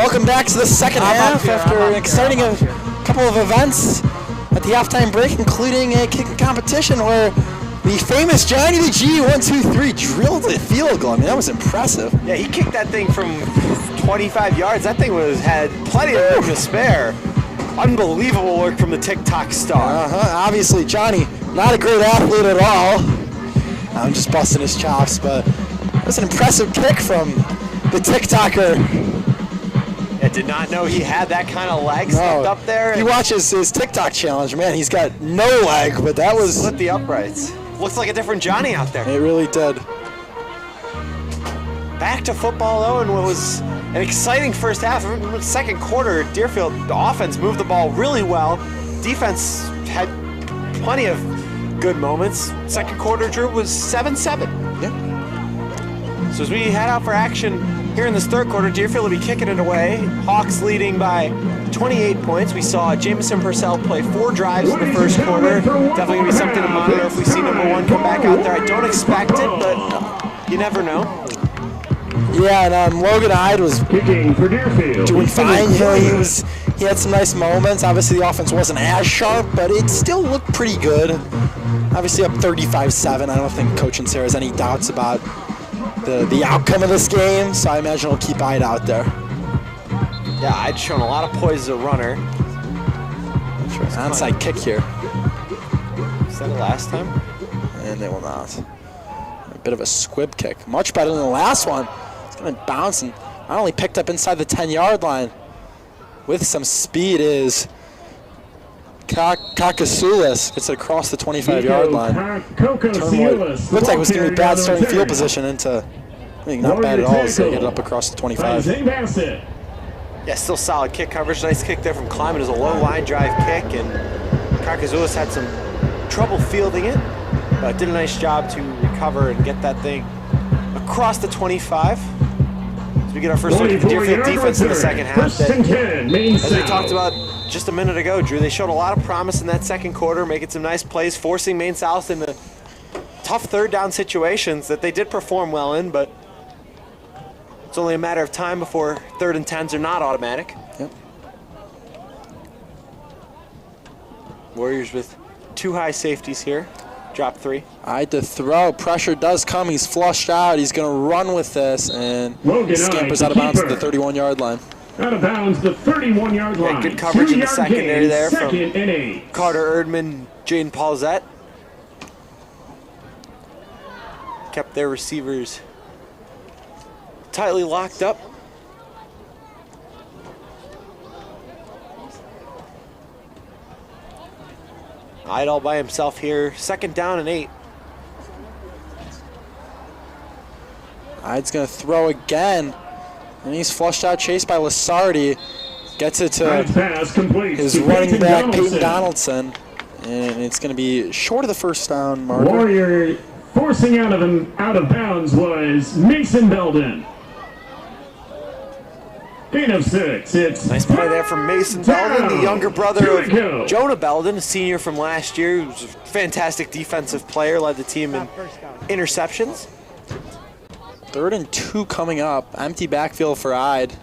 Welcome back to the second half after an exciting couple of events at the halftime break, including a kicking competition where the famous Johnny the G 123 drilled the field goal. I mean, that was impressive. Yeah, he kicked that thing from 25 yards. That thing had plenty of room to spare. Unbelievable work from the TikTok star. Obviously, Johnny, not a great athlete at all. I'm just busting his chops, but it was an impressive kick from the TikToker. I did not know he had that kind of leg stuck up there. He watches his TikTok challenge, man. He's got no leg, but that was... Split the uprights. Looks like a different Johnny out there. It really did. Back to football, though, and what was an exciting first half. Second quarter, Deerfield, the offense moved the ball really well. Defense had plenty of good moments. Second quarter, Drew, was 7-7. Yeah. So as we head out for action here in this third quarter, Deerfield will be kicking it away. Hawks leading by 28 points. We saw Jamison Purcell play 4 drives in the first quarter. Definitely going to be something to monitor if we see number 1 come back out there. I don't expect it, but you never know. Yeah, and Logan Hyde was Kicking for Deerfield. doing fine. You know, he had some nice moments. Obviously, the offense wasn't as sharp, but it still looked pretty good. Obviously, up 35-7. I don't think Coach and Sarah has any doubts about the outcome of this game, so I imagine he'll keep Hyde out there. Yeah, I'd shown a lot of poise as a runner. Onside kick here. Is that the last time? And they will not. A bit of a squib kick. Much better than the last one. It's going to bounce and not only picked up inside the 10-yard line with some speed is Kakasulis. Gets it across the 25-yard line. Looks like it was going to be bad starting field position into, I think not bad at all, so get it up across the 25. Yeah, still solid kick coverage. Nice kick there from Kleiman. It was a low line drive kick, and Kakasulis had some trouble fielding it, but did a nice job to recover and get that thing across the 25. As we get our first look at the Deerfield defense in the second half. As we talked about just a minute ago, Drew, they showed a lot of promise in that second quarter, making some nice plays, forcing Maine South into tough third down situations that they did perform well in, but it's only a matter of time before 3rd and 10s are not automatic. Yep. Warriors with 2 high safeties here. Drop 3. Hyde to throw. Pressure does come. He's flushed out. He's going to run with this and scampers out of bounds at the 31-yard line. Out of bounds, the 31-yard line. Good coverage in the secondary there from and 8. Carter Erdman, Jaden Paulzette. Kept their receivers tightly locked up. Hyde all by himself here. 2nd down and 8. Hyde's going to throw again. And he's flushed out, chased by Lasardi. Gets it to his running back, Peyton Donaldson. And it's going to be short of the first down marker. Warrior forcing out of bounds was Mason Belden. Gain of 6. It's nice play there from Mason Belden, the younger brother of Jonah Belden, a senior from last year, who's a fantastic defensive player, led the team in interceptions. 3rd and 2 coming up. Empty backfield for Hyde.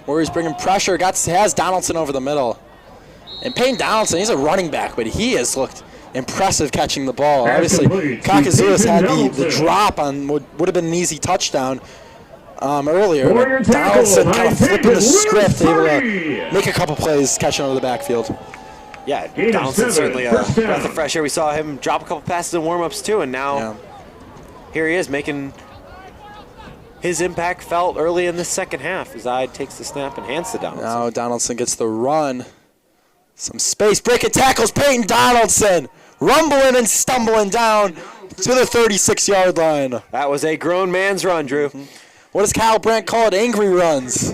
Warriors bringing pressure. Has Donaldson over the middle. And Peyton Donaldson, he's a running back, but he has looked impressive catching the ball. Obviously, Kakasulis had the drop on what would have been an easy touchdown earlier. But Donaldson kind of flipping the script, able to make a couple plays catching out of the backfield. Yeah, Donaldson certainly a breath of fresh air. We saw him drop a couple passes in warm-ups too, and now here he is making his impact felt early in the second half as Hyde takes the snap and hands to Donaldson. Now Donaldson gets the run. Some space, breaking tackles, Peyton Donaldson rumbling and stumbling down to the 36-yard line. That was a grown man's run, Drew. What does Kyle Brandt call it? Angry runs.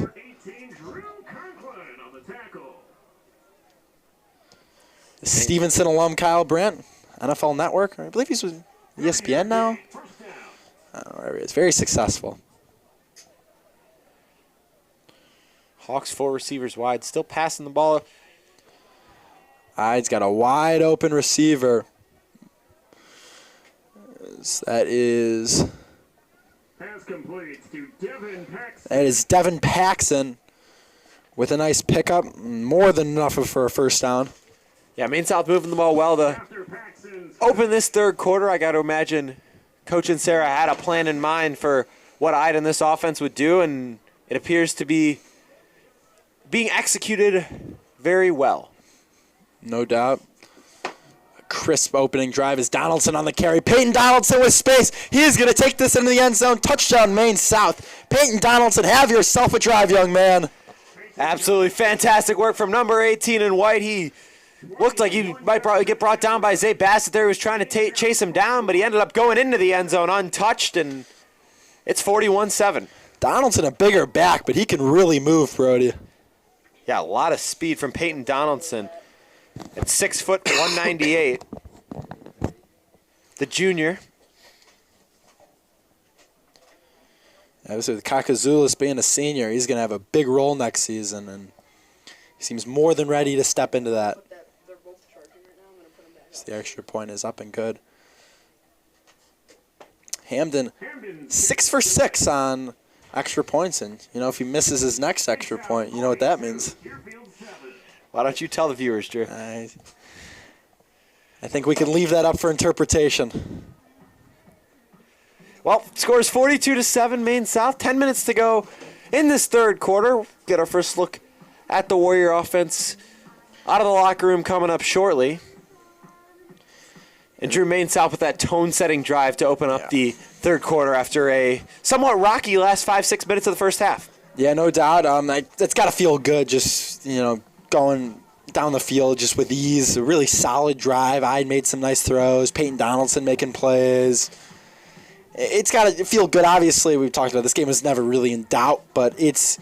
Stevenson alum Kyle Brandt, NFL Network. I believe he's with ESPN now. I don't know where he is. Very successful. Hawks 4 receivers wide, still passing the ball. Hyde's got a wide open receiver. That is Pass completes to Devin Paxson. That is Devin Paxson with a nice pickup. More than enough for a first down. Yeah, Maine South moving the ball well to After Paxson's open this third quarter. I got to imagine Coach and Sarah had a plan in mind for what Ida and this offense would do, and it appears to be being executed very well. No doubt. A crisp opening drive is Donaldson on the carry. Peyton Donaldson with space. He is going to take this into the end zone. Touchdown, Maine South. Peyton Donaldson, have yourself a drive, young man. Absolutely fantastic work from number 18 in white. He looked like he might probably get brought down by Zay Bassett there. He was trying to chase him down, but he ended up going into the end zone untouched, and it's 41-7. Donaldson a bigger back, but he can really move, Brody. Yeah, a lot of speed from Peyton Donaldson at 6 foot 198. The junior. Obviously, with Kakazoulis being a senior, he's going to have a big role next season, and he seems more than ready to step into that. They're both charging right now. I'm going to put them back. So the extra point is up and good. Hamden, 6 for 6 on extra points, and if he misses his next extra point, you know what that means. Why don't you tell the viewers, Drew? I think we can leave that up for interpretation. Well, score is 42-7, Maine South. 10 minutes to go in this third quarter. Get our first look at the Warrior offense out of the locker room coming up shortly. And Drew, Maine South with that tone-setting drive to open up the third quarter after a somewhat rocky last 5-6 minutes of the first half. Yeah, no doubt. It's got to feel good just, going down the field just with ease. A really solid drive. I made some nice throws. Peyton Donaldson making plays. It's got to feel good. Obviously, we've talked about this game was never really in doubt, but it's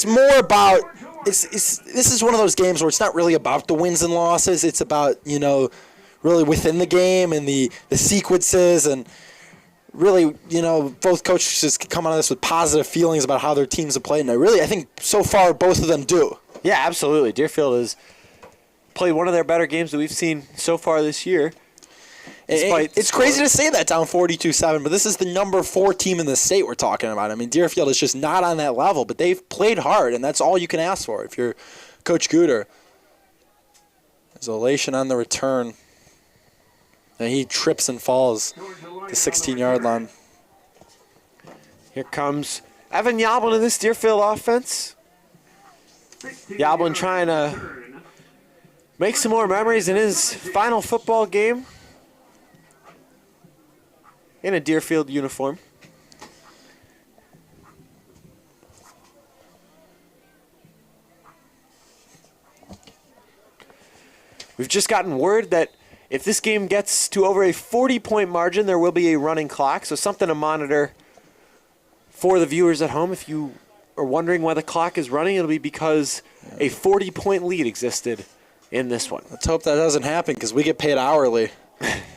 more about this is one of those games where it's not really about the wins and losses. It's about really within the game and the sequences, and really both coaches just come out of this with positive feelings about how their teams have played. And I think so far both of them do. Yeah, absolutely. Deerfield has played one of their better games that we've seen so far this year. It's crazy to say that down 42-7, but this is the number 4 team in the state we're talking about. I mean, Deerfield is just not on that level, but they've played hard, and that's all you can ask for if you're Coach Gooder. There's elation on the return. And he trips and falls to the 16-yard line. Here comes Evan Yoblin in this Deerfield offense. Yoblin trying to make some more memories in his final football game in a Deerfield uniform. We've just gotten word that if this game gets to over a 40-point margin, there will be a running clock, so something to monitor for the viewers at home. If you are wondering why the clock is running, it'll be because a 40-point lead existed in this one. Let's hope that doesn't happen because we get paid hourly.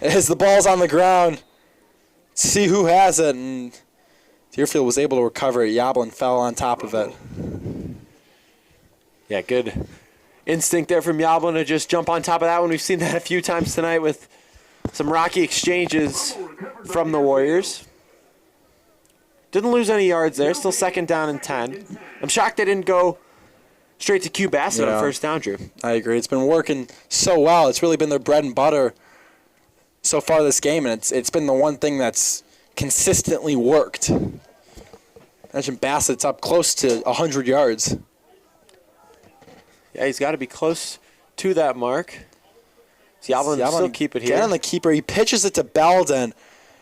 As the ball's on the ground, see who has it, and Deerfield was able to recover it. Yoblin fell on top of it. Yeah, good instinct there from Yoblin to just jump on top of that one. We've seen that a few times tonight with some rocky exchanges from the Warriors. Didn't lose any yards there. Still second down and 10. I'm shocked they didn't go straight to Q Bassett on first down, Drew. I agree. It's been working so well. It's really been their bread and butter so far this game, and it's been the one thing that's consistently worked. Imagine Bassett's up close to 100 yards. Yeah, he's got to be close to that mark. Yoblin still keep it here. Get on the keeper. He pitches it to Belden.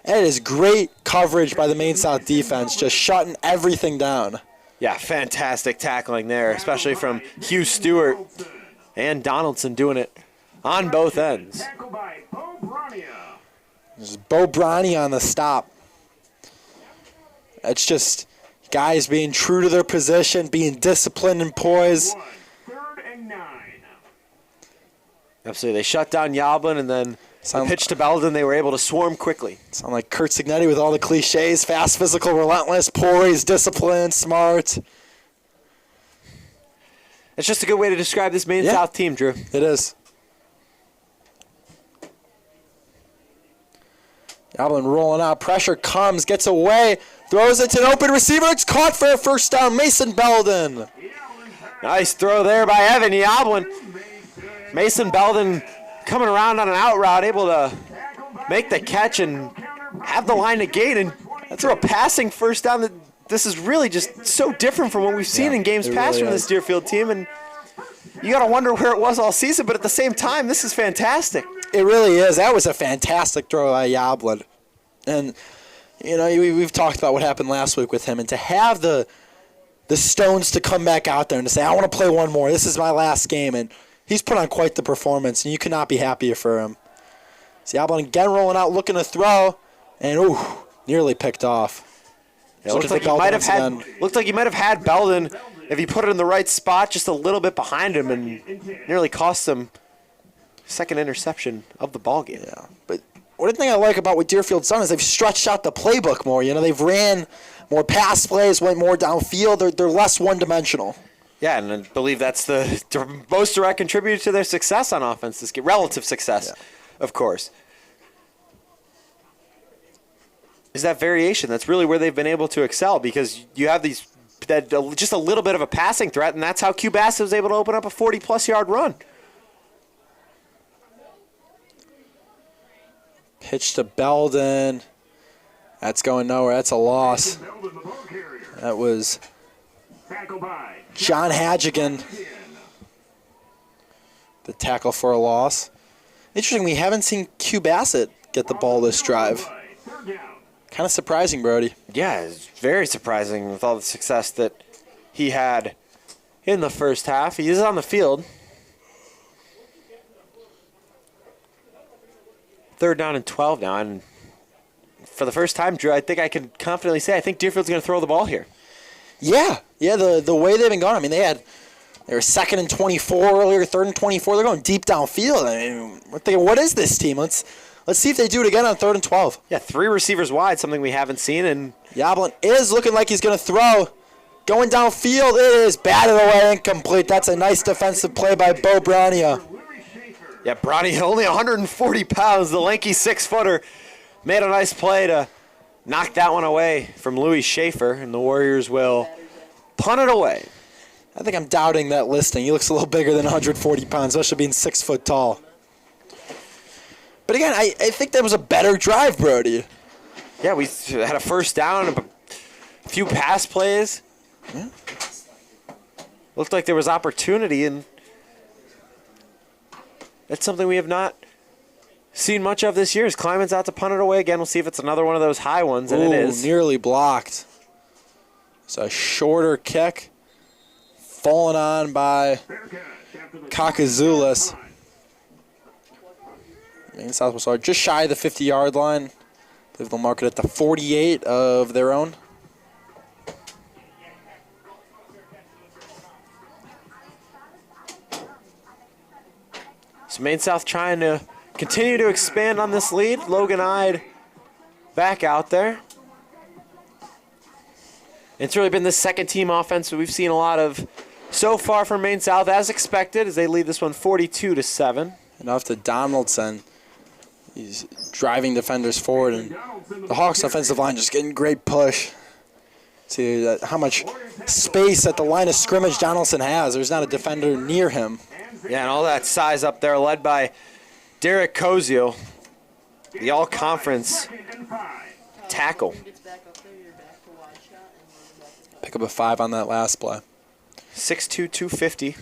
It is great coverage by the Maine South defense, just shutting everything down. Yeah, fantastic tackling there, especially from Hugh Stewart and Donaldson doing it on both ends. There's Bo Bronny on the stop. It's just guys being true to their position, being disciplined and poised. Absolutely. They shut down Yoblin, and then the pitch to Belden, they were able to swarm quickly. Sound like Kurt Signetti with all the cliches. Fast, physical, relentless, poised, disciplined, smart. It's just a good way to describe this Maine South team, Drew. It is. Goblin rolling out. Pressure comes, gets away, throws it to an open receiver. It's caught for a first down. Mason Belden. Nice throw there by Evan Yoblin. Mason Belden coming around on an out route, able to make the catch and have the line to gain and throw a passing first down. This is really just so different from what we've seen in games past really from this Deerfield team. And you got to wonder where it was all season, but at the same time, this is fantastic. It really is. That was a fantastic throw by Yoblin. And, you know, we've talked about what happened last week with him. And to have the stones to come back out there and to say, I want to play one more. This is my last game. And he's put on quite the performance, and you could not be happier for him. See Yoblin again rolling out, looking to throw, and nearly picked off. It looked like he might have had Belden if he put it in the right spot, just a little bit behind him, and nearly cost him second interception of the ball game. Yeah, but one thing I like about what Deerfield's done is they've stretched out the playbook more. You know, they've ran more pass plays, went more downfield. They're less one-dimensional. Yeah, and I believe that's the most direct contributor to their success on offense this game. Relative success, of course. Is that variation. That's really where they've been able to excel, because you have just a little bit of a passing threat, and that's how Bass was able to open up a 40-plus yard run. Pitch to Belden. That's going nowhere. That's a loss. That was John Hadjigan. The tackle for a loss. Interesting, we haven't seen Q Bassett get the ball this drive. Kind of surprising, Brody. Yeah, it's very surprising with all the success that he had in the first half. He is on the field. Third down and 12 now, and for the first time, Drew, I think I can confidently say I think Deerfield's going to throw the ball here. Yeah, the way they've been going. I mean, they were second and 24 earlier, third and 24. They're going deep downfield. I mean, we're thinking, what is this team? Let's see if they do it again on third and 12. Yeah, 3 receivers wide, something we haven't seen. And Yoblin is looking like he's going to throw. Going downfield, it is batted away, incomplete. That's a nice defensive play by Bo Brownia. Yeah, Brownie, only 140 pounds, the lanky 6-footer, made a nice play to knock that one away from Louis Schaefer, and the Warriors will punt it away. I think I'm doubting that listing. He looks a little bigger than 140 pounds, especially being 6 foot tall. But again, I think that was a better drive, Brody. Yeah, we had a first down, a few pass plays. Yeah. Looked like there was opportunity, and that's something we have not seen much of this year. As Kleiman's out to punt it away again. We'll see if it's another one of those high ones, and it is. Nearly blocked. It's a shorter kick, fallen on by Kakazoulis. Maine Southwest are just shy of the 50-yard line. I believe they'll mark it at the 48 of their own. So Maine South trying to continue to expand on this lead. Logan Ide back out there. It's really been the second-team offense that we've seen a lot of so far from Maine South, as expected, as they lead this one 42-7. And off to Donaldson. He's driving defenders forward, and the Hawks' offensive line just getting great push. See how much space at the line of scrimmage Donaldson has. There's not a defender near him. Yeah, and all that size up there led by Derek Kozio, the all-conference tackle. Pick up a 5 on that last play. 6'2", 250.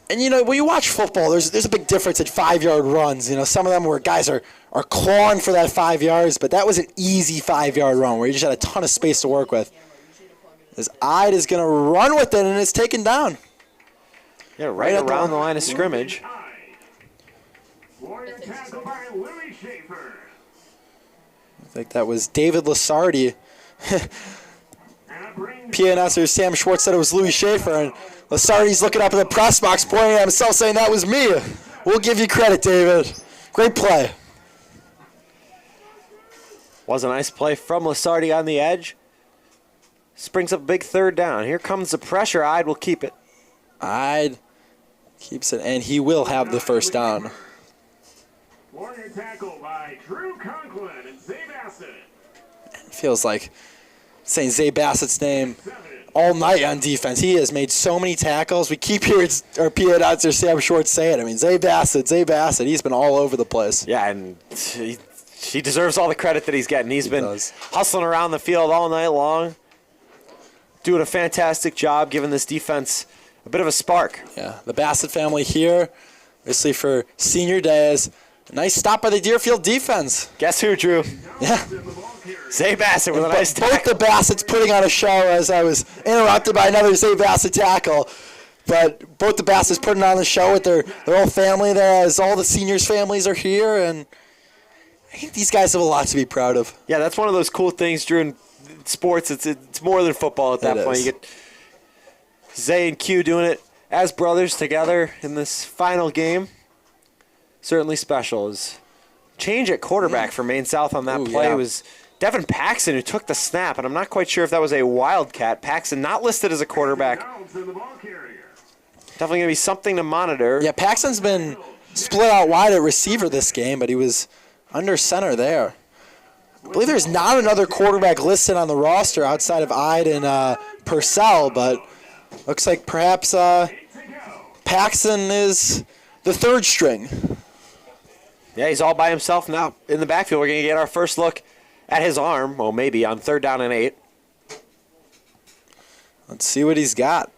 And, you know, when you watch football, there's a big difference in 5-yard runs. You know, some of them where guys are clawing for that 5 yards, but that was an easy 5-yard run where you just had a ton of space to work with. As Ide is going to run with it, and it's taken down. Yeah, right around the line of scrimmage. Warrior tackle by Louis Schaefer. I think that was David Lasardi. PA announcer Sam Schwartz said it was Louis Schaefer, and Lasardi's looking up at the press box, pointing at himself, saying that was me. We'll give you credit, David. Great play. Was a nice play from Lasardi on the edge. Springs up a big third down. Here comes the pressure. Ide will keep it. Ide keeps it, and he will have the first down. Warrior tackle by Drew Conklin and Zabas Feels like saying Zay Bassett's name all night on defense. He has made so many tackles. We keep hearing our PA announcer Sam Short say it. I mean, Zay Bassett. He's been all over the place. Yeah, and he deserves all the credit that he's getting. He's been hustling around the field all night long, doing a fantastic job, giving this defense a bit of a spark. Yeah, the Bassett family here, obviously for senior days. A nice stop by the Deerfield defense. Guess who, Drew? Yeah. Zay Bassett with a nice tackle. Both the Bassetts putting on a show as I was interrupted by another Zay Bassett tackle. But both the Bassetts putting on the show with their whole family there as all the seniors' families are here. And I think these guys have a lot to be proud of. Yeah, that's one of those cool things, Drew, in sports. It's more than football at that point. You get Zay and Q doing it as brothers together in this final game. Certainly special. Is change at quarterback for Maine South on that play was Devin Paxton, who took the snap, and I'm not quite sure if that was a Wildcat. Paxton not listed as a quarterback. Definitely going to be something to monitor. Yeah, Paxton's been split out wide at receiver this game, but he was under center there. I believe there's not another quarterback listed on the roster outside of Ide and Purcell, but looks like perhaps Paxton is the third string. Yeah, he's all by himself now in the backfield. We're going to get our first look at his arm. Well, maybe on 3rd down and 8. Let's see what he's got.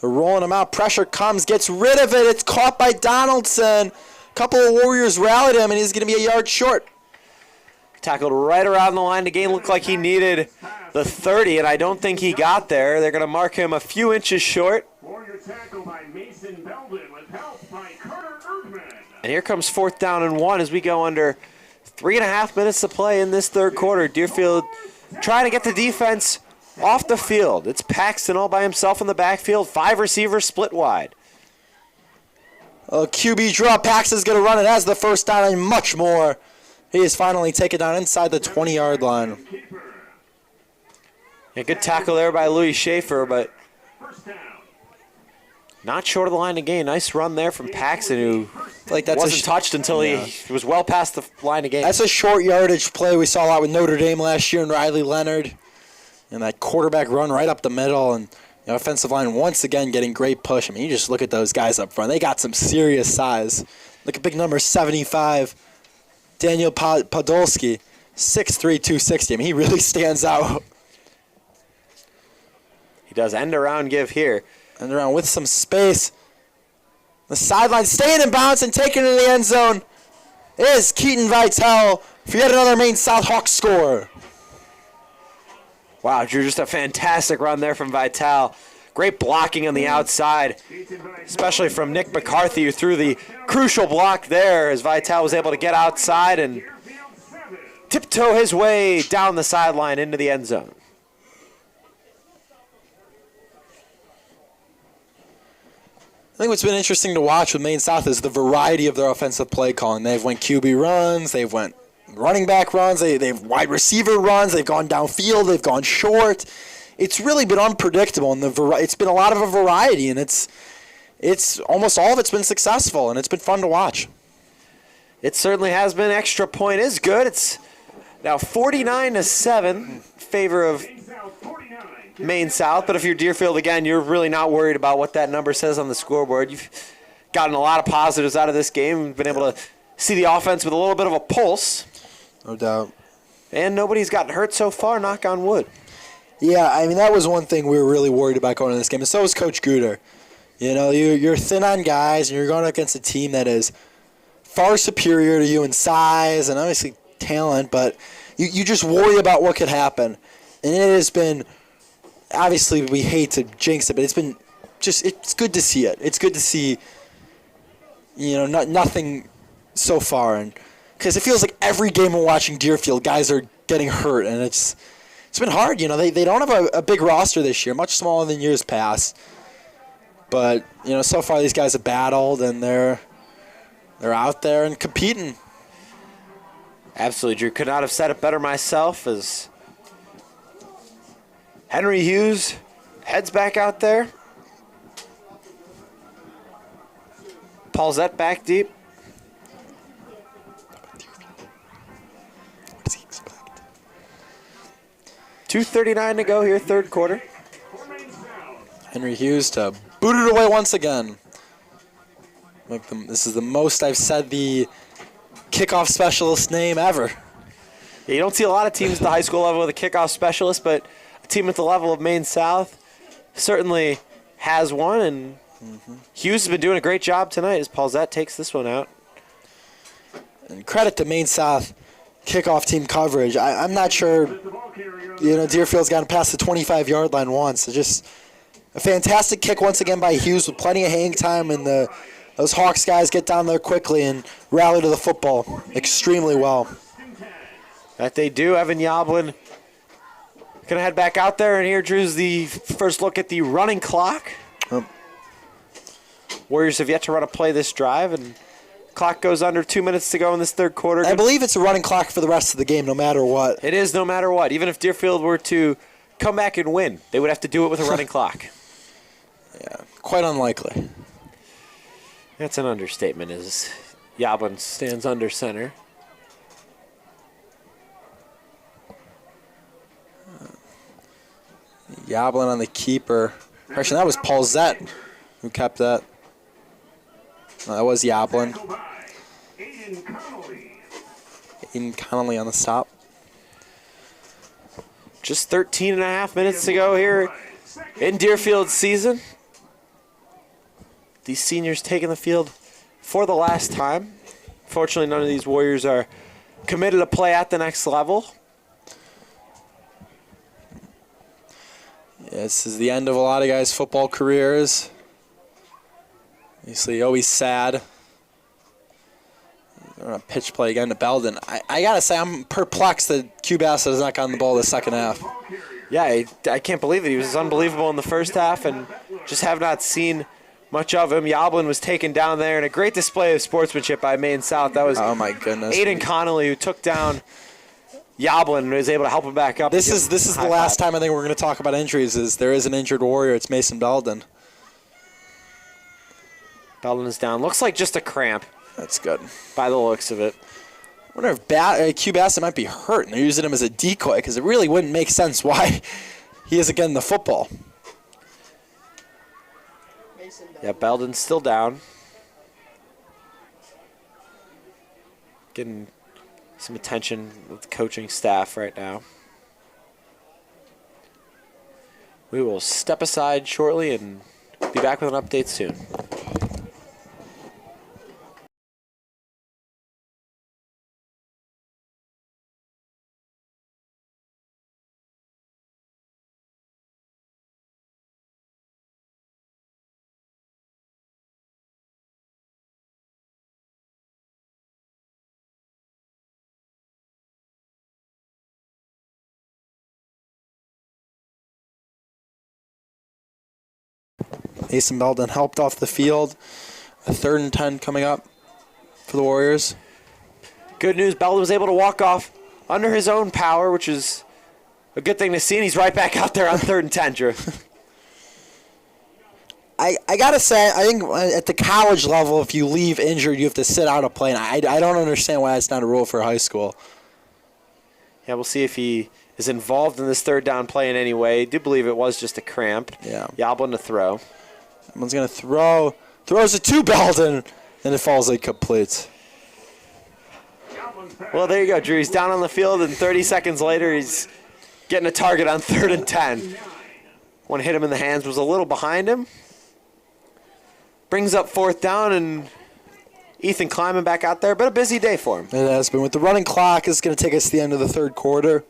They're rolling him out. Pressure comes, gets rid of it. It's caught by Donaldson. A couple of Warriors rallied him, and he's going to be a yard short. Tackled right around the line. The game looked like he needed the 30, and I don't think he got there. They're going to mark him a few inches short. Warrior tackle by Mason Belden with help by Carter Erdman. And here comes 4th down and 1 as we go under 3.5 minutes to play in this third quarter. Deerfield trying to get the defense off the field. It's Paxton all by himself in the backfield. 5 receivers split wide. A QB draw. Paxton's going to run it as the first down and much more. He is finally taken down inside the 20-yard line. A good tackle there by Louis Schaefer, but not short of the line to gain. Nice run there from Paxton, who wasn't touched until he was well past the line to gain. That's a short yardage play we saw a lot with Notre Dame last year and Riley Leonard. And that quarterback run right up the middle, and the offensive line once again getting great push. I mean, you just look at those guys up front. They got some serious size. Look at big number 75, Daniel Podolsky, 6'3", 260. I mean, he really stands out. He does end around give here. End around with some space. The sideline staying in bounds and taking it in the end zone is Keaton Vitale for yet another Maine South Hawks score. Wow, Drew, just a fantastic run there from Vitale. Great blocking on the outside, especially from Nick McCarthy, who threw the crucial block there as Vitale was able to get outside and tiptoe his way down the sideline into the end zone. I think what's been interesting to watch with Maine South is the variety of their offensive play calling. They've went QB runs, they've went running back runs, they've wide receiver runs, they've gone downfield, they've gone short. It's really been unpredictable, and it's been a lot of a variety, and it's almost all of it's been successful, and it's been fun to watch. It certainly has been. Extra point is good. It's now 49-7 favor of Maine South, but if you're Deerfield, again, you're really not worried about what that number says on the scoreboard. You've gotten a lot of positives out of this game, been able to see the offense with a little bit of a pulse. No doubt. And nobody's gotten hurt so far, knock on wood. Yeah, I mean, that was one thing we were really worried about going into this game, and so was Coach Guter. You know, you're thin on guys, and you're going against a team that is far superior to you in size and obviously talent, but you just worry about what could happen. And it has been, obviously we hate to jinx it, but it's been just, it's good to see it. It's good to see, you know, nothing so far. And because it feels like every game we're watching Deerfield, guys are getting hurt, and it's been hard. You know, they don't have a big roster this year, much smaller than years past. But, you know, so far these guys have battled, and they're out there and competing. Absolutely, Drew. Could not have said it better myself as Henry Hughes heads back out there. Paulzette back deep. 2:39 to go here, third quarter. Henry Hughes to boot it away once again. This is the most I've said the kickoff specialist name ever. Yeah, you don't see a lot of teams at the high school level with a kickoff specialist, but a team at the level of Maine South certainly has one, and Hughes has been doing a great job tonight as Paulzette takes this one out. And credit to Maine South kickoff team coverage. I'm not sure, Deerfield's gotten past the 25-yard line once. It's just a fantastic kick once again by Hughes with plenty of hang time, and those Hawks guys get down there quickly and rally to the football extremely well. That they do. Evan Yoblin going to head back out there, and here, Drew's the first look at the running clock. Warriors have yet to run a play this drive, and clock goes under 2 minutes to go in this third quarter. I believe it's a running clock for the rest of the game, no matter what. It is no matter what. Even if Deerfield were to come back and win, they would have to do it with a running clock. Yeah, quite unlikely. That's an understatement, as Yoblin stands under center. Yoblin on the keeper. Actually, that was Paulzette who kept that. No, that was Yoblin. Aiden Connolly on the stop. Just 13 and a half minutes to go here in Deerfield's season. These seniors taking the field for the last time. Fortunately, none of these Warriors are committed to play at the next level. Yeah, this is the end of a lot of guys' football careers. Obviously, always sad. They're on a pitch play again to Belden. I got to say, I'm perplexed that Q Bassett has not gotten the ball the second half. Yeah, I can't believe it. He was unbelievable in the first half and just have not seen much of him. Yoblin was taken down there, and a great display of sportsmanship by Maine South. That was oh my goodness, Aiden Connolly, who took down Yoblin and was able to help him back up. This is the last time I think we're going to talk about injuries. Is there is an injured Warrior? It's Mason Belden. Belden is down. Looks like just a cramp. That's good by the looks of it. I wonder if Q Bassett might be hurt and they're using him as a decoy, because it really wouldn't make sense why he isn't getting the football. Yeah, Belden's still down. Getting some attention with the coaching staff right now. We will step aside shortly and be back with an update soon. Mason Belden helped off the field. A 3rd and 10 coming up for the Warriors. Good news, Belden was able to walk off under his own power, which is a good thing to see, and he's right back out there on 3rd and 10, Drew. I got to say, I think at the college level, if you leave injured, you have to sit out a play, and I don't understand why it's not a rule for high school. Yeah, we'll see if he is involved in this 3rd down play in any way. I do believe it was just a cramp. Yeah. Yoblin to throw. Someone's going to throw. Throws it to Belden, and it falls incomplete. Well, there you go, Drew. He's down on the field, and 30 seconds later, he's getting a target on 3rd and 10. One hit him in the hands, was a little behind him. Brings up 4th down, and Ethan climbing back out there, but a busy day for him. It has been. With the running clock, it's going to take us to the end of the 3rd quarter.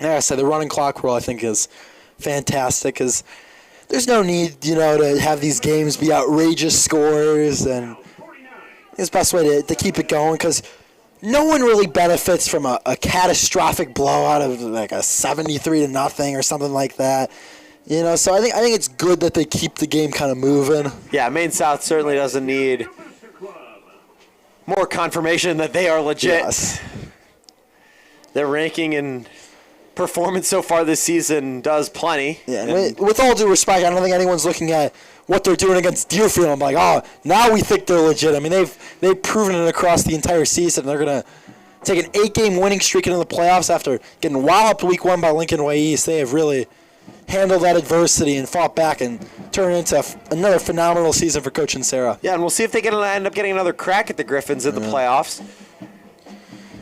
Like I said, the running clock rule, I think, is fantastic, because there's no need, to have these games be outrageous scores, and it's the best way to keep it going, because no one really benefits from a catastrophic blowout of like a 73-0 or something like that. So I think it's good that they keep the game kind of moving. Yeah, Maine South certainly doesn't need more confirmation that they are legit. Yes. Their ranking and performance so far this season does plenty. Yeah, and with all due respect, I don't think anyone's looking at what they're doing against Deerfield. I'm like, oh, now we think they're legit. I mean, they've proven it across the entire season. They're gonna take an 8-game winning streak into the playoffs after getting walloped week 1 by Lincoln Way East. They have really handled that adversity and fought back and turned into another phenomenal season for Coach Sarah. Yeah, and we'll see if they end up getting another crack at the Griffins in the playoffs.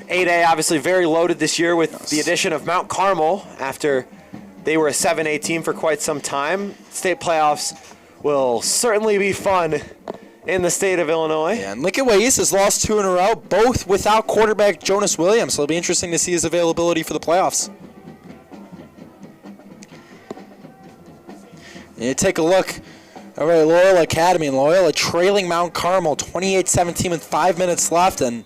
8A obviously very loaded this year with the addition of Mount Carmel after they were a 7A team for quite some time. State playoffs will certainly be fun in the state of Illinois. Yeah, and Lincoln Way East has lost 2 in a row, both without quarterback Jonas Williams, so it'll be interesting to see his availability for the playoffs. And you take a look over at Loyola Academy, and Loyola trailing Mount Carmel 28-17 with 5 minutes left, and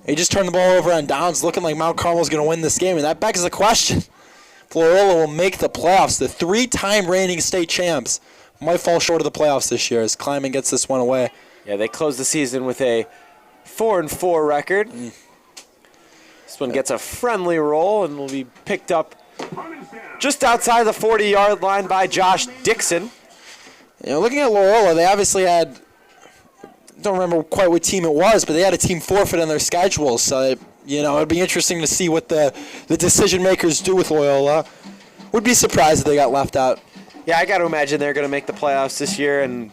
they just turned the ball over on downs, looking like Mount Carmel's going to win this game, and that begs the question. If Loyola will make the playoffs, the 3-time reigning state champs might fall short of the playoffs this year as Kleiman gets this one away. Yeah, they closed the season with a 4-4 record. This one gets a friendly roll and will be picked up just outside the 40-yard line by Josh Dixon. You know, looking at Loyola, they obviously had, don't remember quite what team it was, but they had a team forfeit on their schedule. So, it'd be interesting to see what the decision makers do with Loyola. Would be surprised if they got left out. Yeah, I got to imagine they're going to make the playoffs this year, and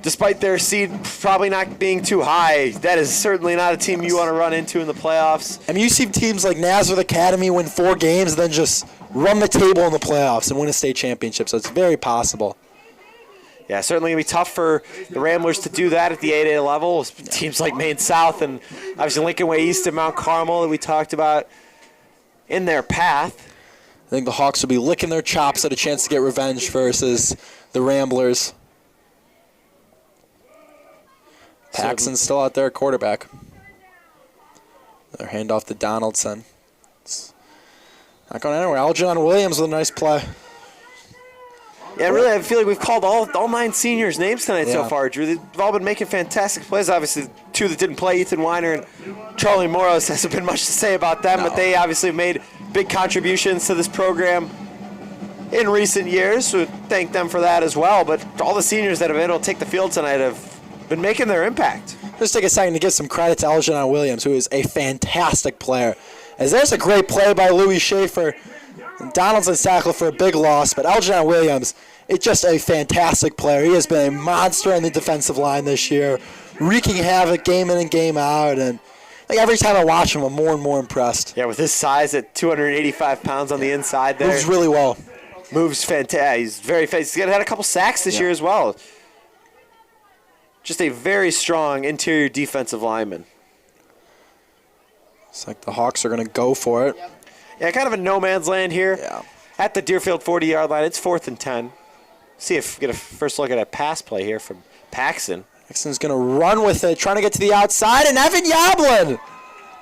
despite their seed probably not being too high, that is certainly not a team you want to run into in the playoffs. I mean, you see teams like Nazareth Academy win 4 games and then just run the table in the playoffs and win a state championship, so it's very possible. Yeah, certainly going to be tough for the Ramblers to do that at the 8A level. Teams like Maine South and obviously Lincoln Way East and Mount Carmel that we talked about in their path. I think the Hawks will be licking their chops at a chance to get revenge versus the Ramblers. Paxton's still out there at quarterback. Their handoff to Donaldson. It's not going anywhere. Aljon Williams with a nice play. Yeah, really, I feel like we've called all 9 seniors' names tonight so far, Drew. They've all been making fantastic plays. Obviously, 2 that didn't play, Ethan Weiner and Charlie Moros, hasn't been much to say about them, but they obviously made big contributions to this program in recent years, so thank them for that as well. But all the seniors that have been able to take the field tonight have been making their impact. Let's take a second to give some credit to Aljon Williams, who is a fantastic player. As there's a great play by Louis Schaefer. Donaldson's tackle for a big loss, but Aljon Williams is just a fantastic player. He has been a monster on the defensive line this year, wreaking havoc game in and game out, and every time I watch him, I'm more and more impressed. Yeah, with his size at 285 pounds on the inside there. Moves really well. Moves fantastic. He's very fast. He's had a couple sacks this year as well. Just a very strong interior defensive lineman. It's like the Hawks are going to go for it. Yeah, kind of a no man's land here. Yeah. At the Deerfield 40-yard line, it's 4th and 10. See if we get a first look at a pass play here from Paxton. Paxton's going to run with it, trying to get to the outside, and Evan Yablin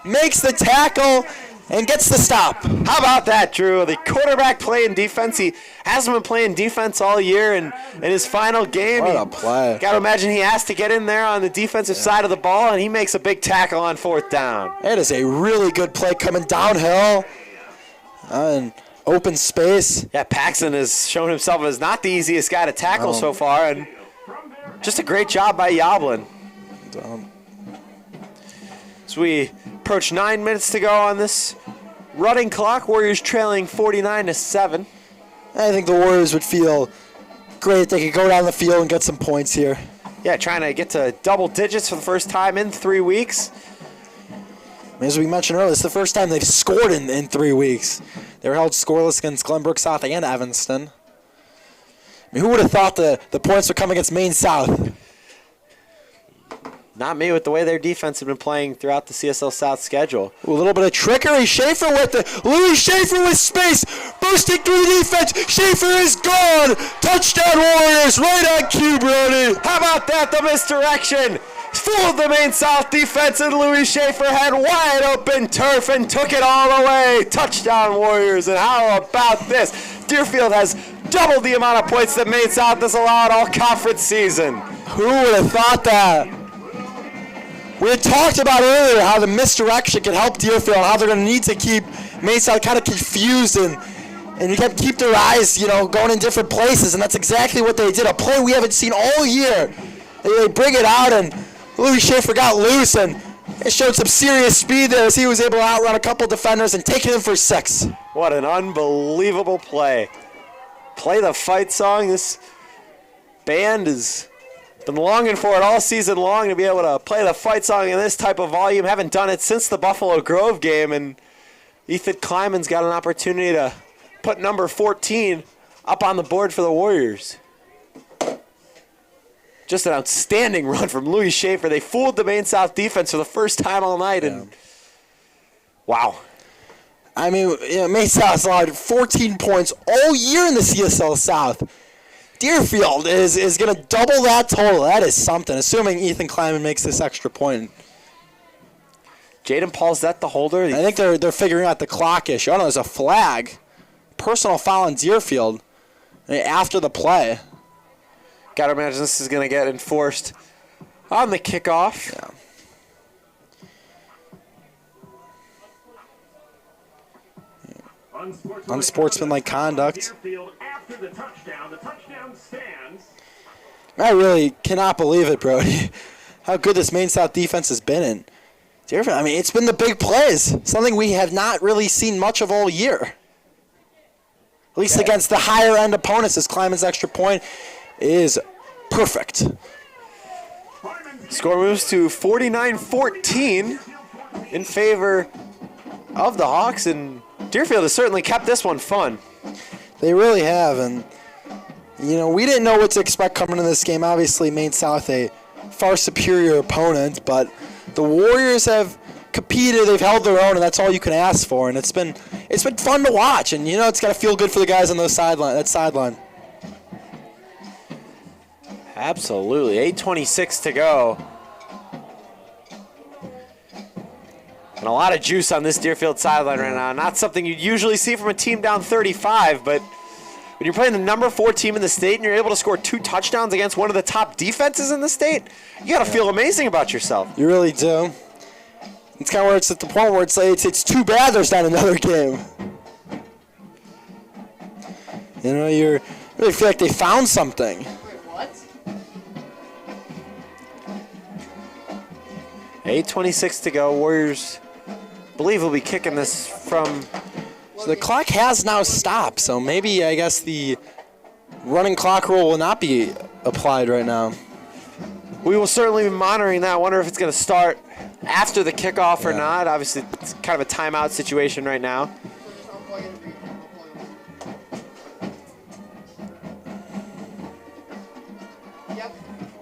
makes the tackle and gets the stop. How about that, Drew? The quarterback playing defense. He hasn't been playing defense all year, and in his final game, what a play. Got to imagine he has to get in there on the defensive side of the ball, and he makes a big tackle on 4th down. It is a really good play coming downhill and open space. Yeah, Paxton has shown himself as not the easiest guy to tackle so far, and just a great job by Yablin. As we approach 9 minutes to go on this running clock, Warriors trailing 49-7. I think the Warriors would feel great if they could go down the field and get some points here. Yeah, trying to get to double digits for the first time in 3 weeks. As we mentioned earlier, it's the first time they've scored in 3 weeks. They were held scoreless against Glenbrook South and Evanston. I mean, who would have thought the points would come against Maine South? Not me, with the way their defense have been playing throughout the CSL South schedule. Ooh, a little bit of trickery. Schaefer with it. Louis Schaefer with space. Bursting through the defense. Schaefer is gone. Touchdown Warriors. Right on cue, Brody. How about that? The misdirection. Fooled the Maine South defense, and Louis Schaefer had wide open turf and took it all away. Touchdown Warriors. And how about this? Deerfield has doubled the amount of points that Maine South has allowed all conference season. Who would have thought that? We had talked about earlier how the misdirection can help Deerfield, how they're going to need to keep Maine South kind of confused and you can keep their eyes, going in different places, and that's exactly what they did. A play we haven't seen all year. They bring it out, and Louis Schaefer got loose, and It showed some serious speed there as he was able to outrun a couple defenders and take him for 6. What an unbelievable play. Play the fight song. This band has been longing for it all season long to be able to play the fight song in this type of volume. Haven't done it since the Buffalo Grove game, and Ethan Kleiman's got an opportunity to put number 14 up on the board for the Warriors. Just an outstanding run from Louis Schaefer. They fooled the Maine South defense for the first time all night, and wow. I mean, Maine South allowed 14 points all year in the CSL South. Deerfield is going to double that total. That is something, assuming Ethan Kleiman makes this extra point. Jaden Paul's that the holder? I think they're figuring out the clock issue. Oh, no, there's a flag. Personal foul on Deerfield after the play. Got to imagine this is going to get enforced on the kickoff. Yeah. Unsportsmanlike conduct. I really cannot believe it, Brody. How good this Maine South defense has been in. Deerfield, I mean, it's been the big plays. Something we have not really seen much of all year. At least against the higher end opponents, this Kleiman's extra point is perfect. Score moves to 49-14 in favor of the Hawks, and Deerfield has certainly kept this one fun. They really have, and we didn't know what to expect coming into this game. Obviously, Maine South a far superior opponent, but the Warriors have competed. They've held their own, and that's all you can ask for. And it's been fun to watch, and it's got to feel good for the guys on that sideline. Absolutely. 8:26 to go. And a lot of juice on this Deerfield sideline right now. Not something you'd usually see from a team down 35, but when you're playing the number 4 team in the state and you're able to score 2 touchdowns against one of the top defenses in the state, you got to feel amazing about yourself. You really do. It's kind of where it's at the point where it's like it's too bad there's not another game. You really feel like they found something. Wait, what? 8:26 to go. Warriors believe will be kicking this from. So the clock has now stopped, so maybe I guess the running clock rule will not be applied right now. We will certainly be monitoring that. I wonder if it's going to start after the kickoff or not. Obviously, it's kind of a timeout situation right now.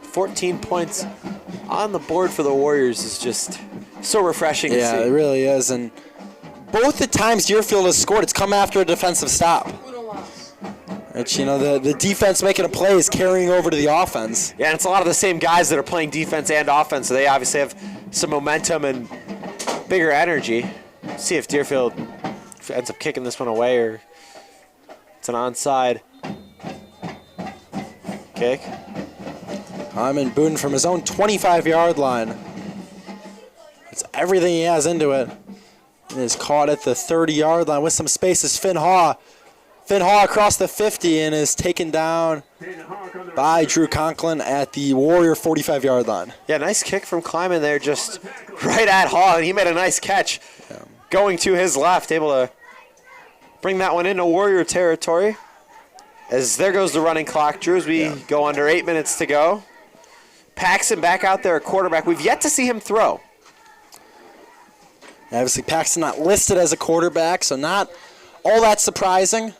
14 points on the board for the Warriors is just so refreshing to see. Yeah, it really is. And both the times Deerfield has scored, it's come after a defensive stop. It's, the defense making a play is carrying over to the offense. Yeah, and it's a lot of the same guys that are playing defense and offense, so they obviously have some momentum and bigger energy. See if Deerfield ends up kicking this one away or it's an onside kick. Hyman Booten from his own 25-yard line. It's everything he has into it. And is caught at the 30-yard line with some space is Finn Haw. Finn Haw across the 50 and is taken down by Drew Conklin at the Warrior 45-yard line. Yeah, nice kick from Kleiman there, just right at Haw, and he made a nice catch going to his left, able to bring that one into Warrior territory. As there goes the running clock, Drew, as we go under 8 minutes to go. Paxton back out there at quarterback. We've yet to see him throw. Obviously, Paxton not listed as a quarterback, so not all that surprising.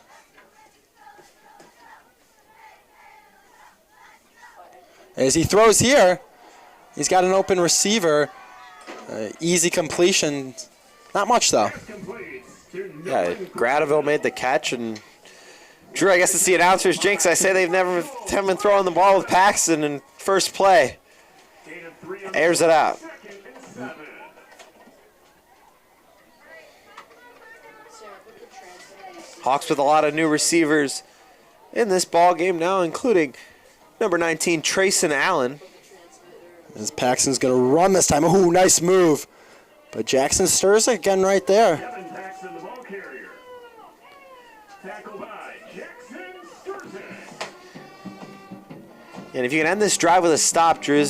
As he throws here, he's got an open receiver. Easy completion. Not much, though. Yeah, Gradeville made the catch, and Drew, I guess it's the announcer's jinx. I say haven't been throwing the ball with Paxton in first play. Airs it out. Hawks with a lot of new receivers in this ball game now, including number 19, Trayson Allen. As Paxton's going to run this time. Ooh, nice move. But Jackson stirs again right there. And if you can end this drive with a stop, Drew,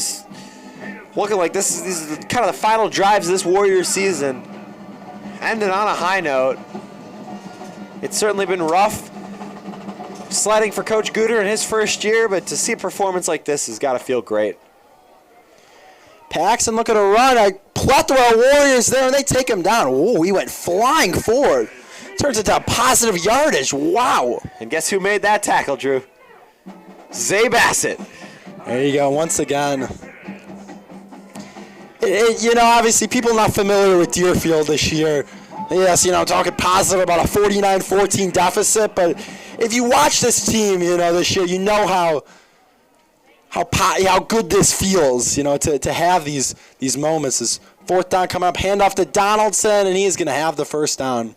looking like these are kind of the final drives of this Warriors season. Ended on a high note. It's certainly been rough sledding for Coach Gooder in his first year, but to see a performance like this has got to feel great. Paxton looking to run. A plethora of Warriors there, and they take him down. Ooh, he went flying forward. Turns into a positive yardage. Wow. And guess who made that tackle, Drew? Zay Bassett. There you go, once again. Obviously, people not familiar with Deerfield this year. Yes, talking positive about a 49-14 deficit, but if you watch this team, this year, you know how good this feels, to have these moments. This fourth down coming up, handoff to Donaldson, and he is going to have the first down.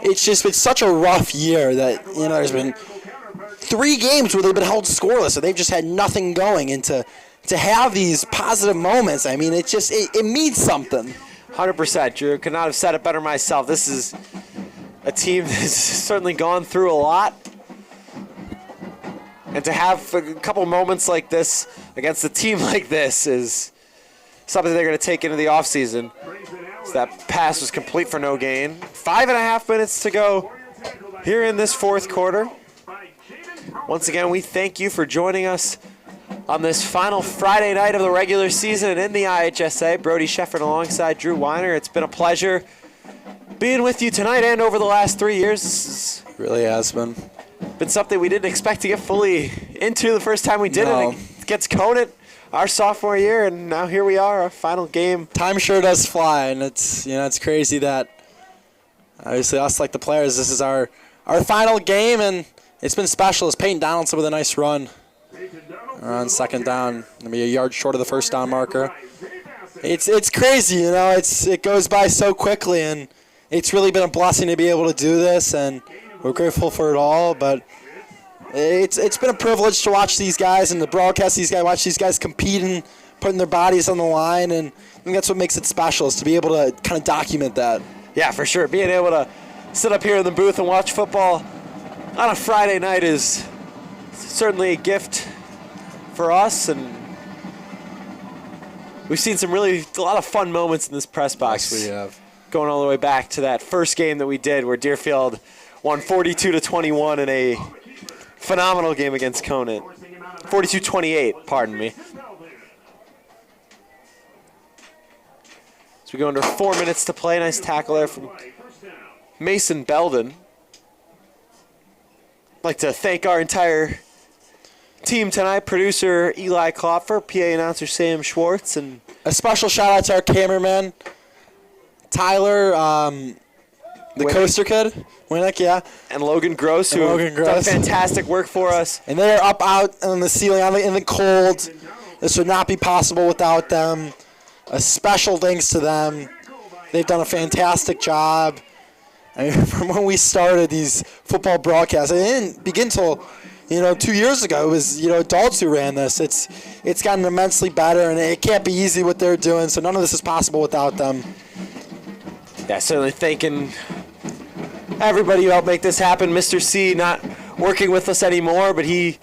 It's just been such a rough year that, there's been 3 games where they've been held scoreless, so they've just had nothing going. And to have these positive moments, I mean, it means something. 100%, Drew. Could not have said it better myself. This is a team that's certainly gone through a lot. And to have a couple moments like this against a team like this is something they're going to take into the offseason. So that pass was complete for no gain. 5.5 minutes to go here in this fourth quarter. Once again, we thank you for joining us on this final Friday night of the regular season in the IHSA. Brody Shefford alongside Drew Weiner. It's been a pleasure being with you tonight and over the last 3 years. This It really has been something we didn't expect to get fully into the first time we did it against Conant our sophomore year, and now here we are, our final game. Time sure does fly, and it's crazy that obviously us, like the players, this is our final game, and it's been special. It's Peyton Donaldson with a nice run. On second down, gonna be a yard short of the first down marker. It's crazy, it goes by so quickly, and it's really been a blessing to be able to do this, and we're grateful for it all. But it's been a privilege to watch these guys and to broadcast these guys, watch these guys competing, putting their bodies on the line, and I think that's what makes it special, is to be able to kind of document that. Yeah, for sure. Being able to sit up here in the booth and watch football on a Friday night is certainly a gift for us, and we've seen a lot of fun moments in this press box. Yes, we have. Going all the way back to that first game that we did where Deerfield won 42-21 in a phenomenal game against Conant. 42-28, pardon me. So we go under 4 minutes to play. Nice tackle there from Mason Belden. I'd like to thank our entire team tonight, producer Eli Klopfer, PA announcer Sam Schwartz, and a special shout out to our cameraman, Tyler, the Winnick. Coaster kid, Winnick, yeah. And Logan Gross, who done fantastic work for us. And they're up out on the ceiling in the cold. This would not be possible without them. A special thanks to them. They've done a fantastic job. I mean, from when we started these football broadcasts, it didn't begin till 2 years ago. It was adults who ran this. It's gotten immensely better, and it can't be easy what they're doing. So none of this is possible without them. Yeah, certainly thanking everybody who helped make this happen. Mr. C not working with us anymore, but he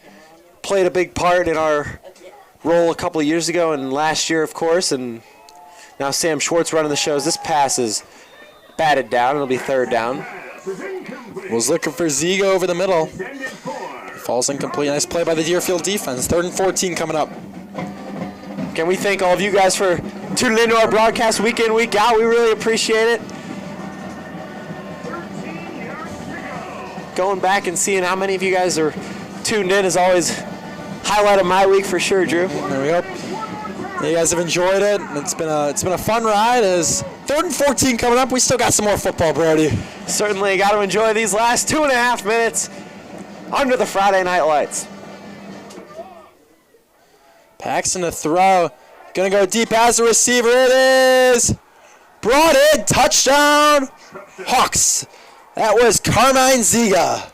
played a big part in our role a couple of years ago and last year, of course. And now Sam Schwartz running the shows. This pass is batted down. It'll be third down. Was looking for Ziga over the middle. Falls incomplete. Nice play by the Deerfield defense. 3rd and 14 coming up. Can we thank all of you guys for tuning into our broadcast week in, week out? We really appreciate it. Going back and seeing how many of you guys are tuned in is always highlight of my week for sure, Drew. There we go. You guys have enjoyed it. It's been a fun ride. As 3rd and 14 coming up, we still got some more football, Brody. Certainly got to enjoy these last 2.5 minutes under the Friday night lights. Paxton to throw. Gonna go deep as a receiver. It is brought in. Touchdown, Hawks. That was Carmine Ziga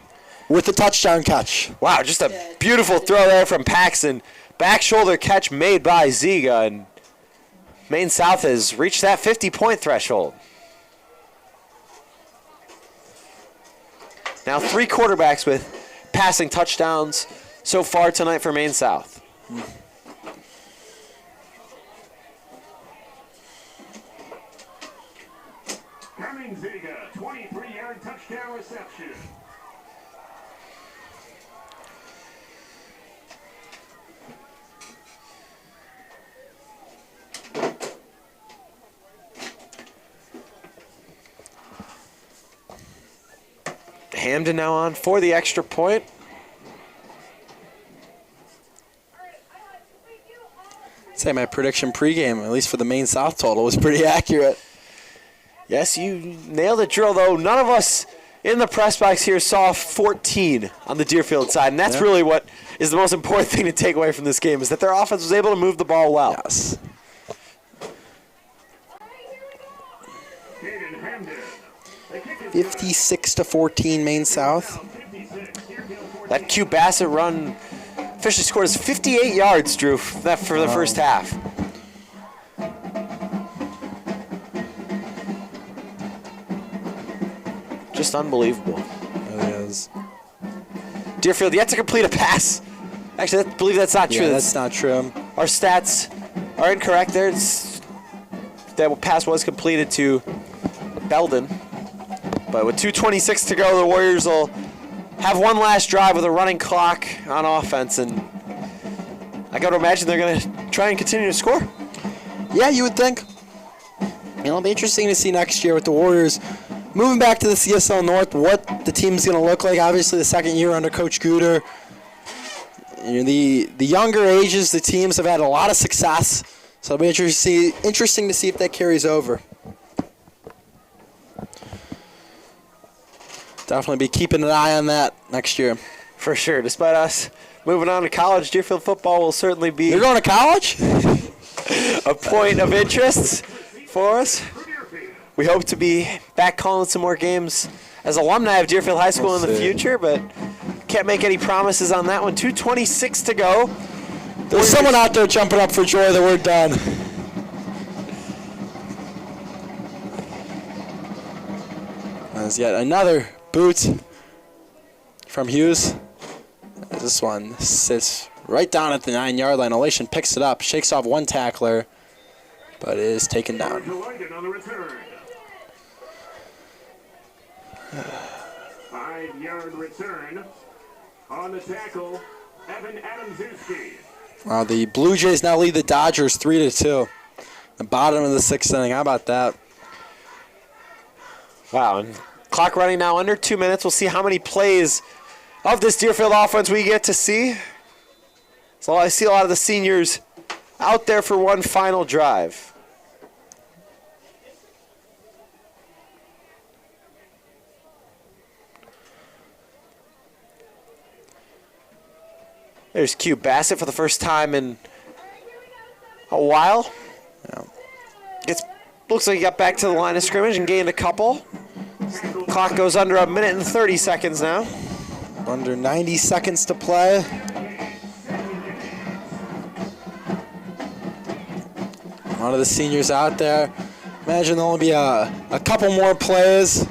with the touchdown catch. Wow, just a beautiful throw there from Paxton. Back shoulder catch made by Ziga, and Maine South has reached that 50-point threshold. Now 3 quarterbacks with passing touchdowns so far tonight for Maine South. Ziga, 23-yard touchdown reception. Hamden now on for the extra point. I'd say my prediction pregame, at least for the Maine South total, was pretty accurate. Yes, you nailed it, Drill, though. None of us in the press box here saw 14 on the Deerfield side, and that's really what is the most important thing to take away from this game, is that their offense was able to move the ball well. Yes. 56-14 Maine South. That Q Bassett run officially scored us 58 yards, Drew, for the first half. Just unbelievable. It is. Deerfield yet to complete a pass. Actually, I believe that's not true. Yeah, that's not true. Our stats are incorrect there. That pass was completed to Belden. But with 2:26 to go, the Warriors will have one last drive with a running clock on offense. And I got to imagine they're going to try and continue to score. Yeah, you would think. It'll be interesting to see next year with the Warriors moving back to the CSL North, what the team's going to look like. Obviously, the second year under Coach Guter. You know, the younger ages, the teams have had a lot of success. So it'll be interesting to see if that carries over. Definitely be keeping an eye on that next year. For sure. Despite us moving on to college, Deerfield football will certainly be You're going to college? a point of interest for us. We hope to be back calling some more games as alumni of Deerfield High School in the future, but can't make any promises on that one. 2:26 to go. There's someone out there jumping up for joy that we're done. There's yet another boot from Hughes. This one sits right down at the 9-yard line. Elation picks it up, shakes off one tackler, but it is taken down. 5-yard return on the tackle, Evan Adamczewski. Wow, the Blue Jays now lead the Dodgers 3-2. The bottom of the 6th inning. How about that? Wow, and clock running now under 2 minutes. We'll see how many plays of this Deerfield offense we get to see. So I see a lot of the seniors out there for one final drive. There's Q Bassett for the first time in a while. Yeah. Looks like he got back to the line of scrimmage and gained a couple. Clock goes under 1 minute and 30 seconds now. Under 90 seconds to play. One of the seniors out there. Imagine there'll only be a couple more plays.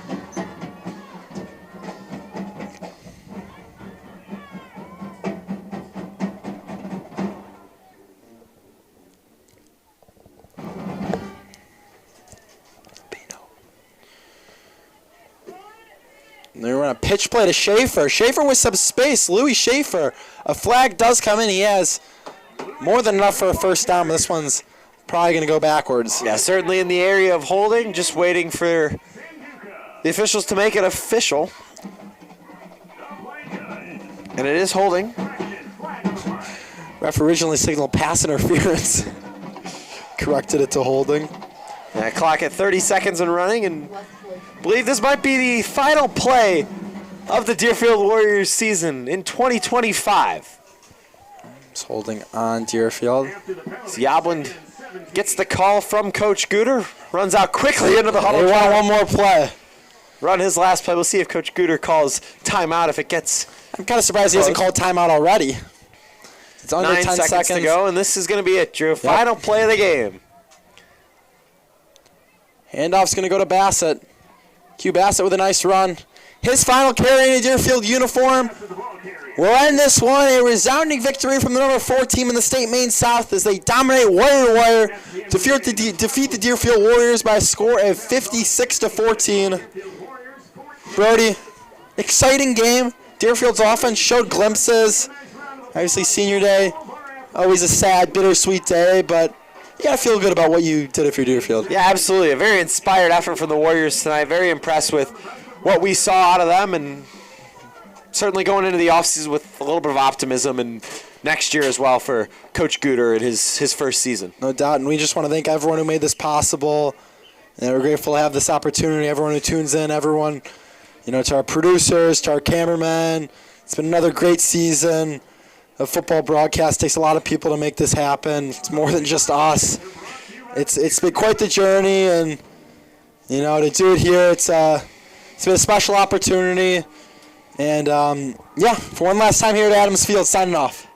They run a pitch play to Schaefer. Schaefer with some space. Louis Schaefer. A flag does come in. He has more than enough for a first down, but this one's probably going to go backwards. Yeah, certainly in the area of holding. Just waiting for the officials to make it official. And it is holding. Ref originally signaled pass interference. Corrected it to holding. Yeah, clock at 30 seconds and running, and I believe this might be the final play of the Deerfield Warriors season in 2025. It's holding on Deerfield. Ziablin gets the call from Coach Guter, runs out quickly into the huddle. They want one more play. Run his last play. We'll see if Coach Guter calls timeout if it gets I'm kind of surprised he hasn't called timeout already. It's under 9 10 seconds to go, and this is going to be it, Drew. Final play of the game. Handoff's going to go to Bassett. Q Bassett with a nice run. his final carry in a Deerfield uniform. We'll end this one a resounding victory from the number 4 team in the state, Maine South, as they dominate wire to wire, defeat the Deerfield Warriors by a score of 56-14. Brody, exciting game. Deerfield's offense showed glimpses. Obviously, senior day, always a sad, bittersweet day, but you got to feel good about what you did for Deerfield. Yeah, absolutely. A very inspired effort from the Warriors tonight. Very impressed with what we saw out of them, and certainly going into the offseason with a little bit of optimism and next year as well for Coach Guter at his first season. No doubt, and we just want to thank everyone who made this possible. And we're grateful to have this opportunity, everyone who tunes in, everyone, to our producers, to our cameramen. It's been another great season of football broadcast. It takes a lot of people to make this happen. It's more than just us. It's been quite the journey, and, to do it here, it's been a special opportunity. And, for one last time here at Adams Field, signing off.